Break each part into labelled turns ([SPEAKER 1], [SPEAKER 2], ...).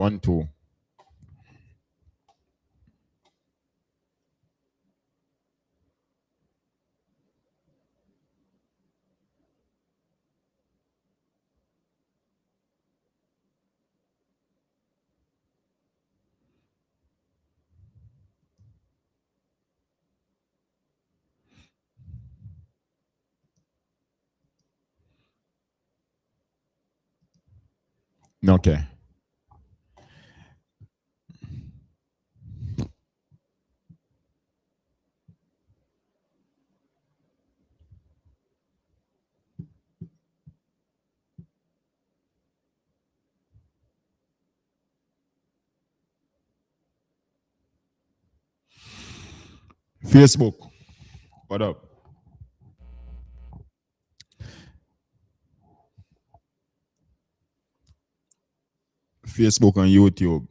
[SPEAKER 1] 1, 2. Okay. Facebook. What up? Facebook and YouTube.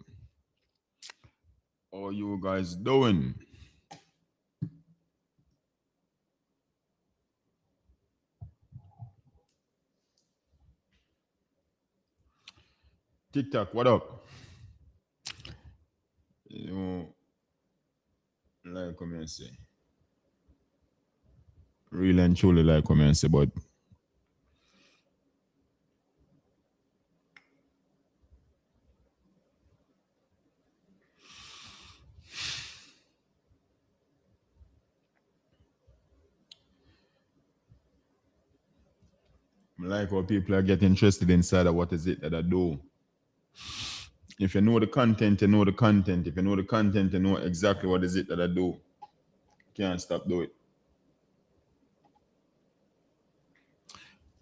[SPEAKER 1] How you guys doing? TikTok, what up? You know, like come and say. Really and truly like come and say, but I like how people are getting interested inside of what is it that I do. If you know the content, you know the content. If you know the content, you know exactly what is it that I do. Can't stop doing it.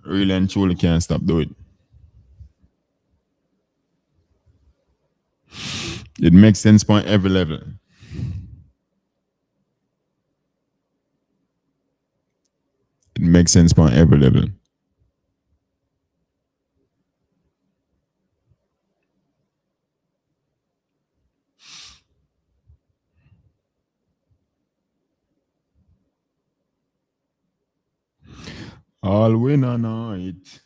[SPEAKER 1] Really and truly can't stop doing it. It makes sense on every level. It makes sense on every level. All winner night.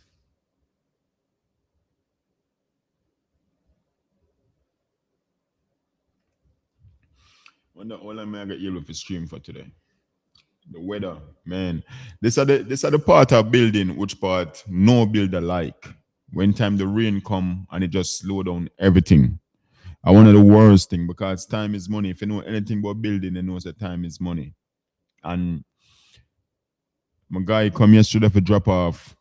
[SPEAKER 1] Wonder all I may get yellow for stream for today. The weather, man. This are the part of building which part no builder like. When time the rain come and it just slow down everything. I one of the worst thing because time is money. If you know anything about building, you know that time is money. And my guy come yesterday for drop off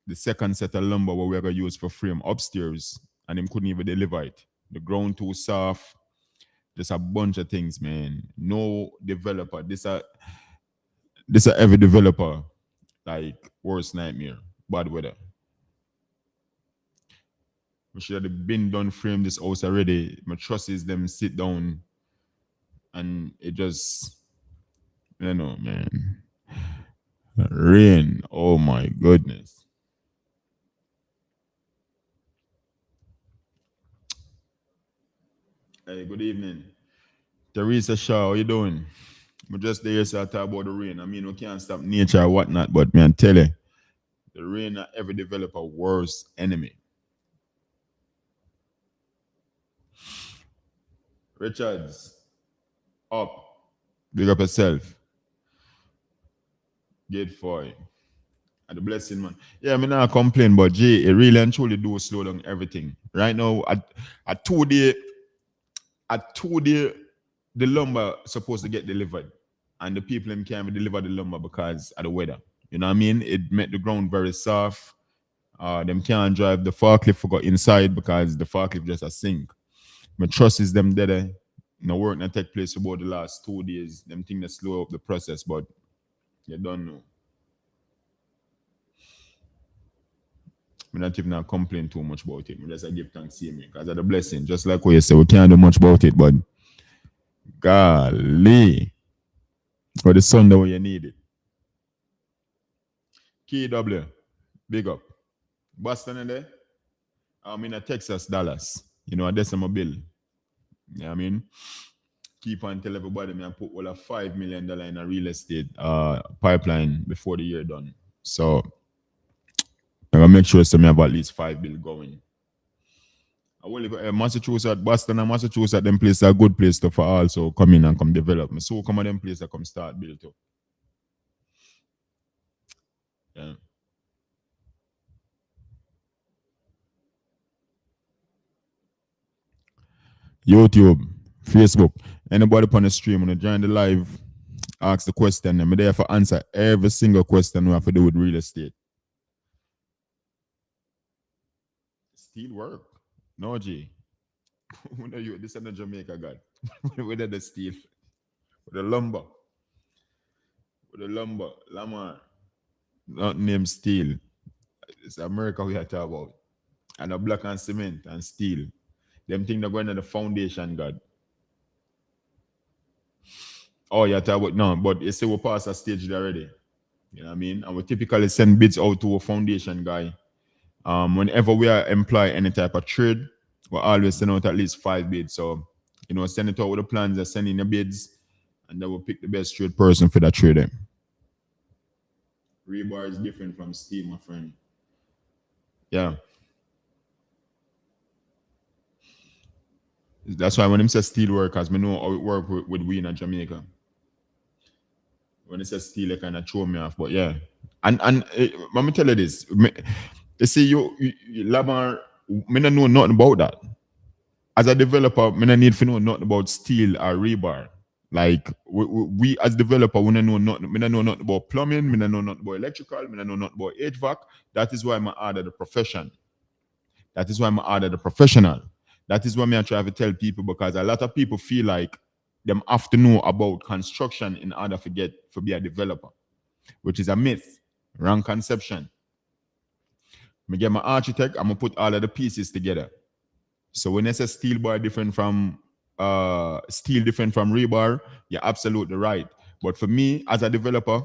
[SPEAKER 1] the second set of lumber what we're gonna use for frame upstairs, and him couldn't even deliver it. The ground too soft. Just a bunch of things, man. No developer. This a every developer like worst nightmare. Bad weather. We should have been done frame this house already. My trusses them sit down and it just you know, man. Rain. Oh my goodness. Hey, good evening. Teresa Shaw, how you doing? We just there so I talk about the rain. I mean, we can't stop nature or whatnot, but man, tell you, the rain are every developer worst enemy. Richards, up. Big up yourself. Get for it. And the blessing, man. Yeah, I mean, I complain, but Jay, it really and truly do slow down everything. Right now, at 2 day, the lumber supposed to get delivered. And the people them can't deliver the lumber because of the weather. You know what I mean? It made the ground very soft. Them can't drive the forklift forgot inside because the forklift just a sink. My trust is them there. No work not take place about the last 2 days. Them think they slow up the process, but you don't know. I'm not even complain too much about it. I just give thanks to me because of the blessing. Just like what you say, we can't do much about it, but golly. For the Sunday when you need it. KW, big up. Boston in there? I'm in Texas, Dallas. You know, that's my bill. You know what I mean? Keep on tell everybody me I put all a $5 million in a real estate pipeline before the year done. So I'm gonna make sure some have at least 5 bill going. I only got Massachusetts, Boston, and Massachusetts. Them places are good place to for also come in and come develop. So come on them places that come start build up. Yeah. YouTube, Facebook, anybody upon the stream when you join the live, ask the question. I'm there for answer every single question we have to do with real estate. Steel work. No G. When are you this is the Jamaica God. Where the steel? With the lumber. With the lumber. Lamar. Not named steel. It's America we are talking about. And the black and cement and steel. Them thing that going on the foundation, God. Oh, yeah, talk about no, but you say we pass a stage there already. You know what I mean? And we typically send bids out to a foundation guy. Whenever we are employ any type of trade, we always send out at least 5 bids. So, send it out with the plans, send in the bids, and then we'll pick the best trade person for that trade. Rebar is different from steel, my friend. Yeah. That's why when him says steel workers, we know how it work with we in Jamaica. When it says steel, it kind of throw me off. But yeah. And let me tell you this. You see, Lamar, me don't know nothing about that. As a developer, me don't need to know nothing about steel or rebar. Like we as developer, we don't know nothing. Me don't know nothing about plumbing. Me don't know nothing about electrical. Me don't know nothing about HVAC. That is why I'm added the profession. That is why I'm added the professional. That is what me I try to tell people because a lot of people feel like them have to know about construction in order to get to be a developer, which is a myth, wrong conception. Me get my architect, I'm gonna put all of the pieces together. So when I say steel different from rebar, you're absolutely right. But for me as a developer,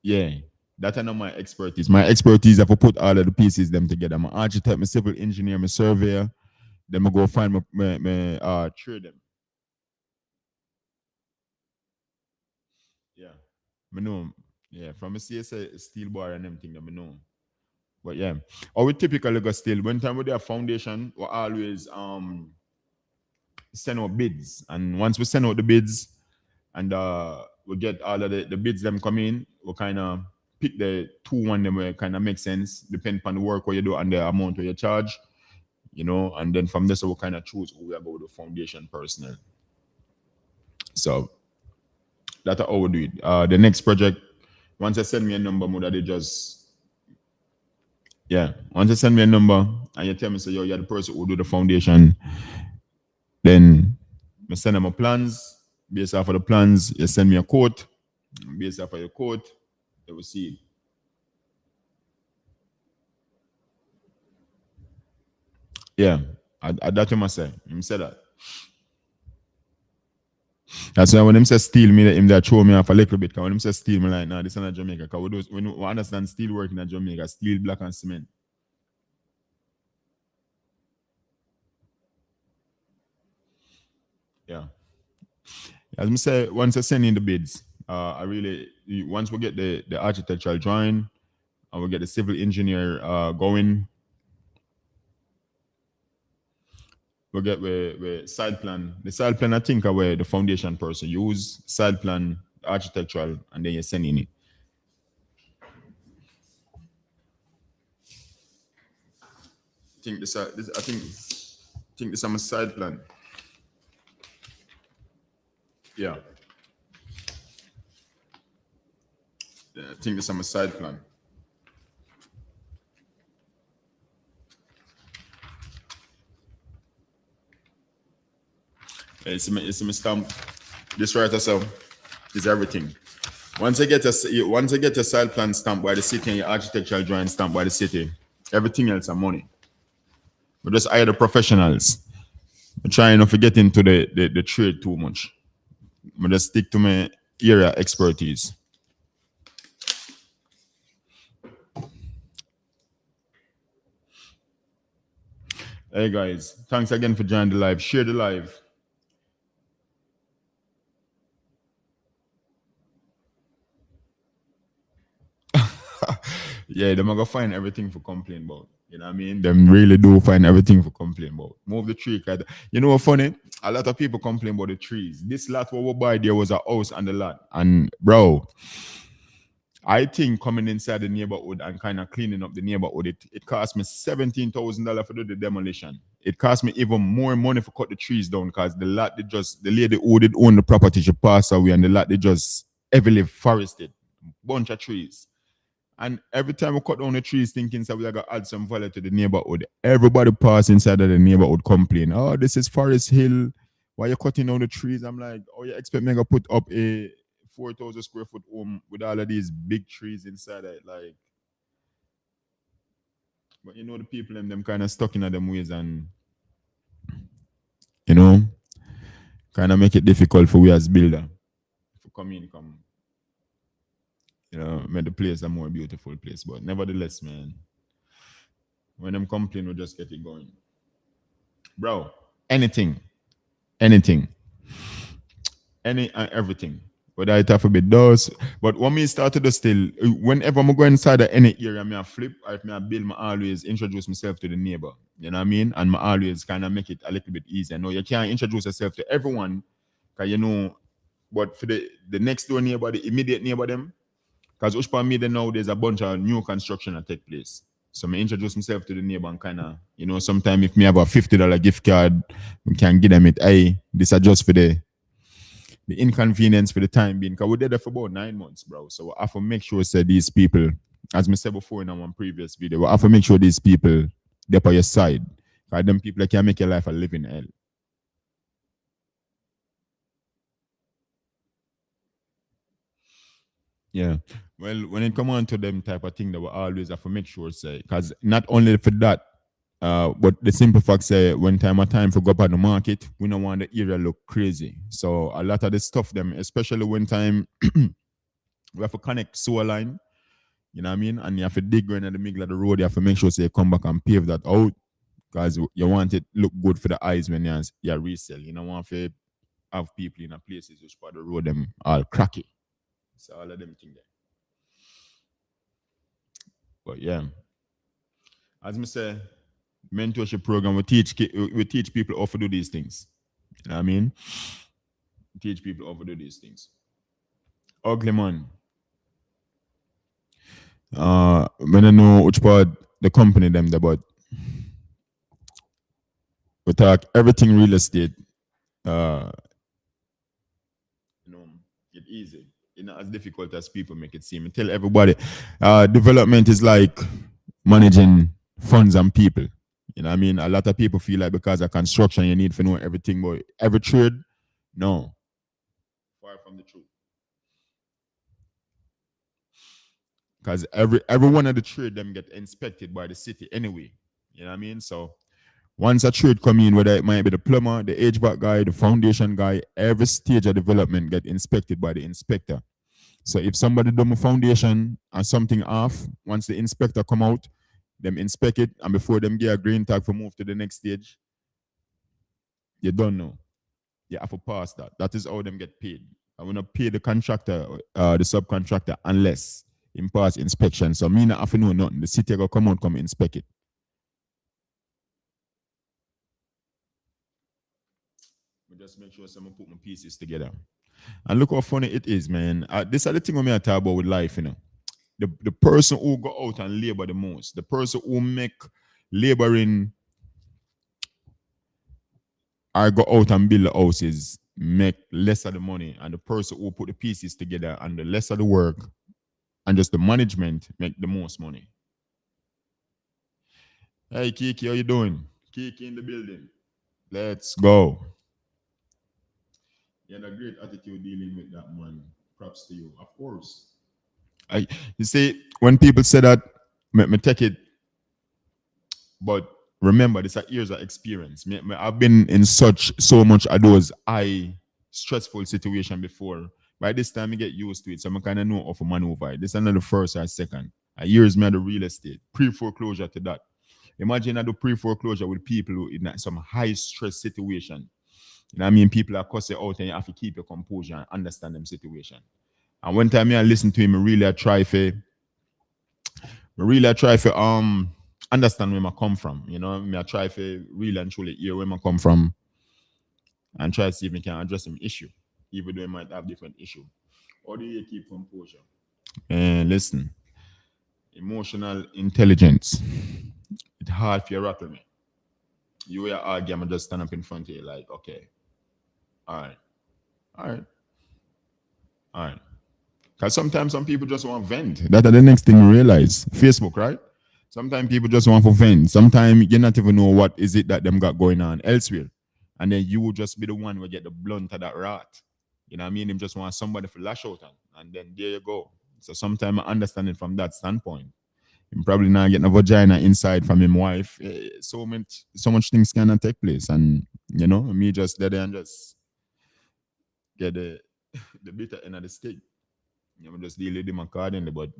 [SPEAKER 1] yeah, that's not my expertise. My expertise is to put all of the pieces them together. I'm an architect, my civil engineer, my surveyor. Then I go find my trade them. Yeah. I know. Yeah, from a CSA steel bar and everything, I know. But yeah. Or we typically go steel. When time we do a foundation, we always send out bids. And once we send out the bids and we get all of the bids them come in, we kind of pick the one them where kind of make sense, depending on the work what you do and the amount where you charge, and then from there so we kind of choose who we are going to the foundation personnel. So that's how we do it. The next project, once they send me a number, more that they just once they send me a number and you tell me say yo, you're the person who do the foundation, then I send them my plans. Based off of the plans, you send me a quote. Based off of your quote, they will see it. Yeah, that's what I say. Him say that. That's why when him say steal me, him that throw me off a little bit. Cause when him say steal me, like, nah, this is not Jamaica. Cause we understand steel work in Jamaica, steel, black, and cement. Yeah. As I say, once I send in the bids, once we get the architectural drawing and we get the civil engineer going, we get the side plan. The side plan, I think, are where the foundation person use side plan, architectural, and then you send in it. I think this is my side plan. Yeah. Yeah, I think this is my side plan. Yeah, it's my stamp. This right so is everything. Once I get a side plan stamped by the city and your architectural drawing stamped by the city, everything else are money. We just hire the professionals. I try not to get into the trade too much. I just stick to my area expertise. Hey guys, thanks again for joining the live. Share the live. Yeah, they're gonna find everything for complain about. You know what I mean? Them really do find everything for complain about. Move the tree. You know what funny? A lot of people complain about the trees. This lot what we buy there was a house on the lot. And bro, I think coming inside the neighborhood and kind of cleaning up the neighborhood, it cost me $17,000 for do the demolition. It cost me even more money for cut the trees down because the lady who did own the property, she passed away and the lot they just heavily forested. Bunch of trees. And every time we cut down the trees, thinking that we are gonna add some value to the neighborhood, everybody pass inside of the neighborhood complain, oh, this is Forest Hill. Why you cutting down the trees? I'm like, oh, you expect me to put up a 4,000 square foot home with all of these big trees inside it? Like, but you know the people them kind of stuck in them ways and you know, kind of make it difficult for we as builder to come you know, make the place a more beautiful place. But nevertheless, man, when them complain, we just get it going. Bro, anything, anything, any and everything. Whether it have to be doors. But when me start to do still, whenever I'm going inside of any area, me I flip, or if me I build, me always introduce myself to the neighbor. You know what I mean? And me always kind of make it a little bit easier. No, you can't introduce yourself to everyone, because you know, but for the next door neighbor, the immediate neighbor them, because Ushpa made now there's a bunch of new construction that take place. So I introduce myself to the neighbor and kind of, you know, sometime if me have a $50 gift card, we can give them it. Hey, this is just for the inconvenience for the time being. Because we did that for about 9 months, bro. So I have to make sure say these people, as I said before in one previous video, I have to make sure these people they're by your side. Because them people that can make your life a living hell. Yeah. Well, when it come on to them type of thing, that we always have to make sure say, because not only for that, but the simple fact say when time for go up on the market, we don't want the area look crazy. So a lot of the stuff them, especially when time we have to connect sewer line, you know what I mean? And you have to dig going in the middle of the road, you have to make sure say you come back and pave that out. Because you want it look good for the eyes when you resell. You don't want to have people in a places which part of the road them all cracky. So all of them thing there. But yeah, as I say, mentorship program we teach people how to do these things. You know what I mean? Teach people how to do these things. Ugly man. When I know which part the company them there, but we talk everything real estate. You know, it easy. It's not as difficult as people make it seem. I tell everybody, development is like managing funds and people. You know what I mean? A lot of people feel like because of construction, you need to know everything, but every trade, no. Far from the truth. Because every one of the trade them get inspected by the city anyway. You know what I mean? So once a trade come in, whether it might be the plumber, the HVAC guy, the foundation guy, every stage of development get inspected by the inspector. So if somebody do a foundation and something off, once the inspector come out, them inspect it, and before them get a green tag for move to the next stage, you don't know. You have to pass that. That is how them get paid. I will not pay the contractor, the subcontractor, unless him pass inspection. So me not have to know nothing. The city go come out, come inspect it. But just make sure someone put my pieces together. And look how funny it is, man. This is the thing we talk about with life, you know. The person who go out and labor the most, the person who make laboring or go out and build the houses make less of the money, and the person who put the pieces together and the less of the work and just the management make the most money. Hey Kiki, how you doing? Kiki in the building. Let's go. You had a great attitude dealing with that man. Props to you. Of course. You see, when people say that, me take it, but remember, this are years of experience. I've been in so much of those stressful situation before. By this time, I get used to it, so I kind of know how to maneuver. This is not the first or second. A years me the real estate, pre-foreclosure to that. Imagine I do pre-foreclosure with people who in some high stress situation. You know what I mean? People are cussing out and you have to keep your composure and understand them situation. And one time I listen to him, I really try for understand where I come from. You know, me I try to really and truly hear where I come from and try to see if we can address some issue, even though we might have different issue. How do you keep composure? And listen, emotional intelligence. It's hard for you to rattle me. You will argue, I'm just stand up in front of you like, okay, all right, all right, all right. Because sometimes some people just want to vent. That's the next thing you realize. Facebook, right? Sometimes people just want to vent. Sometimes you not even know what is it that them got going on elsewhere. And then you will just be the one who get the blunt of that rat. You know what I mean? Him just want somebody to lash out on. And then there you go. So sometimes I understand it from that standpoint. Him probably not getting a vagina inside from him wife. So much things cannot take place. And you know, me just there and just get the bitter end of the stick. You know, just deal with him accordingly. But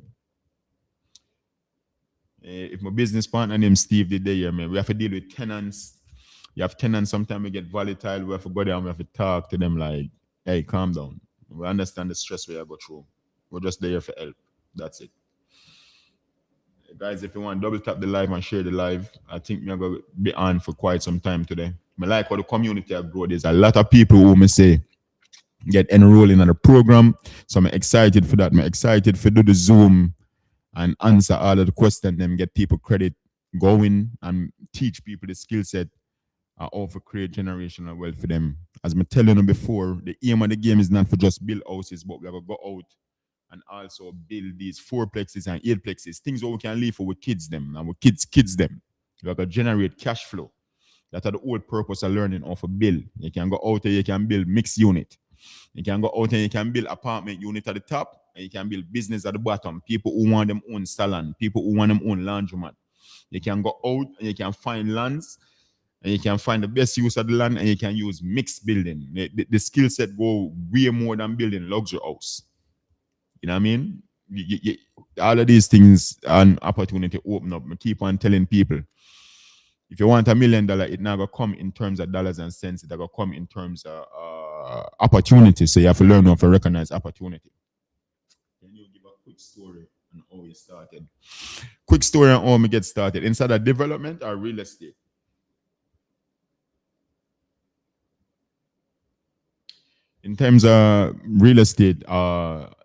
[SPEAKER 1] if my business partner named Steve did there, man, we have to deal with tenants. You have tenants, sometimes we get volatile. We have to go there and we have to talk to them like, hey, calm down. We understand the stress we are go through. We're just there for help. That's it. Guys, if you want, double tap the live and share the live. I think we're going to be on for quite some time today. I like how the community have grown. There's a lot of people who may say, get enrolled in the program. So I'm excited for that. I'm excited for do the Zoom and answer all of the questions, then get people credit going and teach people the skill set and also create generational wealth for them. As I'm telling you before, the aim of the game is not for just build houses, but we're going to go out and also build these fourplexes and eightplexes, things where we can live for with kids them and with kids them. We're going to generate cash flow. That's the whole purpose of learning off a build. You can go out there, you can build mixed unit. You can go out and you can build apartment unit at the top, and you can build business at the bottom. People who want them own salon, people who want them own laundromat. You can go out and you can find lands, and you can find the best use of the land, and you can use mixed building. The skill set go way more than building luxury house. You know what I mean? All of these things and opportunity open up. I keep on telling people, if you want $1 million, it not gonna come in terms of dollars and cents. It's gonna come in terms of opportunity. So you have to learn how to recognize opportunity. Can you give a quick story on how you started? Quick story on how we get started. Inside of development or real estate? In terms of real estate,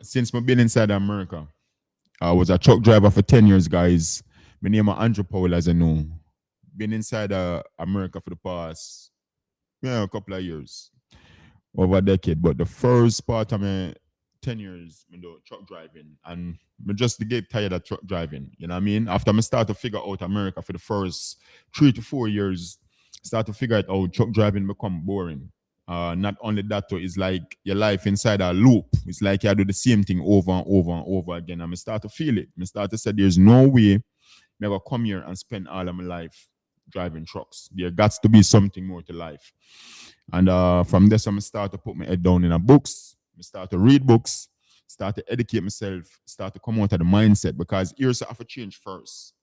[SPEAKER 1] since I've been inside America, I was a truck driver for 10 years, guys. My name is Andrew Powell, as I know. Been inside America for the past a couple of years, over a decade. But the first part of my 10 years, I do truck driving, and I just get tired of truck driving. You know what I mean? After I start to figure out America for the first 3 to 4 years, start to figure it out, truck driving become boring. Not only that, though, it's like your life inside a loop. It's like you do the same thing over and over and over again. And I start to feel it. I start to say, there's no way I'm going to come here and spend all of my life driving trucks. There got to be something more to life. And from this, I'm start to put my head down in a books. I start to read books, start to educate myself, start to come out of the mindset, because here's have to change first.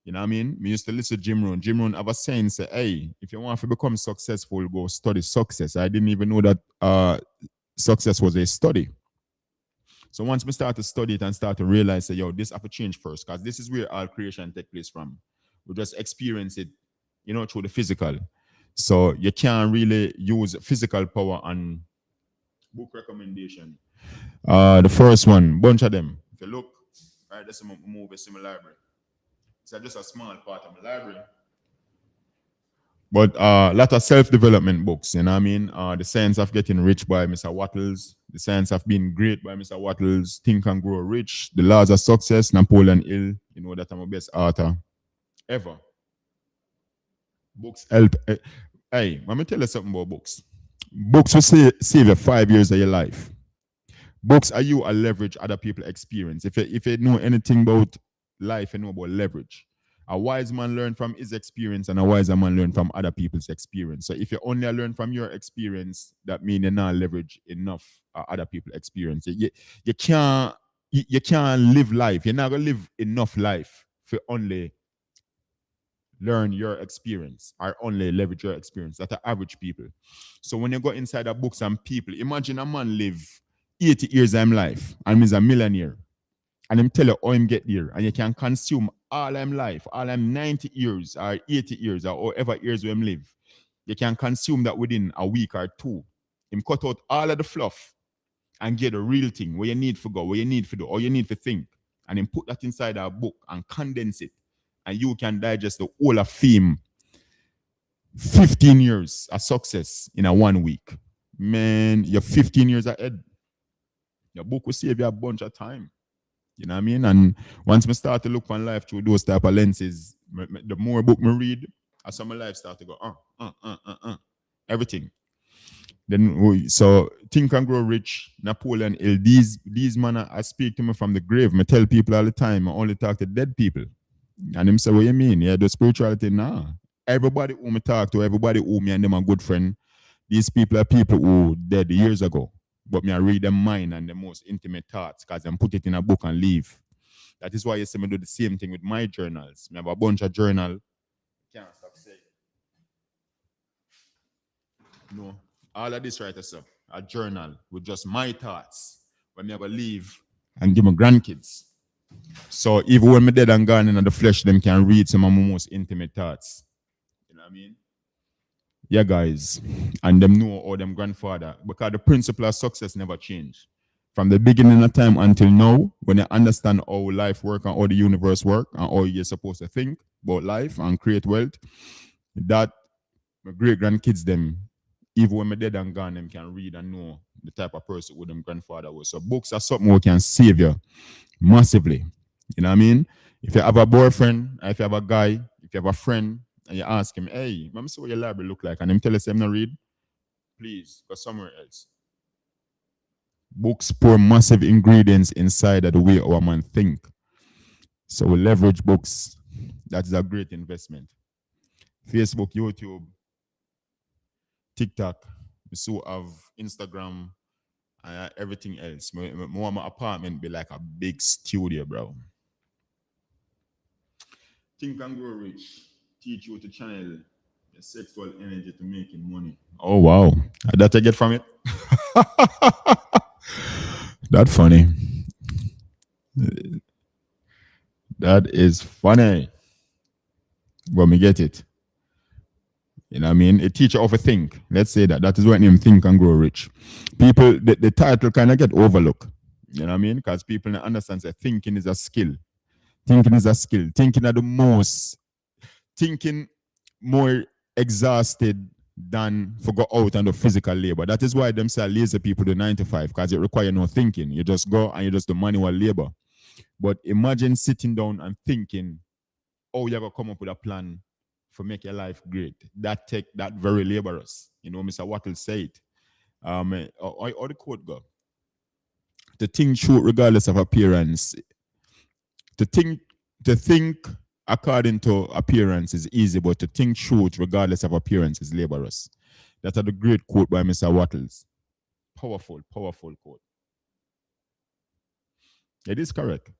[SPEAKER 1] You know what I mean? Me used to listen to Jim Rohn. Jim Rohn have a saying, say, hey, if you want to become successful, go study success. I didn't even know that success was a study. So once we start to study it and start to realize, say, yo, this have to change first, because this is where all creation take place from. We just experience it, through the physical. So you can't really use physical power on book recommendation. The first one, bunch of them. If you look, right, that's a movie, it's in my library. It's just a small part of my library. But a lot of self-development books, you know what I mean? The Science of Getting Rich by Mr. Wattles, The Science of Being Great by Mr. Wattles, Think and Grow Rich, The Laws of Success, Napoleon Hill. You know that I'm the best author ever. Books help. Hey, let me tell you something about books. Books will save you 5 years of your life. Books are you a leverage other people experience. If you know anything about life, you know about leverage. A wise man learn from his experience, and a wiser man learn from other people's experience. So if you only learn from your experience, that means you're not leverage enough other people's experience. You can't live life. You're not gonna live enough life for only learn your experience or only leverage your experience. That's the average people. So when you go inside the books and people, imagine a man live 80 years of life and he's a millionaire. And him tell you how him get there. And you can consume all them life, all them 90 years or 80 years or whatever years we live, you can consume that within a week or two. Him cut out all of the fluff and get the real thing where you need to go, where you need to do, or you need to think, and then put that inside our book and condense it, and you can digest the whole of theme 15 years of success in a 1 week. Man, you're 15 years ahead. Your book will save you a bunch of time. You know what I mean? And once I start to look on life through those type of lenses, the more book I read, as some of life start to go, everything. Then so Think and Grow Rich, Napoleon Hill, these man I speak to me from the grave. I tell people all the time, I only talk to dead people. And them say, what you mean? Yeah, the spirituality, nah. Everybody who me talk to, everybody who me and them are good friend, these people are people who dead years ago. But me I read them mind and the most intimate thoughts because I'm put it in a book and leave. That is why you see me do the same thing with my journals. I have a bunch of journal. Can't stop saying. No. All of this right sir, a journal with just my thoughts when I ever leave and give my grandkids. So even when I'm dead and gone in the flesh, them can read some of my most intimate thoughts. You know what I mean? Yeah, guys. And them know all them grandfather. Because the principle of success never changed. From the beginning of time until now, when you understand how life works and how the universe works and how you're supposed to think about life and create wealth, that my great grandkids them, even when I'm dead and gone, them can read and know the type of person who them grandfather was. So books are something that can save you massively. You know what I mean? If you have a boyfriend, if you have a guy, if you have a friend, and you ask him, hey, let me see what your library look like, and him tell us him not read, please go somewhere else. Books pour massive ingredients inside of the way our man think. So we leverage books. That is a great investment. Facebook, YouTube, TikTok, we so have Instagram, and everything else. More my apartment be like a big studio, bro. Think and Grow Rich. Teach you to channel the sexual energy to making money. Oh wow. That I get from it? That funny. That is funny. But me get it. You know what I mean? A teacher of a think. Let's say that. That is what name Think and Grow Rich. People, the title kind of get overlooked. You know what I mean? Because people understand that thinking is a skill. Thinking is a skill. Thinking are the most, thinking more exhausted than for go out and do physical labor. That is why them say lazy people do 9 to 5, because it requires no thinking. You just go and you just do manual labor. But imagine sitting down and thinking, oh, you're gonna come up with a plan for make your life great. That take that very laborious. You know, Mr. Wattle say it. Or the quote go. To think true regardless of appearance. To think according to appearance is easy, but to think truth regardless of appearance is laborious. That's a great quote by Mr. Wattles. Powerful, powerful quote. It is correct.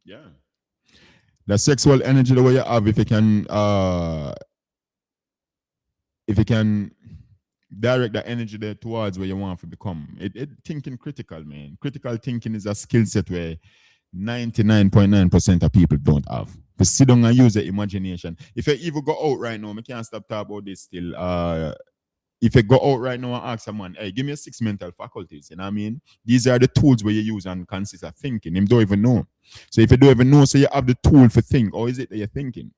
[SPEAKER 1] Yeah. The sexual energy the way you have, if you can direct the energy there towards where you want to become. It thinking critical, man. Critical thinking is a skill set where 99.9% of people don't have. To sit down and use the imagination. If you even go out right now, I can't stop talking about this still. If you go out right now and ask someone, hey, give me 6 mental faculties, you know what I mean? These are the tools where you use and consist of thinking. Him don't even know. So if you don't even know, so you have the tool for think, or is it that you're thinking?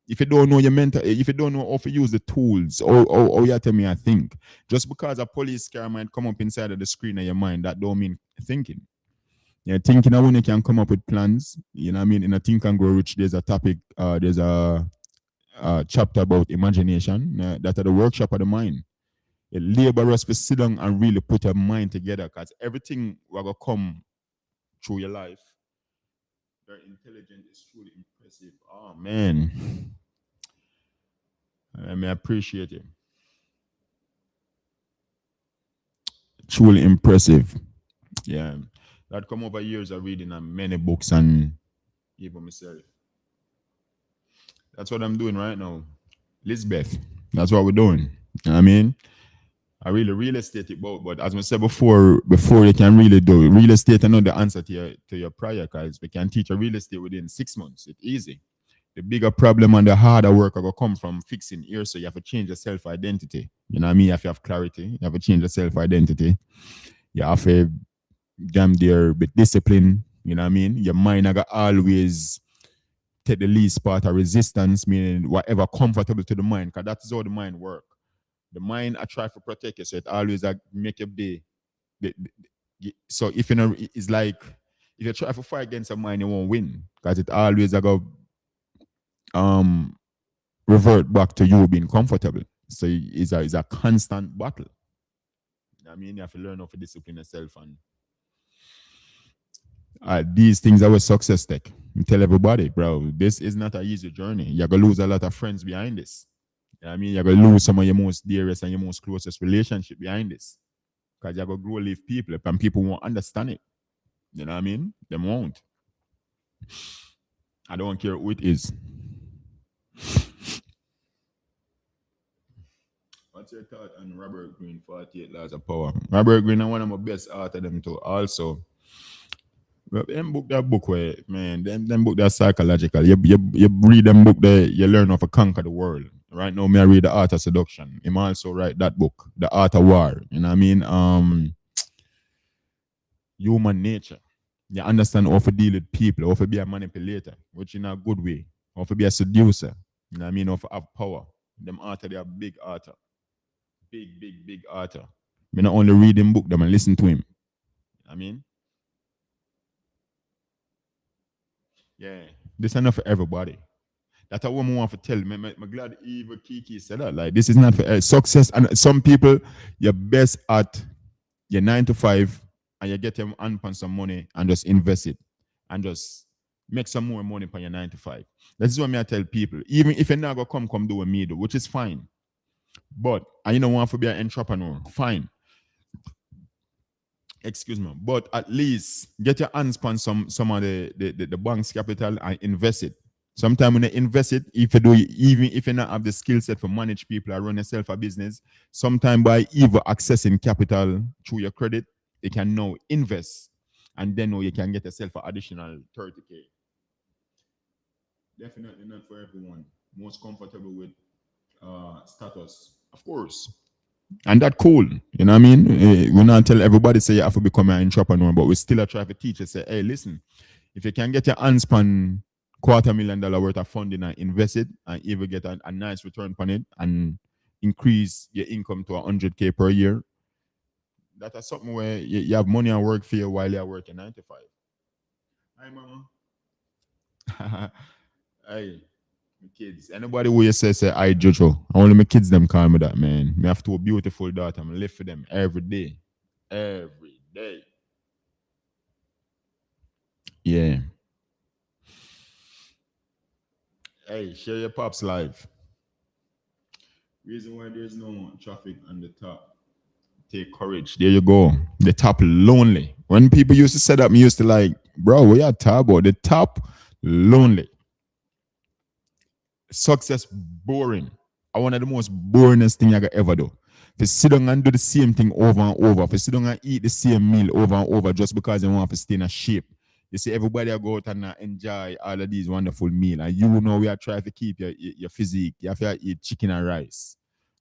[SPEAKER 1] If you don't know your mental, if you don't know how to use the tools, or you tell me I think. Just because a police car might come up inside of the screen of your mind, that don't mean thinking. Yeah, thinking when you can come up with plans. You know what I mean? In a Think and Grow Rich, there's a topic, there's a chapter about imagination. That's the workshop of the mind. It labors to sit down and really put your mind together, because everything will go come through your life. Very intelligent is truly impressive. Oh man. I mean, I appreciate it. Truly impressive. Yeah. That come over years of reading many books and even myself. That's what I'm doing right now. Lisbeth. That's what we're doing. You know what I mean? I really real estate it both, but as I said before you can really do it. Real estate, I know the answer to your prayer, guys. We can teach a real estate within 6 months. It's easy. The bigger problem and the harder work will come from fixing here. So you have to change your self identity. You know what I mean? You have to have clarity. You have to change your self identity. You have to damn dear be disciplined. You know what I mean? Your mind I got always take the least part of resistance, meaning whatever comfortable to the mind, because that is how the mind work. The mind I try to protect you, so it always make your day. So if you know, it's like if you try to fight against a mind, you won't win because it always I go um revert back to you being comfortable. So it's a constant battle. I mean, you have to learn how to discipline yourself and these things are what success take. I tell everybody, bro, this is not an easy journey. You're gonna lose a lot of friends behind this. You know what I mean, you're gonna lose some of your most dearest and your most closest relationship behind this. Because you're gonna grow leave people and people won't understand it. You know what I mean? They won't. I don't care who it is. What's your thought on Robert Greene, 48 Laws of Power? Robert Greene is one of my best authors them too. Also, well, them book that book where man, them book that psychological. You read them book there, you learn how to conquer the world. Right now, me I read the Art of Seduction. Him also write that book, The Art of War. You know what I mean? Human nature. You understand how to deal with people, how to be a manipulator, which in a good way, how to be a seducer. You know what I mean? How to have power. Them author, they are big author. Big author. Me not only read him book them and listen to him. You know what I mean? Yeah. This is enough for everybody. That's what woman want to tell me. I'm glad Eva Kiki said that. Like, this is not for success. And some people, you're best at your 9 to 5 and you get them on some money and just invest it and just make some more money for your 9 to 5. This is what I tell people. Even if you're not going to come do what me do, which is fine. But, and you don't want to be an entrepreneur, fine. Excuse me. But at least get your hands on some of the bank's capital and invest it. Sometimes when you invest it, if you do, even if you not have the skill set for manage people or run yourself a business, sometimes by either accessing capital through your credit, you can now invest, and then you can get yourself an additional 30K. Definitely not for everyone. Most comfortable with status, of course. And that cool, you know what I mean? We not tell everybody say you have to become an entrepreneur, but we still try to teach you, say, hey, listen, if you can get your hands on $250,000 worth of funding and invest it and even get a nice return on it and increase your income to 100K per year, that is something where you have money and work for you while you're working 9 to 5. Hi, mama. Hey, my kids. Anybody who you say I Jojo. Only my kids them call me that, man. Me have two beautiful daughter. I live for them every day. Every day. Yeah. Hey, share your pops live. Reason why there's no traffic on the top. Take courage. There you go. The top lonely. When people used to say that, me used to like, bro, we are top about the top lonely. Success boring. One of the most boringest thing I could ever do. To sit down and do the same thing over and over. To sit down and eat the same meal over and over just because they want to stay in a shape. You see, everybody go out and enjoy all of these wonderful meals. And you know we are trying to keep your physique. You have to eat chicken and rice,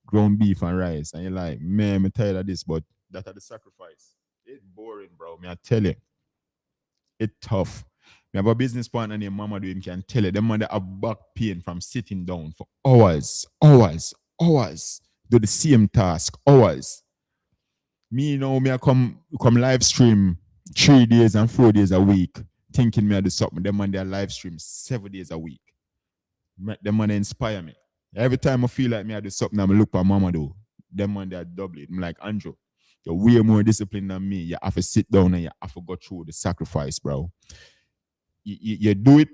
[SPEAKER 1] ground beef and rice. And you're like, man, I'm tired of this, but that are the sacrifice. It's boring, bro. Me, I tell you. It's tough. We have a business partner named Mama Doing can tell you. Them man that have back pain from sitting down for hours. Do the same task, hours. Me, me I come live stream 3 days and 4 days a week, thinking me I do something. Them man they live stream 7 days a week. Them man they inspire me. Every time I feel like me I do something, I'm look for Mama do. Them man they are double it. I'm like, Andrew, you're way more disciplined than me. You have to sit down and you have to go through the sacrifice, bro. You do it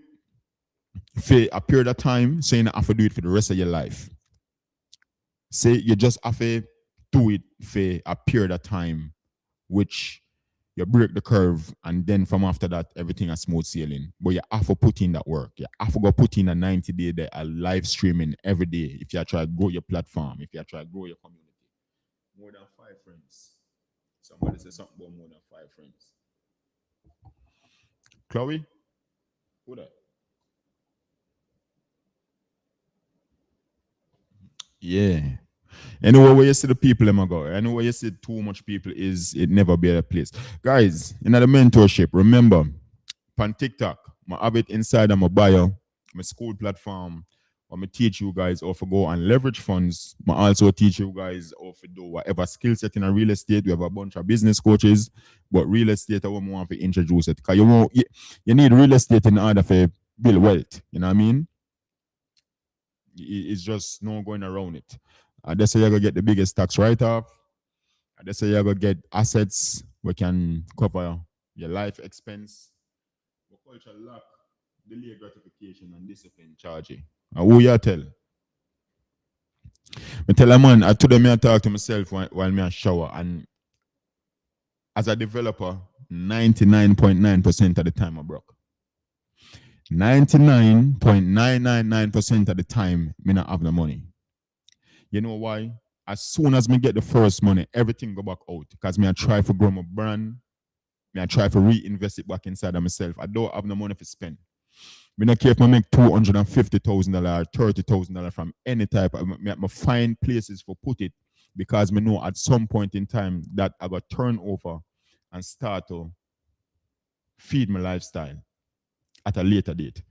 [SPEAKER 1] for a period of time, so you don't have to do it for the rest of your life. Say you just have to do it for a period of time, which you break the curve, and then from after that, everything is smooth sailing. But you have to put in that work. You have to go put in a 90-day day, a live streaming every day if you try to grow your platform, if you try to grow your community. More than five friends. Somebody said something about more than five friends. Chloe? Who that? Yeah. Anywhere where you see the people, them a go. Anywhere you see too much people is it never be a place. Guys, in the mentorship, remember, on TikTok, I have it inside of my bio, my school platform. I'm teach you guys how to go and leverage funds. I also teach you guys how to do whatever skill set in a real estate. We have a bunch of business coaches, but real estate I want to introduce it because you need real estate in order to build wealth. You know what I mean? It's just no going around it. That's how you're gonna get the biggest tax write-off. That's how you're gonna get assets we can cover your life expense. But culture lack delay gratification and discipline charging. And who you tell? I tell a man, I told them I talk to myself while me I shower. And as a developer, 99.9% of the time I broke. 99.999% of the time, me not have the money. You know why? As soon as me get the first money, everything go back out. Because me I try to grow my brand. Me I try to reinvest it back inside of myself. I don't have no money to spend. Me not care if I make $250,000, $30,000 from any type. I find places for put it because me know at some point in time that I got turn over and start to feed my lifestyle at a later date.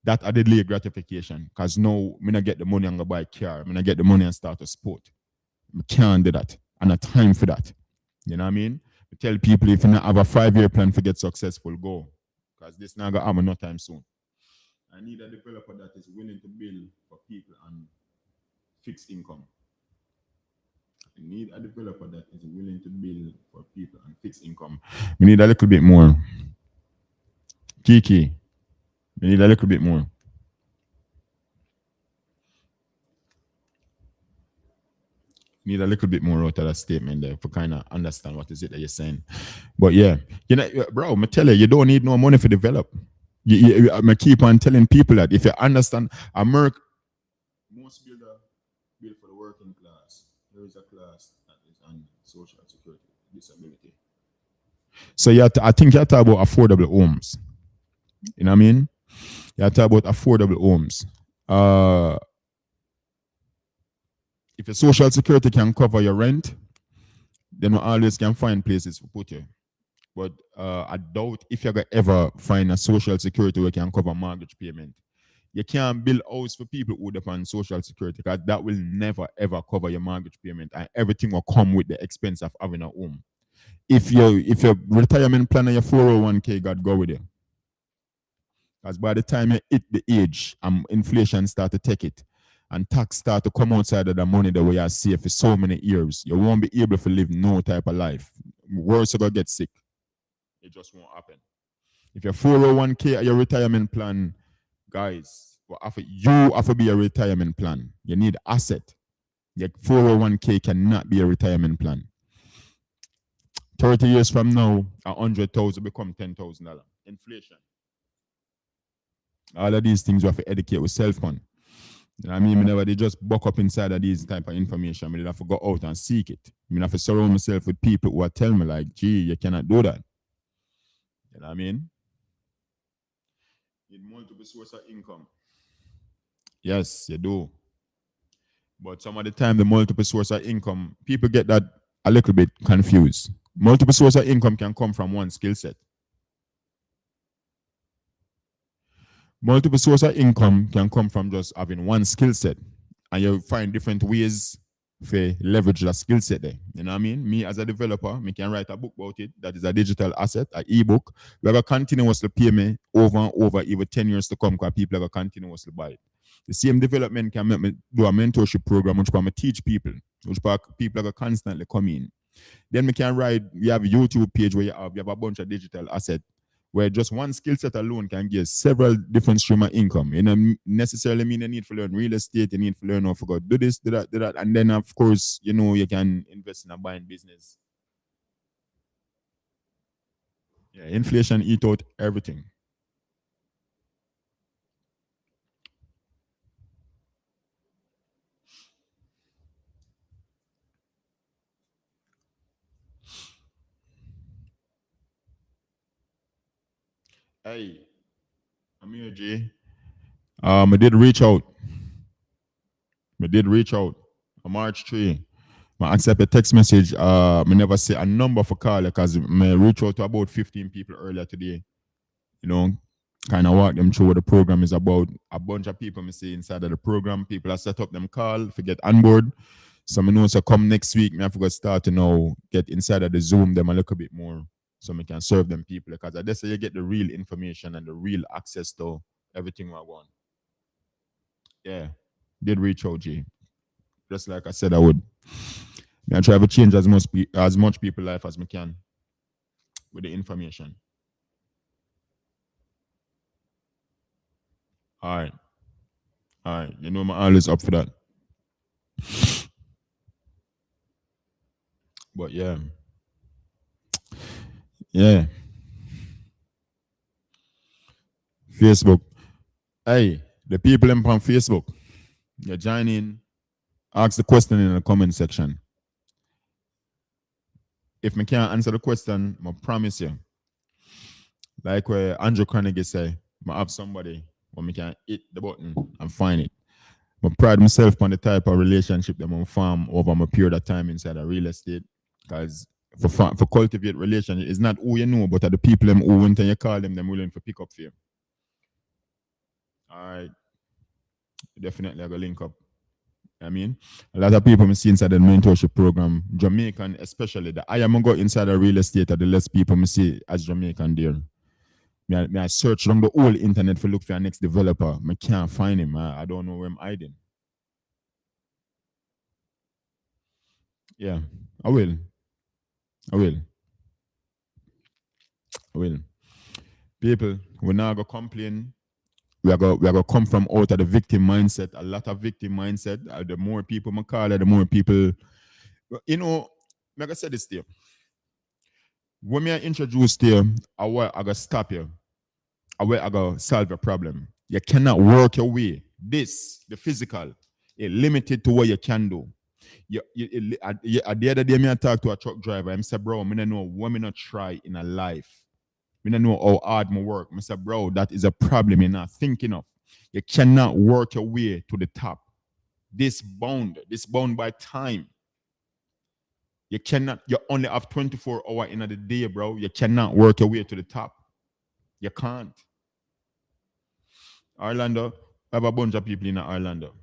[SPEAKER 1] That a delay gratification because now me not get the money and go buy a car. Me not get the money and start a sport. I can't do that. And a time for that. You know what I mean? I tell people if you not have a 5-year plan to get successful, go. Because this not gonna happen no time soon. I need a developer that is willing to build for people and fixed income. I need a developer that is willing to build for people and fixed income. We need a little bit more. Kiki, we need a little bit more. Need a little bit more out of that statement there for kind of understand what is it that you're saying. But yeah, you know, bro, I tell you, you don't need no money to develop. I keep on telling people that if you understand, America, most builder build for the working class. There is a class that is on social security disability. So yeah, I think you talk about affordable homes. You know what I mean? You talk about affordable homes. Uh, if your social security can cover your rent, then we always can find places to put you. But I doubt if you ever find a social security where can cover mortgage payment. You can't build house for people who depend on social security because that will never ever cover your mortgage payment and everything will come with the expense of having a home. If your retirement plan and your 401k got go with you. Because by the time you hit the age, inflation start to take it, and tax start to come outside of the money that we are saved for so many years, you won't be able to live no type of life. Worse, you're gonna get sick. It just won't happen. If your 401k or your retirement plan, guys, you have to be a retirement plan. You need asset. Your 401k cannot be a retirement plan. 30 years from now, 100,000 become $10,000. Inflation. All of these things you have to educate yourself on. You know what I mean? Whenever they just buck up inside of these type of information, I have to go out and seek it. I have to surround myself with people who are telling me like, gee, you cannot do that. You know what I mean? Need multiple source of income. Yes, you do. But some of the time, the multiple source of income, people get that a little bit confused. Multiple source of income can come from one skill set. Multiple source of income can come from just having one skill set, and you find different ways to leverage that skill set there. You know what I mean? Me as a developer, me can write a book about it. That is a digital asset, an ebook. We are going to continuously pay me over and over, even 10 years to come, because people are going to continuously buy it. The same development can make me do a mentorship program, which I teach people, which people are going to constantly come in. Then we can write, you have a YouTube page where you have a bunch of digital assets where just one skill set alone can give several different stream of income. You know, necessarily mean you need to learn real estate, you need to learn how to go do this, do that. And then of course, you know, you can invest in a buying business. Yeah, inflation eat out everything. Hey, I'm here, G. I did reach out. I did reach out on March 3. I accept a text message. I never say a number for call because I reach out to about 15 people earlier today. You know, kind of walk them through what the program is about. A bunch of people me see inside of the program. People are set up them call, forget on board. So I know so come next week, me have to go start to know, get inside of the Zoom them a little bit more so we can serve them people. Because I just say you get the real information and the real access to everything I want. Yeah. Did reach out, G. Just like I said I would. I try to change as much people life as I can with the information. All right. All right. You know, I'm always up for that. But yeah. Yeah. Facebook. Hey, the people on Facebook, you join in, ask the question in the comment section. If I can't answer the question, I promise you, like where Andrew Carnegie say, I have somebody when I can hit the button and find it. I pride myself on the type of relationship that I form over my period of time inside of real estate. Because for cultivate relationship, it's not who you know, but are the people them who when you call them willing to pick up for you. All right. Definitely I go link up. I mean, a lot of people I see inside the mentorship program, Jamaican especially, the higher I go inside the real estate, the less people I see as Jamaican there. I search on the whole internet for look for a next developer. I can't find him. I don't know where I'm hiding. Yeah, I will. I will. I will. People, we're not gonna complain. We are gonna come from out of the victim mindset. A lot of victim mindset. The more people I call it, the more people. You know, like I said this to you. When I introduce to you, I gotta stop you. I gotta solve a problem. You cannot work your way. The physical, is limited to what you can do. At the other day, me I talk to a truck driver. I said, bro, I don't know what me not try in a life. I don't know how hard my work. I said, bro, that is a problem you're not thinking of. You cannot work your way to the top. This bound by time. You only have 24 hours in the day, bro. You cannot work your way to the top. You can't. Orlando, I have a bunch of people in Orlando.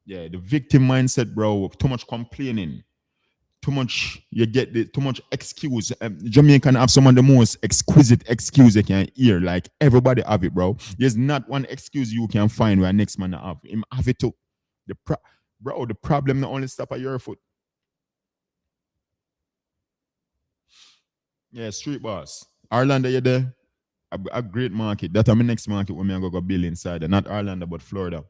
[SPEAKER 1] Yeah, the victim mindset, bro. Too much complaining. Too much, you get too much excuse. Jamaican have some of the most exquisite excuse you can hear. Like everybody have it, bro. There's not one excuse you can find where next man have. Him have it too. Bro, the problem not only stop at your foot. Yeah, street boss. Orlando, you there? A great market. That's my next market when I go build inside. Not Orlando, but Florida.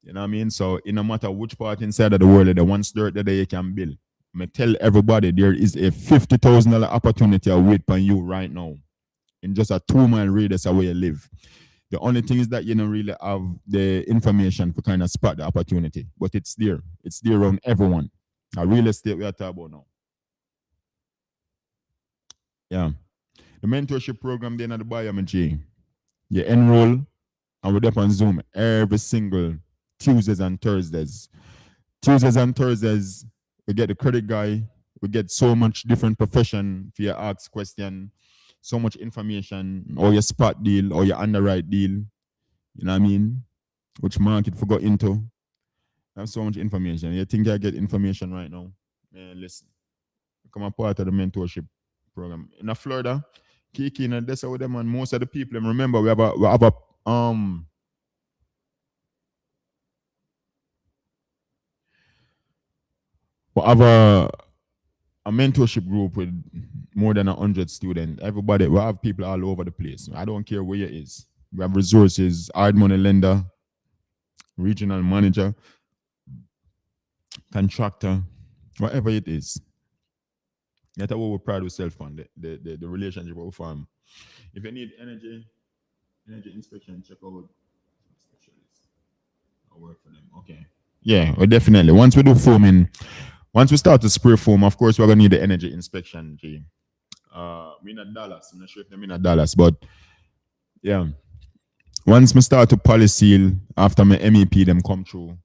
[SPEAKER 1] You know what I mean? So it no matter which part inside of the world, the one dirt that you can build. I tell everybody there is a $50,000 opportunity await for you right now in just a 2 mile radius of where you live. The only thing is that you don't really have the information to kind of spot the opportunity, but it's there. It's there around everyone. A real estate we are talking about now. Yeah. The mentorship program then at the BioMG. You enroll and we're up on Zoom every single Tuesdays and Thursdays. Tuesdays and Thursdays, we get the credit guy. We get so much different profession for your ask question, so much information, or your spot deal, or your underwrite deal. You know what I mean? Which market forgot into. I have so much information. You think I get information right now? Man, listen. Become a part of the mentorship program. In Florida, Kiki and that's how them and most of the people. Remember, we have a mentorship group with more than 100 students. Everybody, we have people all over the place. I don't care where it is. We have resources, hard money lender, regional manager, contractor, whatever it is. That's what we pride ourselves on, the relationship we form. If you need energy inspection, check out specialists. I work for them. Okay. Yeah, well, definitely. Once we do foaming, once we start to spray foam, of course, we're gonna need the energy inspection, G. Me in Dallas. I'm not sure if I'm in Dallas, but yeah. Once me start to policy after my MEP them come through,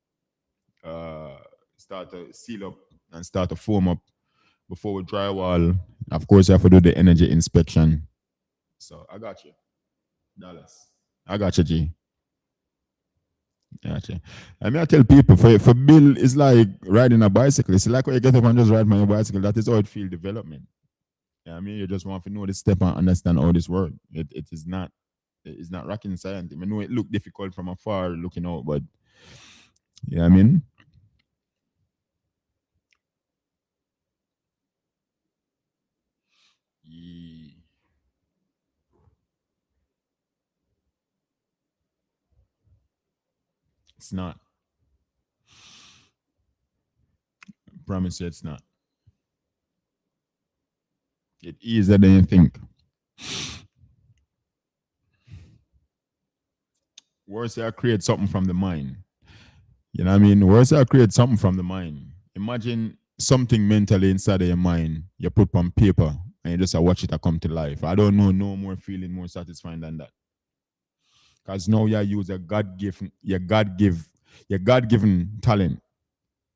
[SPEAKER 1] uh, start to seal up and start to foam up before we drywall. Of course, you have to do the energy inspection. So I got you, Dallas. I got you, G. Gotcha. I mean, I tell people for Bill, it's like riding a bicycle. It's like when you get up and just ride my bicycle. That is how it feel development. Yeah, I mean, you just want to know the step and understand how this works. It is not it's not rocket science. I know it look difficult from afar looking out, but yeah, I mean, yeah, it's not. Promise you, it's not. It is easier than you think. Worse, I create something from the mind. You know what I mean? Worse, I create something from the mind. Imagine something mentally inside of your mind you put on paper and you just watch it come to life. I don't know no more feeling more satisfying than that. Because now you use a your God given talent,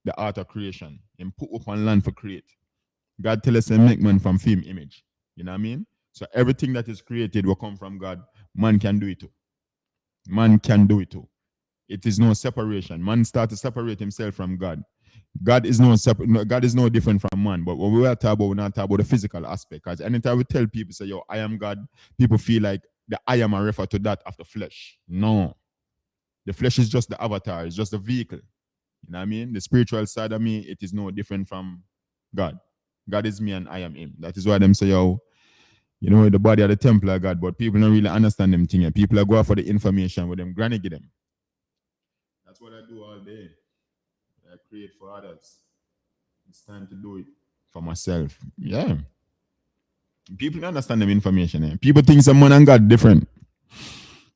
[SPEAKER 1] the art of creation, and put up on land for create. God tell us to make man from film image. You know what I mean? So everything that is created will come from God. Man can do it too. Man can do it too. It is no separation. Man start to separate himself from God. God is no different from man. But when we are talking about, we're not talking about the physical aspect. Because anytime we tell people, say, yo, I am God, people feel like the I am a refer to that of the flesh. No. The flesh is just the avatar, it's just the vehicle. You know what I mean? The spiritual side of me, it is no different from God. God is me and I am him. That is why them say, yo, you know, the body of the temple of God, but people don't really understand them things. People are going for the information with them granny give them. That's what I do all day. I create for others. It's time to do it for myself. Yeah. People don't understand them information. Eh? People think some man and God different.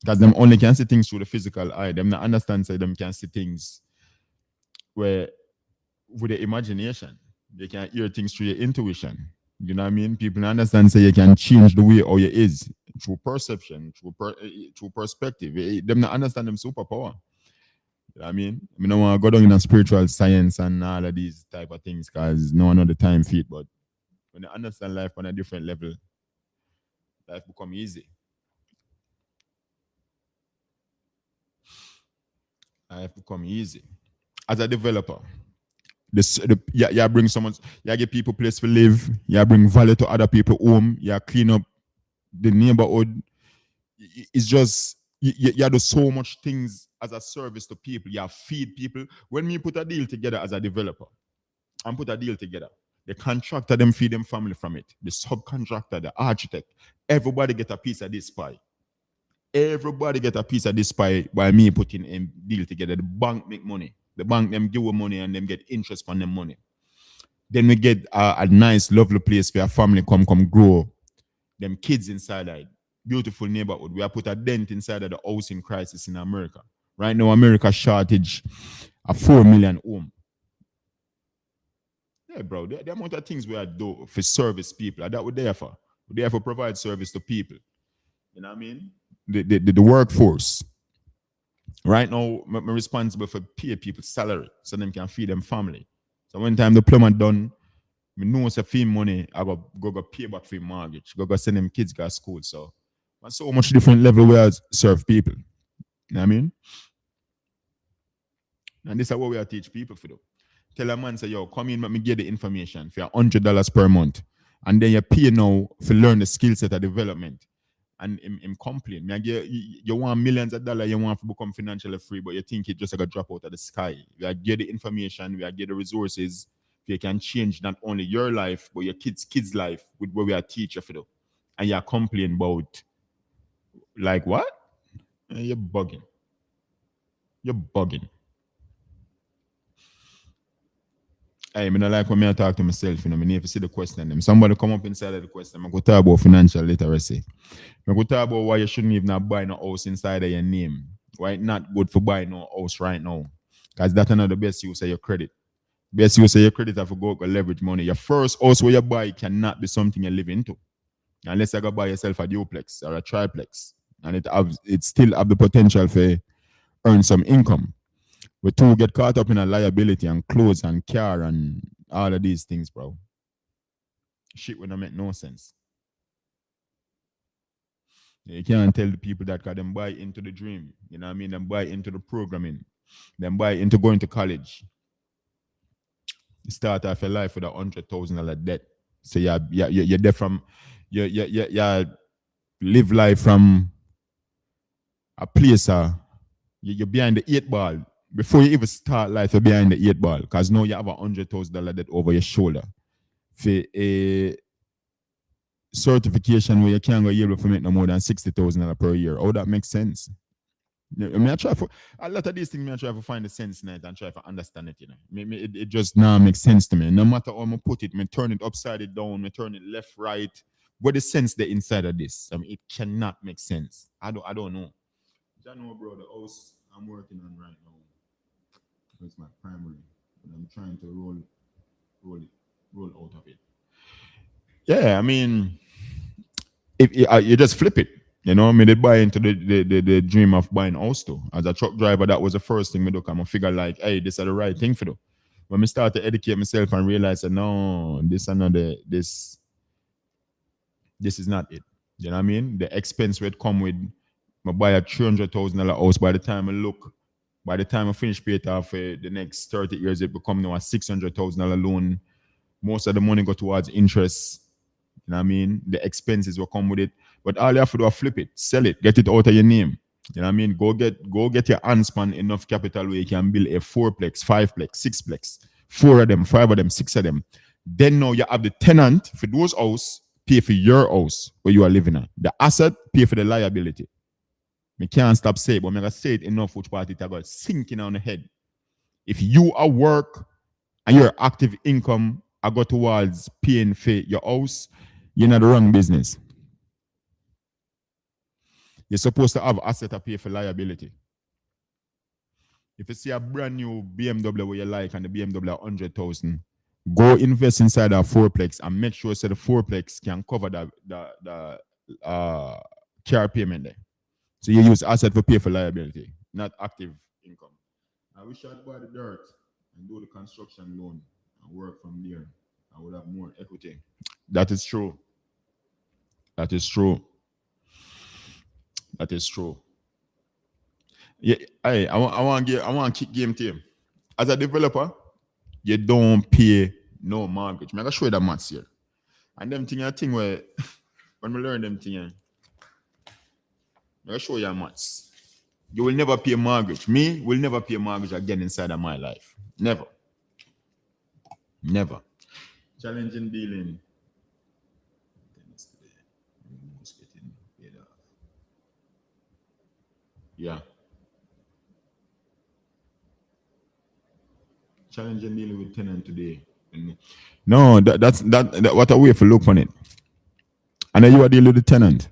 [SPEAKER 1] Because them only can see things through the physical eye. Them not understand so them can see things where with the imagination. They can hear things through your intuition. You know what I mean? People understand so you can change the way how you is through perception, through perspective. Them not understand them superpower. You know what I mean? I mean, I want to go down in a spiritual science and all of these type of things because no one know the time fit. But when you understand life on a different level, life become easy. Life become easy. As a developer, yeah, bring someone, yeah, give people place to live, yeah, bring value to other people home, yeah, clean up the neighborhood. It's just you do so much things as a service to people. You feed people. When we put a deal together as a developer and put a deal together, the contractor them feed them family from it. The subcontractor, the architect, everybody get a piece of this pie. Everybody get a piece of this pie by me putting a deal together. The bank make money. The bank them give money and them get interest on them money. Then we get a nice, lovely place where family come grow. Them kids inside that beautiful neighborhood. We have put a dent inside of the housing crisis in America. Right now, America shortage a 4 million home. Yeah, bro. The amount of things we are do for service people. That we're there for. We're there for provide service to people. You know what I mean? The workforce. Right now, I'm responsible for pay people salary so them can feed them family. So when time the plumber done, me know it's a fee money, I go pay back for mortgage, go send them kids to school. So on so much different level where I serve people. You know what I mean? And this is what we are teach people for do. Tell a man say, yo, come in, let me get the information for $100 per month. And then you pay now for learn the skill set of development. And him complain. Me, you want millions of dollars, you want to become financially free, but you think it just like a drop out of the sky. We get the information, we get the resources, you can change not only your life, but your kids' life with what we are teaching for them. And you're complaining about like what? You're bugging. You're bugging. I mean, I like when I talk to myself, you know, I need to see the question. Them. Somebody come up inside of the question, I go talk about financial literacy. I go talk about why you shouldn't even have buy no house inside of your name. Why it's not good for buying no house right now. Because that's another best use of your credit. Best use of your credit have to go leverage money. Your first house where you buy cannot be something you live into. Unless you go buy yourself a duplex or a triplex. And it still have the potential for earn some income. We too get caught up in a liability and clothes and car and all of these things, bro. Shit would not make no sense. You can't tell the people that because them buy into the dream. You know what I mean? Them buy into the programming. Them buy into going to college. You start off your life with $100,000 debt. So you're there from you live life from a place you're behind the 8 ball. Before you even start life, you're behind the 8 ball. Because now you have $100,000 debt over your shoulder. For a certification where you can't go able to make no more than $60,000 per year. Oh, that makes sense. I mean, I try for a lot of these things. I try to find the sense in it and try to understand it. You know, it just now makes sense to me. No matter how I put it, me turn it upside down, me turn it left, right. What the sense the inside of this? I mean, it cannot make sense. I don't know. I know, bro. The house I'm working on right now. It's my primary, and I'm trying to roll out of it. Yeah, I mean, if you just flip it. You know, I mean, they buy into the dream of buying house too. As a truck driver, that was the first thing me do. I'm a figure like, hey, this is the right thing for do. When I start to educate myself and realize that no, this is not it. You know what I mean? The expense would come with I buy a $300,000 house. By the time I finish pay it off the next 30 years, it become now a $600,000 loan. Most of the money go towards interest. You know what I mean? The expenses will come with it. But all you have to do is flip it, sell it, get it out of your name. You know what I mean? Go get your hands on enough capital where you can build a fourplex, fiveplex, sixplex, four of them, five of them, six of them. Then now you have the tenant for those house, pay for your house where you are living at. The asset, pay for the liability. Me can't stop saying, but I'm gonna say it enough which part it about sinking on the head. If you are work and your active income I go towards paying for your house, you're not the wrong business. You're supposed to have asset to pay for liability. If you see a brand new BMW where you like and the BMW 100,000, go invest inside a fourplex and make sure so the fourplex can cover the car payment there. So you use asset for pay for liability, not active income. I wish I'd buy the dirt and do the construction loan and work from there. I would have more equity. That is true. That is true. That is true. Yeah, I want to kick game to you. As a developer, you don't pay no mortgage. I'm gonna show you the maths here. And them thing I think where when we learn them thing, I'm gonna show you maths. You will never pay mortgage. Me will never pay mortgage again inside of my life. Never. Never. Challenging dealing. Yeah. Challenging dealing with tenant today. No, that's what a way for look on it. And then you are dealing with the tenant.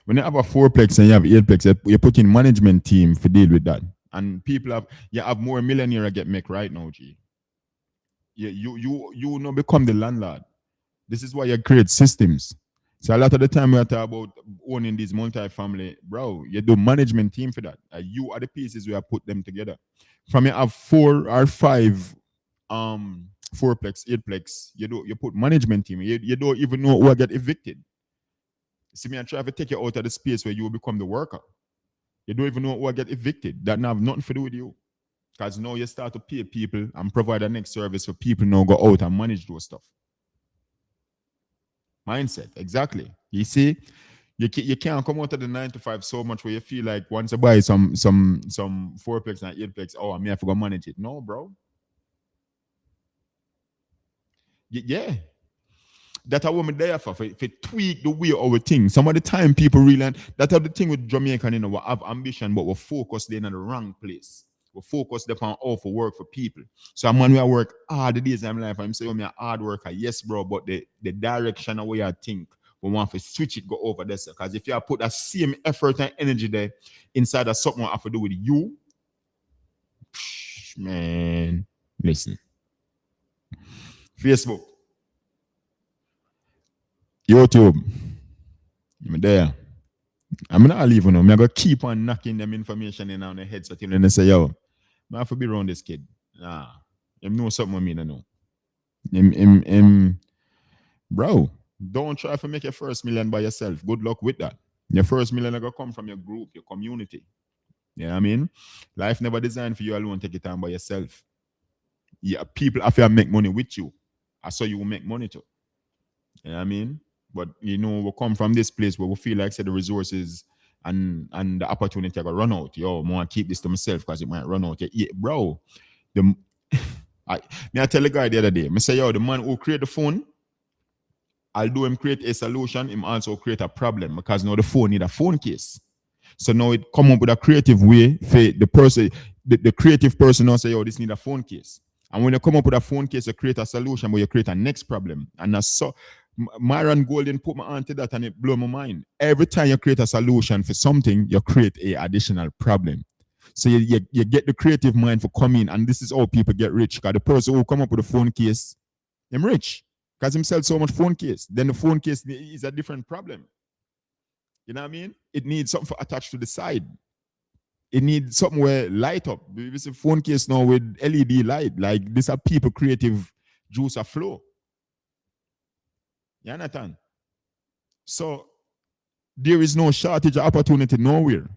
[SPEAKER 1] When you have a fourplex and you have eightplex, you put in management team to deal with that. And people have more millionaire get make right now, G. Yeah, you know become the landlord. This is why you create systems. So a lot of the time we are talking about owning these multi-family, bro. You do management team for that. You are the pieces we have put them together. From you have 4 or 5 fourplex, eightplex, you put management team. You don't even know who will get evicted. See me, I try to take you out of the space where you will become the worker. You don't even know who will get evicted. That have nothing to do with you. Because now you start to pay people and provide the next service for people now go out and manage those stuff. Mindset, exactly. You see, you can't come out of the 9 to 5 so much where you feel like once you buy some fourplex and eightplex, oh, I may have to go manage it. No, bro. Yeah. That's what we're there for tweak the way our thing. Some of the time people realize that's the thing with Jamaican, we have ambition, but we're focused in the wrong place. We're focused upon all for work for people. So I'm when we work hard the days of my life, I'm saying I'm a hard worker, yes, bro, but the direction of where I think we want to switch it, go over this. Because if you put that same effort and energy there inside of something I have to do with you, man, listen. Facebook, YouTube, I'm there. I'm not leaving them. I'm going to keep on knocking them information in on their heads until they say, yo, I have to be around this kid. Nah. Him know something I mean, I know. Bro, don't try to make your first million by yourself. Good luck with that. Your first million are going to come from your group, your community. You know what I mean? Life never designed for you alone. Take it time by yourself. Yeah, people have to make money with you. I saw you will make money too. You know what I mean? But you know, we come from this place where we feel like say the resources and the opportunity are gonna run out. Yo, I want to keep this to myself because it might run out. Yeah, bro. The I tell the guy the other day, I say, yo, the man who create the phone, I'll do him create a solution, him also create a problem because now the phone need a phone case. So now it come up with a creative way for the person, the creative person now say, oh, this need a phone case. And when you come up with a phone case, you create a solution, but you create a next problem. And that's so Myron Golden put my hand to that and it blew my mind. Every time you create a solution for something, you create a additional problem. So you get the creative mind for coming, and this is how people get rich. Because the person who come up with a phone case, I'm rich. Because him sell so much phone case. Then the phone case is a different problem. You know what I mean? It needs something attached to the side. It needs something where light up. It's a phone case now with LED light. Like these are people creative juice a flow. You understand? So there is no shortage of opportunity nowhere.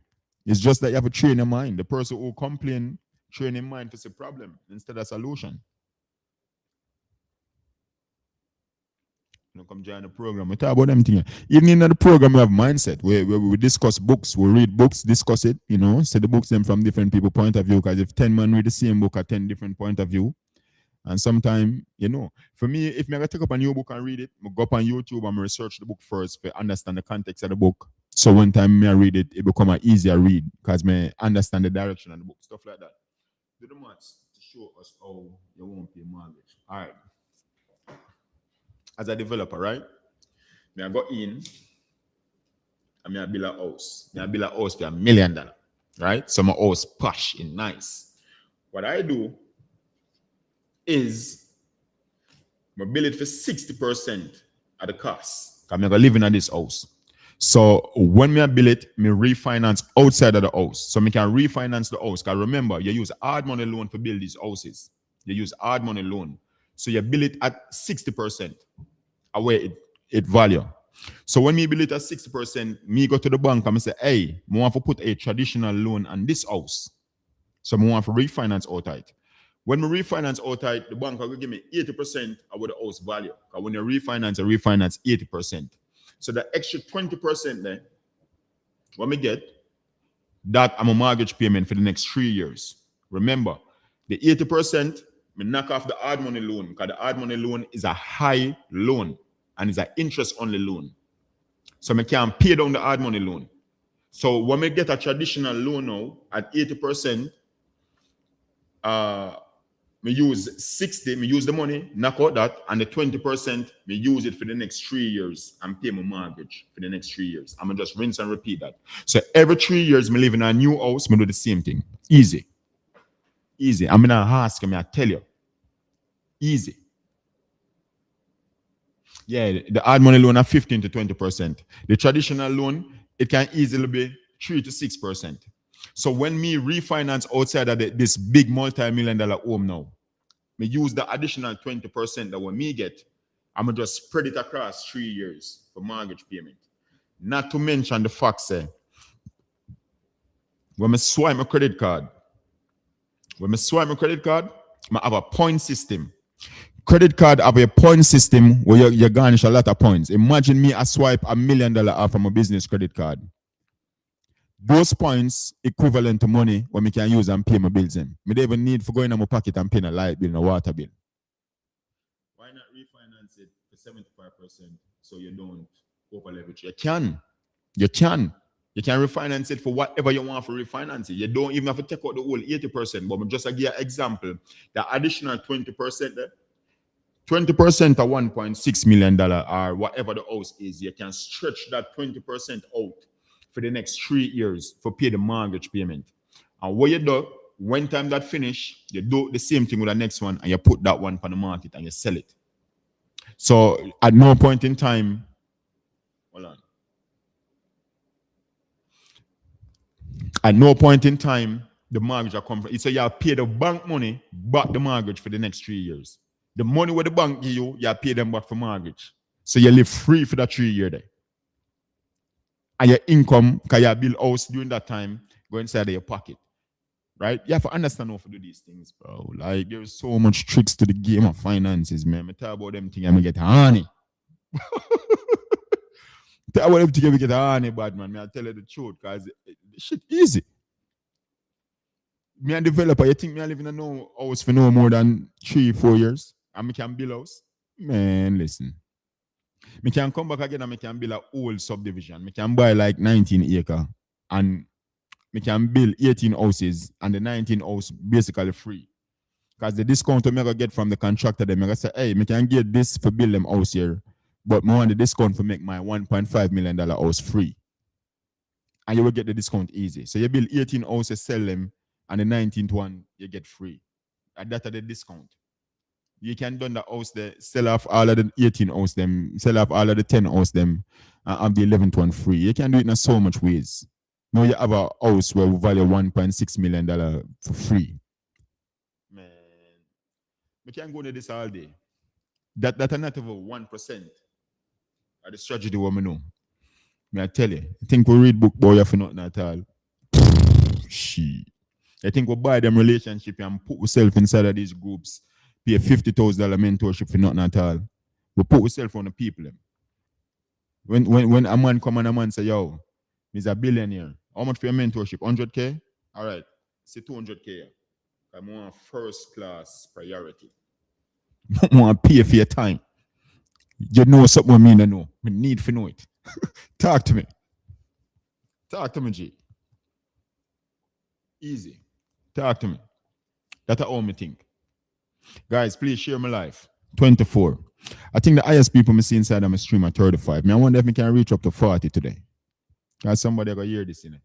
[SPEAKER 1] It's just that you have to train your mind. The person who complain, train your mind for the problem instead of solution. You come join the program. We talk about them things. Even in the program, we have mindset where we discuss books, we read books, discuss it, say the books them from different people point of view. Because if 10 men read the same book at 10 different point of view, and sometimes, for me, if I take up a new book and read it, I go up on YouTube and research the book first to understand the context of the book. So when time I read it, it become an easier read because I understand the direction of the book, stuff like that. Do the maths to show us how you won't pay mortgage. All right. As a developer, right? I go in and I build a house. I build a house for $1 million, right? So my house posh and nice. What I do is I build it for 60% of the cost. I'm gonna live in this house. So when I build it, I refinance outside of the house. So I can refinance the house. Because remember, you use hard money loan to build these houses. You use hard money loan. So you build it at 60% away it value. So when me build it at 60%, me go to the bank and I say, hey, I want to put a traditional loan on this house. So I want to refinance outright. When we refinance outright, the bank will give me 80% of what the house value. Because when you refinance 80%. So the extra 20% then, what me get, that I'm a mortgage payment for the next 3 years. Remember, the 80%, me knock off the hard money loan because the hard money loan is a high loan and it's an interest only loan. So I can't pay down the hard money loan. So when we get a traditional loan now at 80%, me use 60, me use the money, knock out that, and the 20%, me use it for the next 3 years and pay my mortgage for the next 3 years. I'm gonna just rinse and repeat that. So every 3 years, me live in a new house, me do the same thing. Easy. Easy. I'm gonna ask me, I tell you. Easy. Yeah, the hard money loan are 15 to 20%. The traditional loan, it can easily be 3 to 6%. So when me refinance outside of this big multi-million dollar home now, me use the additional 20% that when me get, I'm gonna just spread it across 3 years for mortgage payment. Not to mention the fact say, when I swipe my credit card, I have a point system. Credit card have a point system where you garnish a lot of points. Imagine me I swipe $1 million off from a business credit card. Those points equivalent to money when me can use and pay my bills in. Me don't even need for going in my pocket and paying a light bill and a water bill. Why not refinance it for 75% so you don't over leverage? You can. You can refinance it for whatever you want for refinance it. You don't even have to take out the whole 80%. But just to give you an example, the additional 20% there, 20% of $1.6 million or whatever the house is, you can stretch that 20% out for the next 3 years for pay the mortgage payment. And what you do, when time that finish, you do the same thing with the next one and you put that one on the market and you sell it. So at no point in time, hold on. At no point in time, the mortgage will come from. So you pay the bank money back the mortgage for the next 3 years. The money where the bank give you, you pay them back for mortgage. So you live free for that 3 year there. And your income, because you build house during that time, go inside of your pocket. Right? You have to understand how to do these things, bro. Like there's so much tricks to the game of finances, man. I talk about them things, I'm gonna get honey. Talk about them things, I'm gonna get honey, bad man. I tell you the truth, because this shit easy. Me and developer, you think me I live in a no house for no more than 3-4 years? And me can build house? Man, listen. Me can come back again and me can build a whole subdivision. Me can buy like 19 acre and me can build 18 houses and the 19 house basically free. Because the discount me gonna get from the contractor, them gonna say, hey, me can get this for build them house here, but me want the discount for make my $1.5 million house free. And you will get the discount easy. So you build 18 houses, sell them, and the 19th one you get free. And that's the discount. You can done the house there, sell off all of the 18 house them, sell off all of the 10 house them, and have the 11th one free. You can do it in so much ways. Now you have a house where we value $1.6 million for free. Man, we can go into this all day. That not even 1% of the strategy what we know. I tell you, I think we read book boy for nothing at all. Shit. I think we buy them relationship and put ourselves inside of these groups, pay $50,000 mentorship for nothing at all. We put ourselves on the people. When a man come and a man say, yo, he's a billionaire. How much for your mentorship? 100K? All right. Say 200K. I want first class priority. I want to pay for your time. You know something I mean I know. I need to know it. Talk to me. Talk to me, G. Easy. Talk to me. That's how me think. Guys, please share my life. 24. I think the highest people I see inside of my stream are 35. I wonder if we can reach up to 40 today. Because somebody going to hear this in it.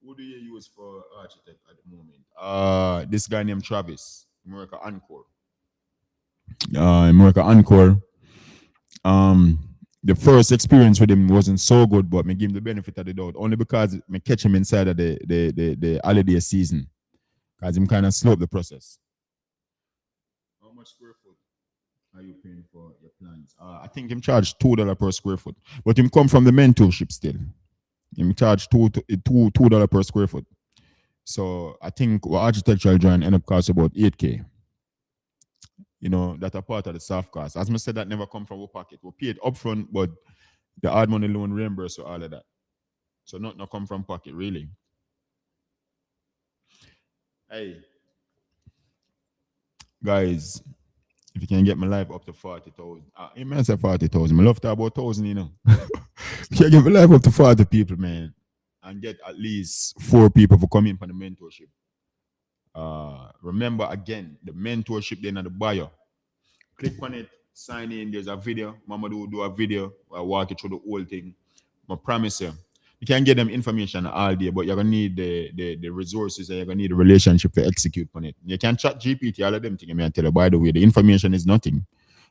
[SPEAKER 1] Who do you use for architect at the moment? This guy named Travis. America Encore. America Encore. The first experience with him wasn't so good, but me give him the benefit of the doubt only because me catch him inside of the holiday season, because him kind of slow up the process. How much square foot are you paying for your plans? I think him charge $2 per square foot, but him come from the mentorship still. Him charge $2 per square foot. So I think our architectural drawing end up cost about 8K. You know, that are part of the soft cost. As I said, that never come from our pocket. We pay it upfront, but the hard money loan reimburse all of that. So not come from pocket, really. Hey, guys, if you can get my life up to 40,000, I may say 40,000. I love to about 1,000, you know. If you get my life up to 40 people, man, and get at least 4 people for coming for the mentorship. Remember again, the mentorship then at the bio. Click on it, sign in. There's a video. Mama do a video. I walk you through the whole thing. I promise you, you can get them information all day, but you're gonna need the resources and you're gonna need a relationship to execute on it. You can chat GPT, all of them things. I tell you, by the way, the information is nothing,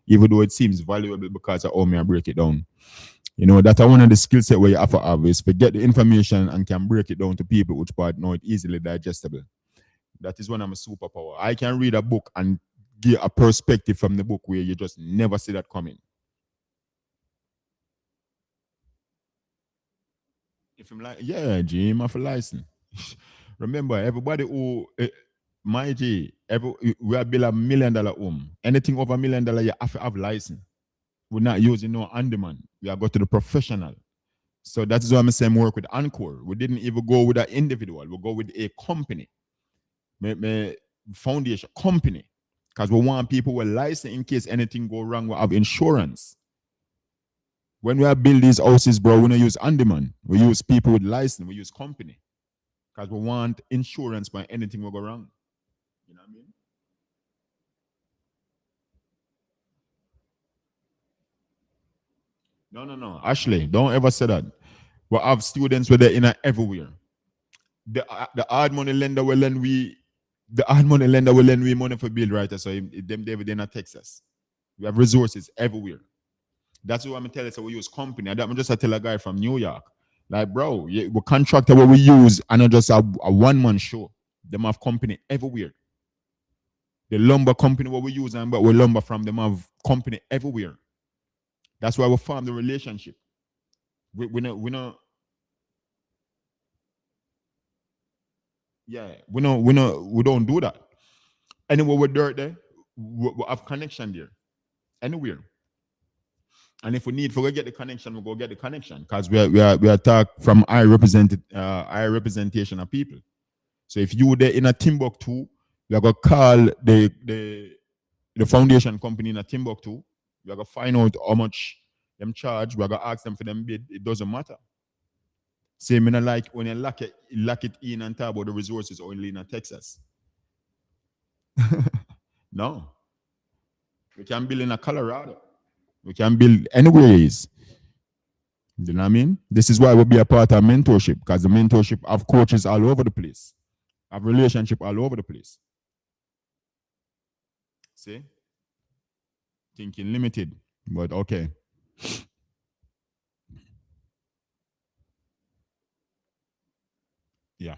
[SPEAKER 1] even though it seems valuable because I owe me I break it down. You know, that's one of the skill set where you have to have is to get the information and can break it down to people which part know it easily digestible. That is one of my superpower. I can read a book and give a perspective from the book where you just never see that coming. If I'm like, yeah, Jim, I have a license. Remember, everybody who, my G, we have built $1 million home. Anything over $1 million, you have to have license. We're not using no on-demand. We are go to the professional. So that is why I'm saying work with Encore. We didn't even go with an individual. We go with a company. My foundation company. Because we want people who are licensed in case anything go wrong, we have insurance. When we are build these houses, bro, we don't use on-demand. We use people with license. We use company. Because we want insurance when anything will go wrong. You know what I mean? No. Ashley, don't ever say that. We have students where they're in everywhere. The hard money lender will lend we money for build, right? So them they're in Texas. We have resources everywhere. That's what I'm telling you. So we use company. I'm just tell a guy from New York. Like, bro, yeah, we contractor what we use and not just a one-man show. Them have company everywhere. The lumber company what we use and but we lumber from them have company everywhere. That's why we form the relationship. We not yeah, we don't do that. Anywhere we're dirt there, we have connection there. Anywhere. And if we need for go get the connection, we go get the connection. Because we are talk from high representation of people. So if you there in a Timbuktu, you are gonna call the foundation company in a Timbuktu, you are gonna find out how much them charge, we are gonna ask them for them bid, it doesn't matter. Say me not like when you lock it in and talk about the resources only in Texas. No. We can build in a Colorado. We can build anyways. You know what I mean? This is why we'll be a part of mentorship, because the mentorship have coaches all over the place, have relationship all over the place. See? Thinking limited, but okay. Yeah.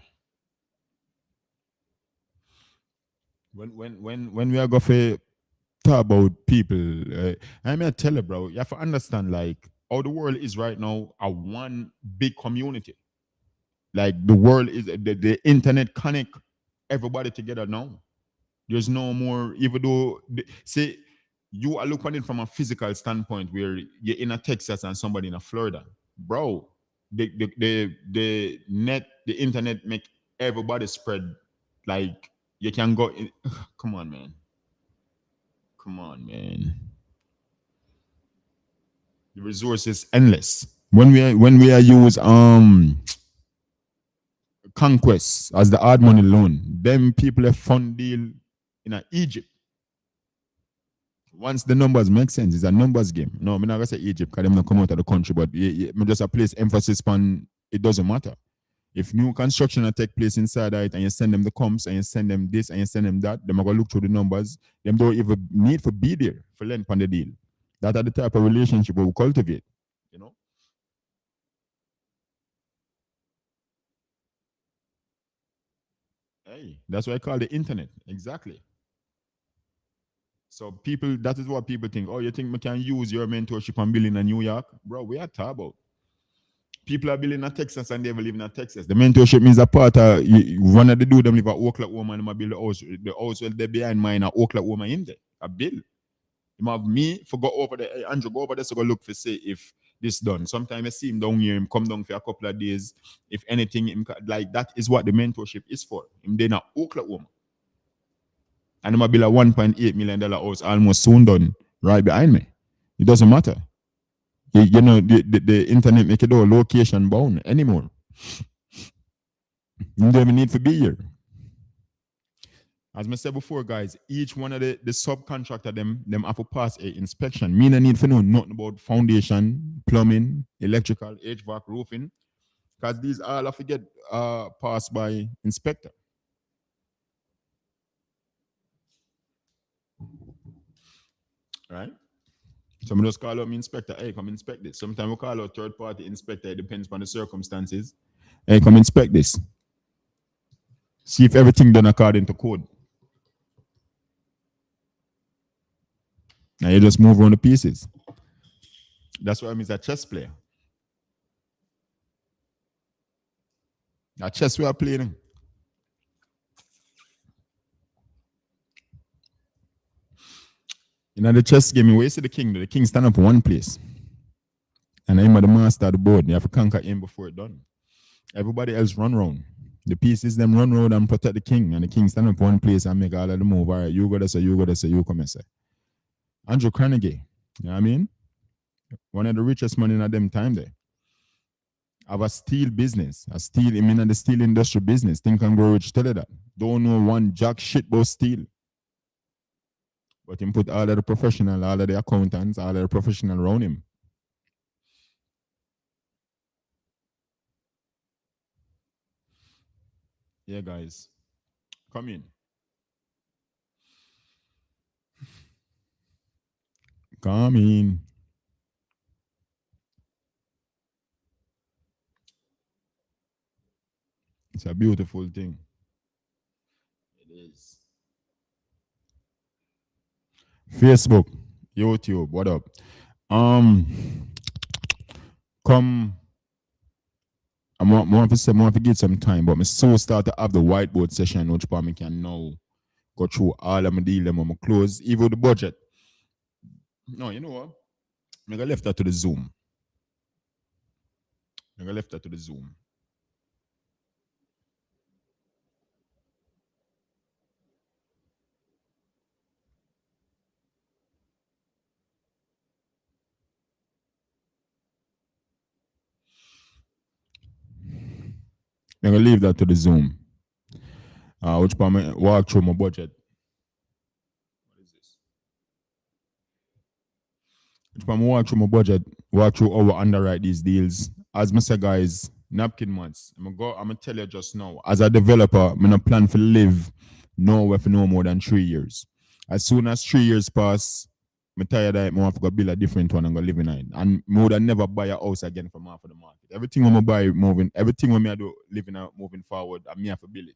[SPEAKER 1] When we are going to talk about people, I mean, I tell you, bro, you have to understand like how the world is right now, a one big community. Like the world is the internet connect everybody together now. There's no more, even though say you are looking at it from a physical standpoint where you're in a Texas and somebody in a Florida, bro. The net, the internet make everybody spread. Like you can go. Come on, man. Come on, man. The resource is endless. When we are use conquest as the hard money loan, them people have fund deal in Egypt. Once the numbers make sense, it's a numbers game. No, I'm not gonna say Egypt because them not come out of the country, but me just a place emphasis on it doesn't matter. If new construction take place inside it and you send them the comps and you send them this and you send them that, them are gonna look through the numbers. Them don't even need for be there for length on the deal. That are the type of relationship we cultivate. You know? Hey, that's what I call the internet. Exactly. So people, that is what people think. Oh, you think we can use your mentorship and building in New York? Bro, we are talking about. People are building in Texas and they will live in Texas. The mentorship means a part of one of the do them live at Oklahoma and I build the house. The house will they behind mine at Oklahoma in there. A bill. You have me for go over there. Hey, Andrew, go over there so go look for say if this done. Sometimes I see him down here, him come down for a couple of days. If anything, like that is what the mentorship is for. Him then at Oklahoma. And I'm gonna build a $1.8 million house almost soon done right behind me. It doesn't matter. You know, the internet make it all location bound anymore. You don't even need to be here. As I said before, guys, each one of the subcontractor them have to pass a inspection. Me no need to know nothing about foundation, plumbing, electrical, HVAC, roofing, because these all have to get passed by inspector, right? So we just call up me inspector, hey, come inspect this. Sometimes we call out third party inspector, it depends on the circumstances. Hey, come inspect this. See if everything done according to code. And you just move around the pieces. That's what I mean, a chess player. A chess we are playing. You know, the chess game, where you see the king stand up in one place. And I'm the master of the board. You have to conquer him before it's done. Everybody else run round. The pieces them run round and protect the king. And the king stand up one place and make all of the move. All right, you go there, say, you go there, say, you come and say. Andrew Carnegie, you know what I mean? One of the richest men in them time there. Have a steel business, I mean, the steel industry business. Think and grow rich, tell you that. Don't know one jack shit about steel. But him put all of the professional, all of the accountants, all of the professional around him. Yeah, guys. Come in. Come in. It's a beautiful thing. It is. Facebook, YouTube, what up? Um, come. I want to give some time, but I so start to have the whiteboard session, which part me can now go through all of my deal them on my close, even the budget. No, you know what? I got left that to the Zoom. I got left that to the Zoom. I'm gonna leave that to the Zoom. Which part me walk through my budget. What is this? Which part me walk through my budget, walk through how we underwrite these deals. As I say, guys, napkin months. I'm gonna tell you just now. As a developer, I'm gonna plan for live nowhere for no more than 3 years. As soon as 3 years pass, I'm tired of it. I want to go build a different one and go live in it. And I would never buy a house again from half of the market. Everything I'm buy moving, everything when I do living out moving forward, I have to build it.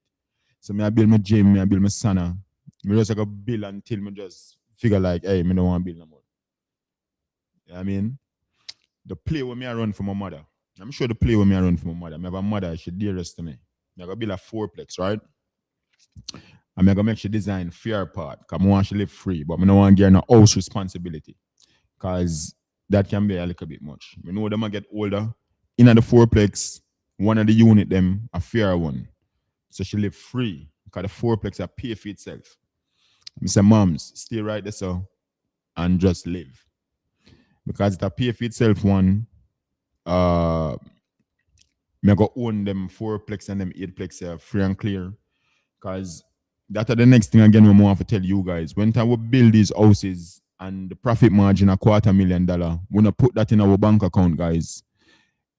[SPEAKER 1] So I build my gym, I build my sauna. I just go build until I just figure like, hey, I don't want to build no more. You know what I mean? The play with me I run for my mother. I'm sure the play with me I run for my mother. I have a mother, she dearest to me. I go build a fourplex, right? I'm gonna make she design fair part. Cause I want she live free, but I don't want to get no house responsibility. Cause that can be a little bit much. We know them get older. In the fourplex, one of the unit them a fair one. So she live free. Cause the fourplex a pay for itself. I say, moms, stay right there so and just live. Because it's a pay for itself one, me go own them fourplex and them eightplex free and clear. Because that are the next thing again we want to tell you guys. When time we build these houses and the profit margin $250,000, we not put that in our bank account, guys.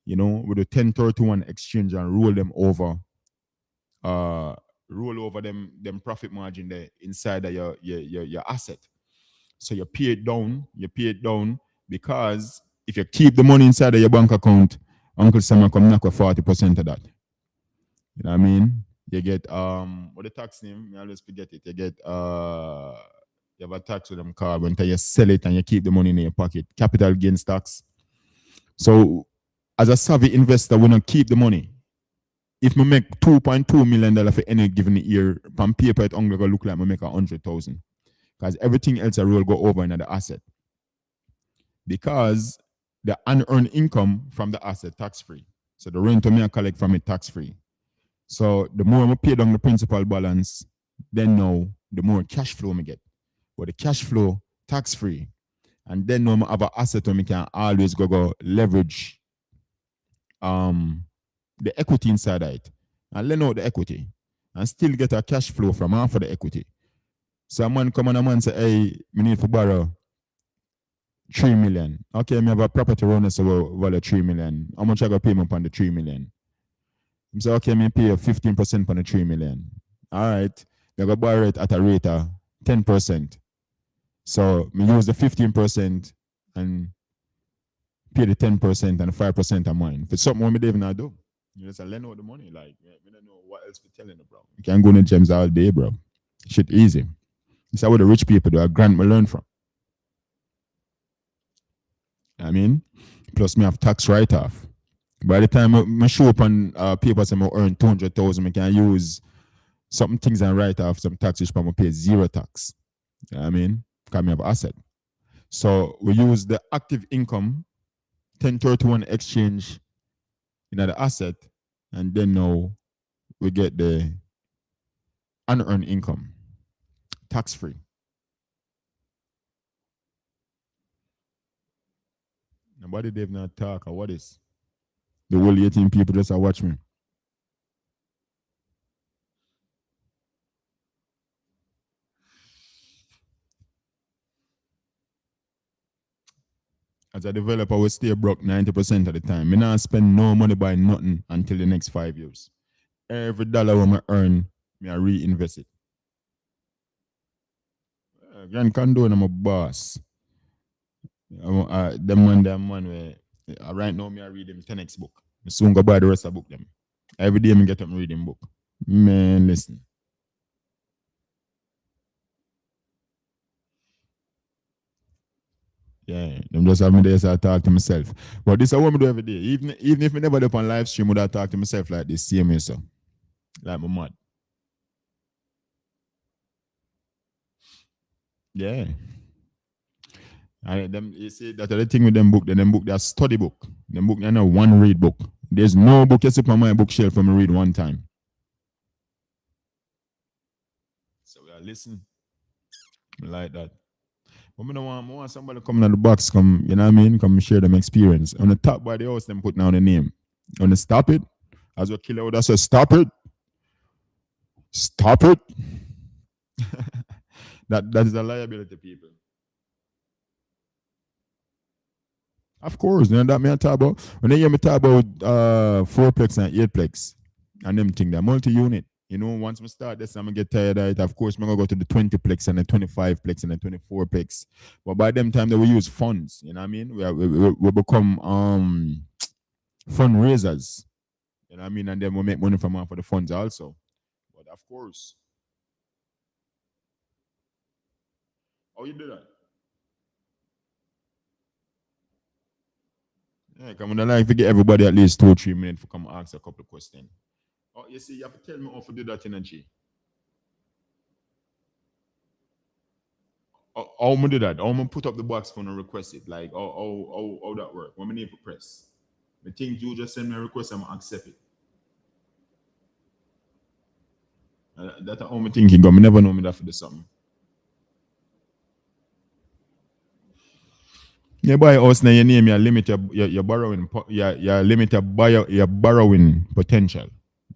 [SPEAKER 1] You know, with the 1031 exchange and roll over them profit margin there inside of your asset. So you pay it down because if you keep the money inside of your bank account, Uncle Sam come knock 40% of that. You know what I mean? You get what the tax name? I always forget it. You have a tax with them card until you sell it and you keep the money in your pocket. Capital gains tax. So as a savvy investor, we don't keep the money. If we make $2.2 million for any given year, on paper it only gonna look like we make 100,000. Because everything else I will go over in the asset. Because the unearned income from the asset tax free. So the rent I collect from it tax free. So the more I pay down the principal balance, then now the more cash flow I get. But the cash flow tax free. And then now I have an asset where I can always go leverage the equity inside of it. And lend out the equity. And still get a cash flow from half of the equity. So a man come and a man say, hey, we need to borrow 3 million. Okay, I have a property around us value 3 million. How much I got pay me upon the 3 million? I say, okay, I pay you 15% on the 3 million. All right. You go borrow it at a rate of 10%. So we use the 15% and pay the 10% and 5% of mine. For something we don't even do. You just lend out the money. Like, we don't know what else we're telling you, bro. You can go to gems all day, bro. Shit easy. This is what the rich people do. A grant we learn from. I mean, plus me have tax write-off. By the time I show up on papers and I earn 200,000, I can use some things and write off some taxes, but I pay zero tax. You know what I mean? Because I have asset. So we use the active income 1031 exchange in the asset, and then now we get the unearned income tax free. Nobody they've not talk or what is the whole 18 people just watch me. As a developer, we stay broke 90% of the time. Me not spend no money buying nothing until the next 5 years. Every dollar I earn, me I reinvest it. Grand Condo, I'm a boss. Them man where right now me I read them 10x book. I soon go buy the rest of the book them. Every day I get up reading book. Man, listen. Yeah, them just have me there so I talk to myself. But this I want me do every day. Even if I never do up on live stream, would I talk to myself like this, same way so. Like my mad. Yeah. And them you see that other thing with them book, then them book they're study book. Them book they're not one read book. There's no book you sit on my bookshelf for me read one time. So we are listening. Like that. But I want somebody coming in the box, come, you know what I mean? Come share them experience. On the top by the house, them put down the name. On the stop it, as a killer would have said, stop it. Stop it. That is a liability, people. Of course, you know that me I talk about. When they hear me talk about fourplex and eightplex and them thing, they're multi-unit. You know, once we start this, I'm gonna get tired of it. Of course, I'm gonna go to the 20plex and the 25plex and the 24plex. But by them time that we use funds, you know what I mean? We become fundraisers. You know what I mean? And then we make money from for the funds also. But of course. How you do that? Yeah, come on, like to get everybody at least 2 or 3 minutes to come ask a couple of questions. Oh, you see, you have to tell me how to do that in a G. How am I do that? How am I put up the box for no request it? Like, how that work? What I need to press? I think you just send me a request, I'm gonna accept it. That's how I'm thinking, but I never know me that for the something. Yeah, buy house now your name, you limit your borrowing, you limit your borrowing potential.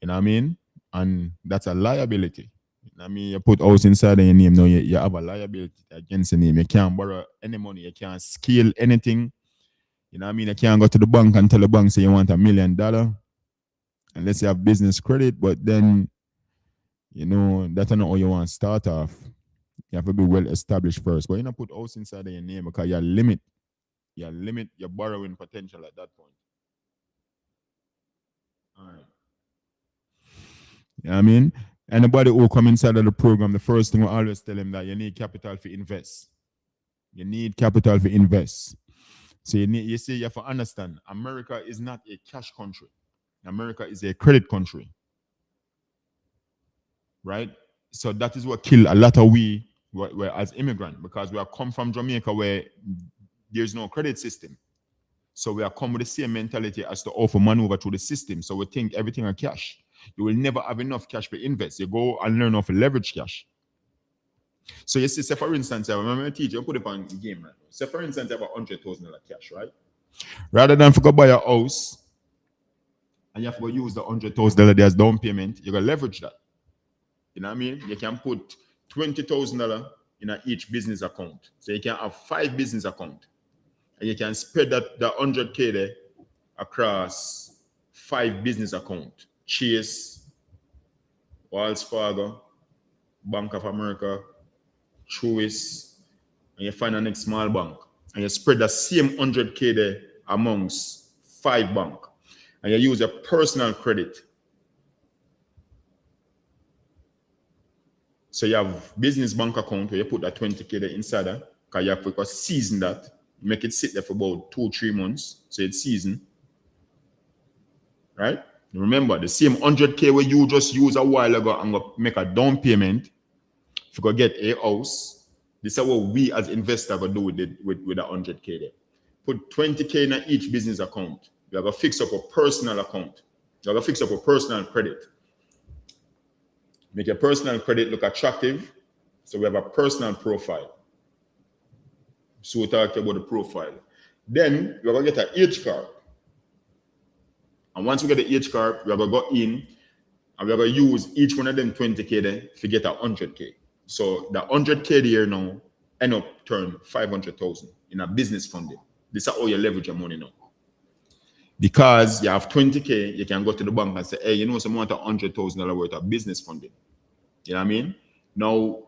[SPEAKER 1] You know what I mean? And that's a liability. You know what I mean? You put house inside of your name, now you have a liability against the name. You can't borrow any money, you can't scale anything. You know what I mean? You can't go to the bank and tell the bank say you want $1 million unless you have business credit, but then you know that's not how you want to start off. You have to be well established first. But you don't put house inside of your name because you limit your borrowing potential at that point. All right. You know what I mean? Anybody who come inside of the program, the first thing we always tell them that you need capital to invest. You need capital to invest. So you see, you have to understand, America is not a cash country. America is a credit country. Right? So that is what killed a lot of we as immigrants because we are come from Jamaica where there's no credit system. So we are come with the same mentality as to offer maneuver through the system. So we think everything are cash. You will never have enough cash to invest. You go and learn how to leverage cash. So you see, say for instance, I remember a teacher put it on game right now. Say for instance, you have $100,000 cash, right? Rather than for go buy a house and you have to go use the $100,000 as down payment, you gotta leverage that. You know what I mean? You can put $20,000 in each business account. So you can have 5 business accounts. And you can spread that 100K there across 5 business accounts. Chase, Wells Fargo, Bank of America, Truist, and you find a next small bank. And you spread the same 100K there amongst 5 banks. And you use your personal credit. So you have business bank account where you put that 20K there inside there, because you have to season that, make it sit there for about 2-3 months. So it's seasoned. Right? Remember, the same 100K where you just use a while ago and go make a down payment if you go get a house. This is what we as investors go do with that 100K there. Put 20K in each business account. You have to fix up a personal account. You have to fix up a personal credit. Make your personal credit look attractive. So we have a personal profile. So we talk about the profile. Then you're going to get an H card. And once we get the H card, we're going to go in and we're going to use each one of them 20K there to get 100K. So the 100K there now end up turn 500,000 in a business funding. This is how you leverage your money now. Because you have 20K, you can go to the bank and say, hey, you know, someone want $100,000 worth of business funding. You know what I mean? Now,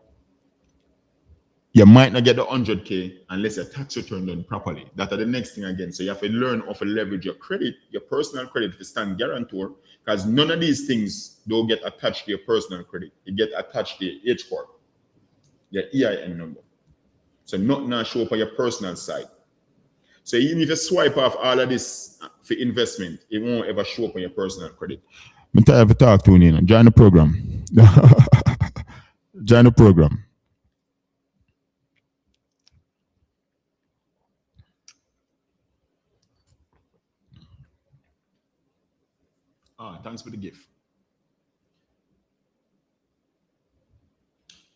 [SPEAKER 1] you might not get the 100K unless your tax return done properly. That are the next thing again. So you have to learn how to leverage your credit, your personal credit to stand guarantor, because none of these things don't get attached to your personal credit. It get attached to your H corp, your EIN number. So nothing now show up on your personal side. So even if you swipe off all of this for investment, it won't ever show up on your personal credit. I'm tired of talk to you. Join the program. Join the program. Thanks for the gift.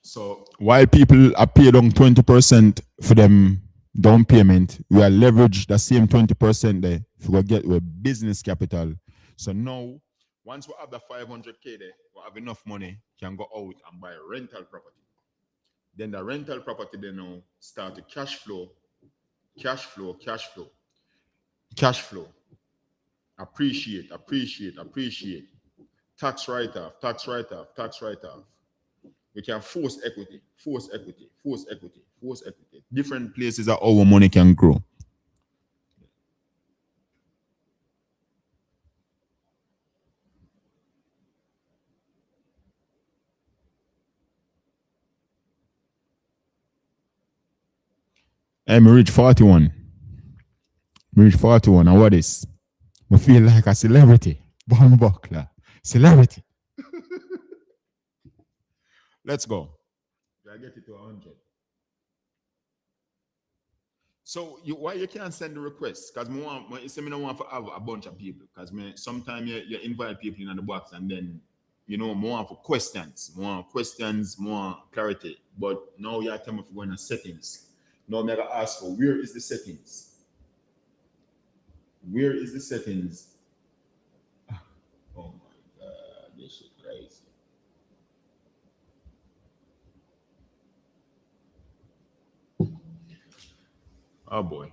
[SPEAKER 1] So while people are paid on 20% for them down payment, we are leverage the same 20% there to get with business capital. So now, once we have the 500K there, we have enough money, can go out and buy a rental property. Then the rental property then now start to cash flow, cash flow, cash flow, cash flow. Appreciate, appreciate, appreciate. Tax write-off, tax write-off, tax write-off. We can force equity, force equity, force equity, force equity. Different places that our money can grow. I'm reach 41. Reach 41. And what is? I feel like a celebrity. Bon Buckler. Celebrity. Let's go. I get it to 100. So why you can't send the request? Because I don't want to have a bunch of people. Because sometimes you invite people in the box and then more for questions, more clarity. But now you have time for going to settings. Now I'm going to ask for where is the settings? Where is the settings? Oh my God, this shit crazy. Oh boy.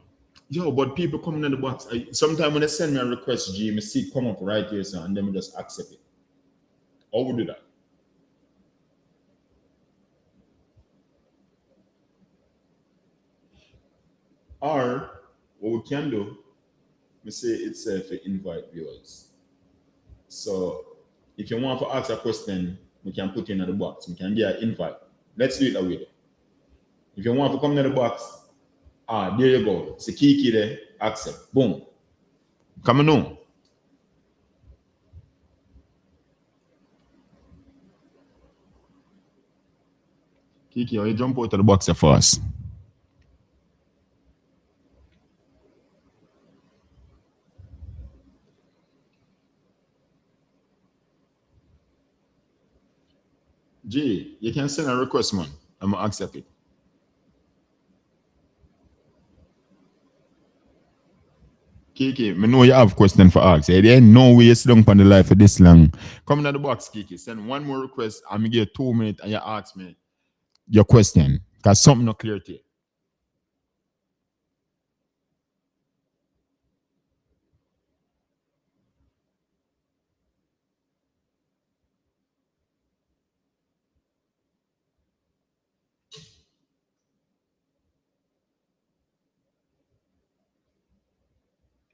[SPEAKER 1] Yo, but people coming in the box. Sometimes when they send me a request, G, I see it come up right here, so, and then we just accept it. How would do that? Or what we can do, we say it's for invite viewers. So if you want to ask a question, we can put in the box. We can get an invite. Let's do it that way. If you want to come in the box, there you go. It's a key there, accept. Boom. Come on. Kiki, you jump out of the box first. G, you can send a request, man. I'm going to accept it. Kiki, I know you have a question for ask. There ain't no way you sit down on the live for this long. Come in the box, Kiki. Send one more request. I'm going to give 2 minutes and you ask me your question. Because something not clear to you.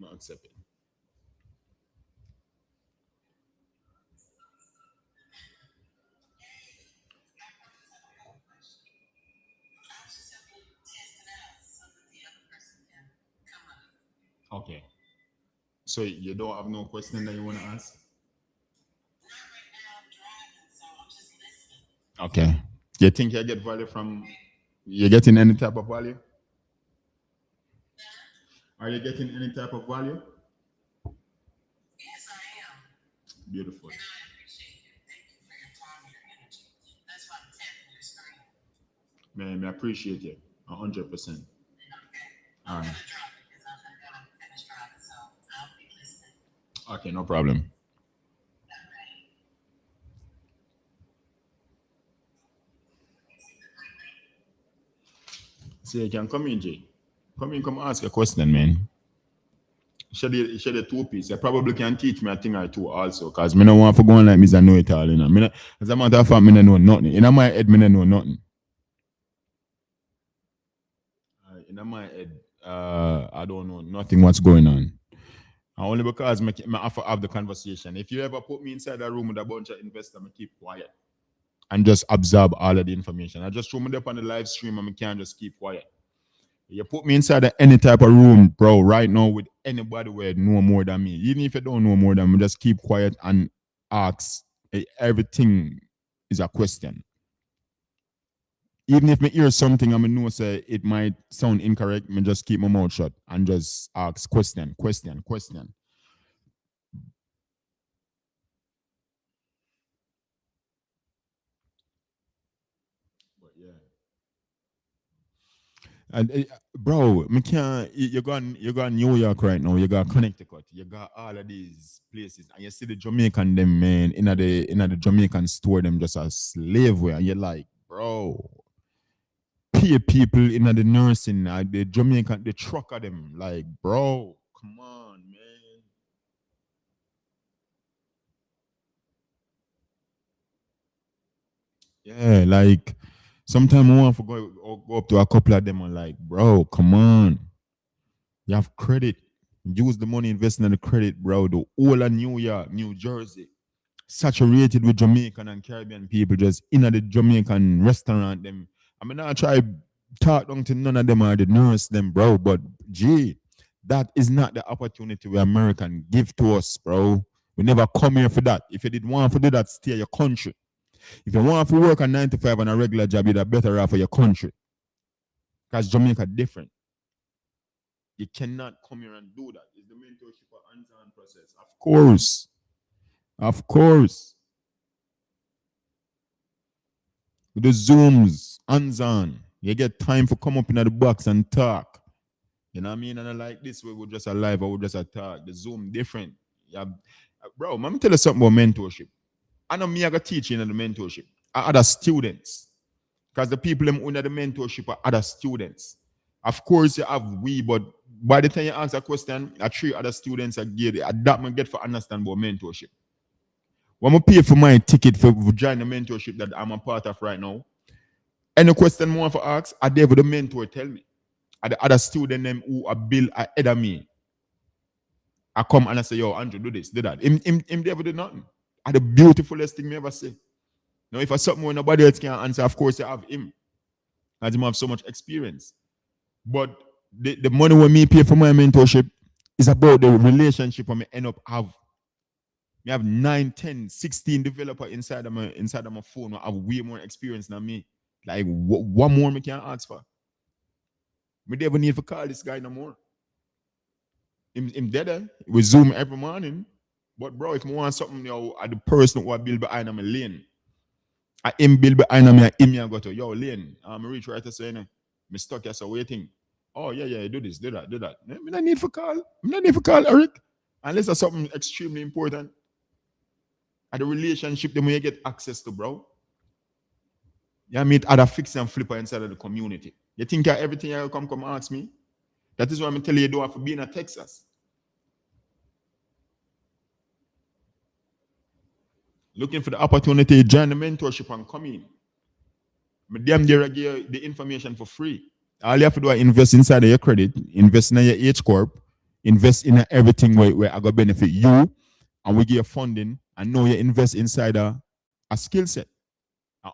[SPEAKER 1] I accept it. Okay. So you don't have no question that you want to ask? Okay. You think you get value from, you getting any type of value? Are you getting any type of value? Yes, I am. Beautiful. And I appreciate it. Thank you for your time and your energy. That's why I'm tapping your screen. Man, I appreciate you 100%. Okay. All right. Okay, no problem. So you can come in, Jay. Come in, come ask a question, man. Share the 2 piece. You probably can teach me a thing or two also, because I don't want to go on like me and know it all. As a matter of fact, I don't know nothing. In my head, I don't know nothing. in my head, I don't know nothing what's going on. Only because I have to have the conversation. If you ever put me inside a room with a bunch of investors, I keep quiet and just absorb all of the information. I just throw me up on the live stream and I can't just keep quiet. You put me inside of any type of room, bro, right now with anybody where know more than me. Even if you don't know more than me, just keep quiet and ask. Everything is a question. Even if me hear something and I know say it might sound incorrect, me just keep my mouth shut and just ask question, question, question. But yeah. And bro, me can't. You got New York right now. You got Connecticut. You got all of these places, and you see the Jamaican them man in the Jamaican store them just a slave way, and you're like, bro, pay people in the nursing, the Jamaican, the trucker them, like, bro, come on, man. Yeah, like sometimes I want to go up to a couple of them and like, bro, come on. You have credit. Use the money investing in the credit, bro. The whole of New York, New Jersey, saturated with Jamaican and Caribbean people just in at the Jamaican restaurant. Them. I mean, I try talk down to none of them or the nurse them, bro. But gee, that is not the opportunity we American give to us, bro. We never come here for that. If you did want to do that, stay your country. If you want to work a 9 to 5 on a regular job, you'd have better off for your country. Because Jamaica different. You cannot come here and do that. It's the mentorship or hands-on process. Of course. Of course. With the Zooms, hands-on. You get time for come up in the box and talk. You know what I mean? And I like this way, we're just alive or we're just a talk. The Zoom different. Yeah. Bro, let me tell you something about mentorship. I know me I got teaching in the mentorship. I other students. Because the people them under the mentorship are other students. Of course, you have we, but by the time you ask a question, I three other students are get it. That man get for understand about mentorship. When I pay for my ticket for join the mentorship that I'm a part of right now, any question more for ask, I there with the mentor tell me. Are the other student them who are built ahead of me. I come and I say, yo, Andrew, do this, do that. Him there do nothing. Are the beautifulest thing me ever say. Now, if I something where nobody else can answer, of course, you have him. As him have so much experience. But the money when me pay for my mentorship is about the relationship when me end up have. Me have 9, 10, 16 developer inside of my phone who have way more experience than me. Like what more me can ask for? Me never need to call this guy no more. Him dead. We Zoom every morning. But bro, if I want something, the person who I build behind my lane. I him build behind me, I him go to yo lane. I'm reach right to say, me stuck here so waiting. Oh yeah, do this, do that, do that. Me not need for call. Me not need for call Eric. Unless there's something extremely important. And the relationship then when you get access to, bro. You meet other fixer and flipper inside of the community. You think everything you come ask me? That is why I'm telling you don't have to be in a Texas. Looking for the opportunity, join the mentorship and come in. But them there give the information for free. All you have to do is invest inside of your credit, invest in your H Corp, invest in everything where I got benefit you, and we give you funding, and know you invest inside a skill set.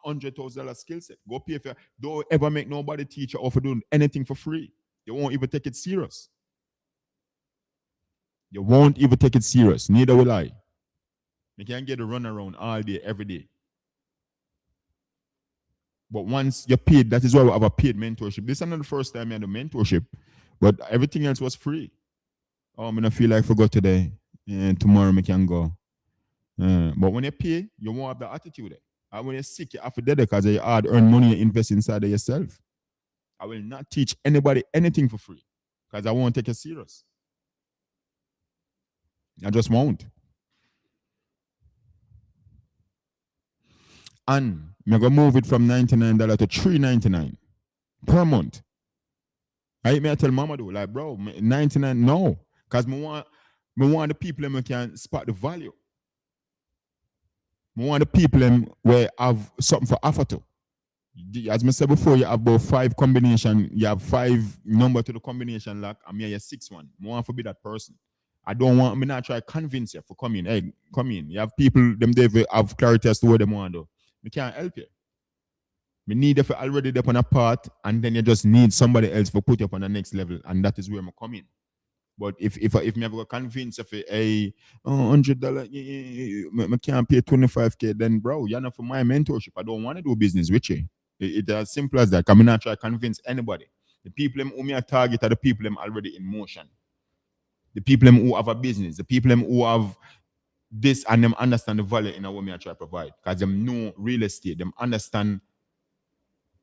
[SPEAKER 1] $100,000 skill set. Go pay for. Don't ever make nobody teach you offer doing anything for free. They won't even take it serious. You won't even take it serious. Neither will I. You can't get a run around all day, every day. But once you're paid, that is why we have a paid mentorship. This is not the first time I had a mentorship, but everything else was free. Oh, I'm gonna feel like I forgot today, and tomorrow I can go. But when you pay, you won't have the attitude. And when you're sick, you have to do it because you hard earn money you invest inside of yourself. I will not teach anybody anything for free because I won't take it serious. I just won't. And I'm gonna move it from $99 to $3.99 per month. I may tell mama do like bro, 99 no, because me want the people that can spot the value. Me want the people them where have something for offer to. As I said before, you have about 5 combination. You have 5 number to the combination lock. I'm here, 6 1. I want to be that person. I don't want me not try to convince you for come in. Hey, come in. You have people, them they have clarity as to what they want to do. We can't help you. We need if you already up on a part, and then you just need somebody else to put you up on the next level, and that is where I'm coming. But if me ever convince if a $100, I can't pay 25K, then bro, you're not for my mentorship. I don't want to do business with you. It's as simple as that. I'm not try to convince anybody. The people who me a target are the people already in motion. The people who have a business, the people who have this and them understand the value in what me I try to provide. Because them know real estate, them understand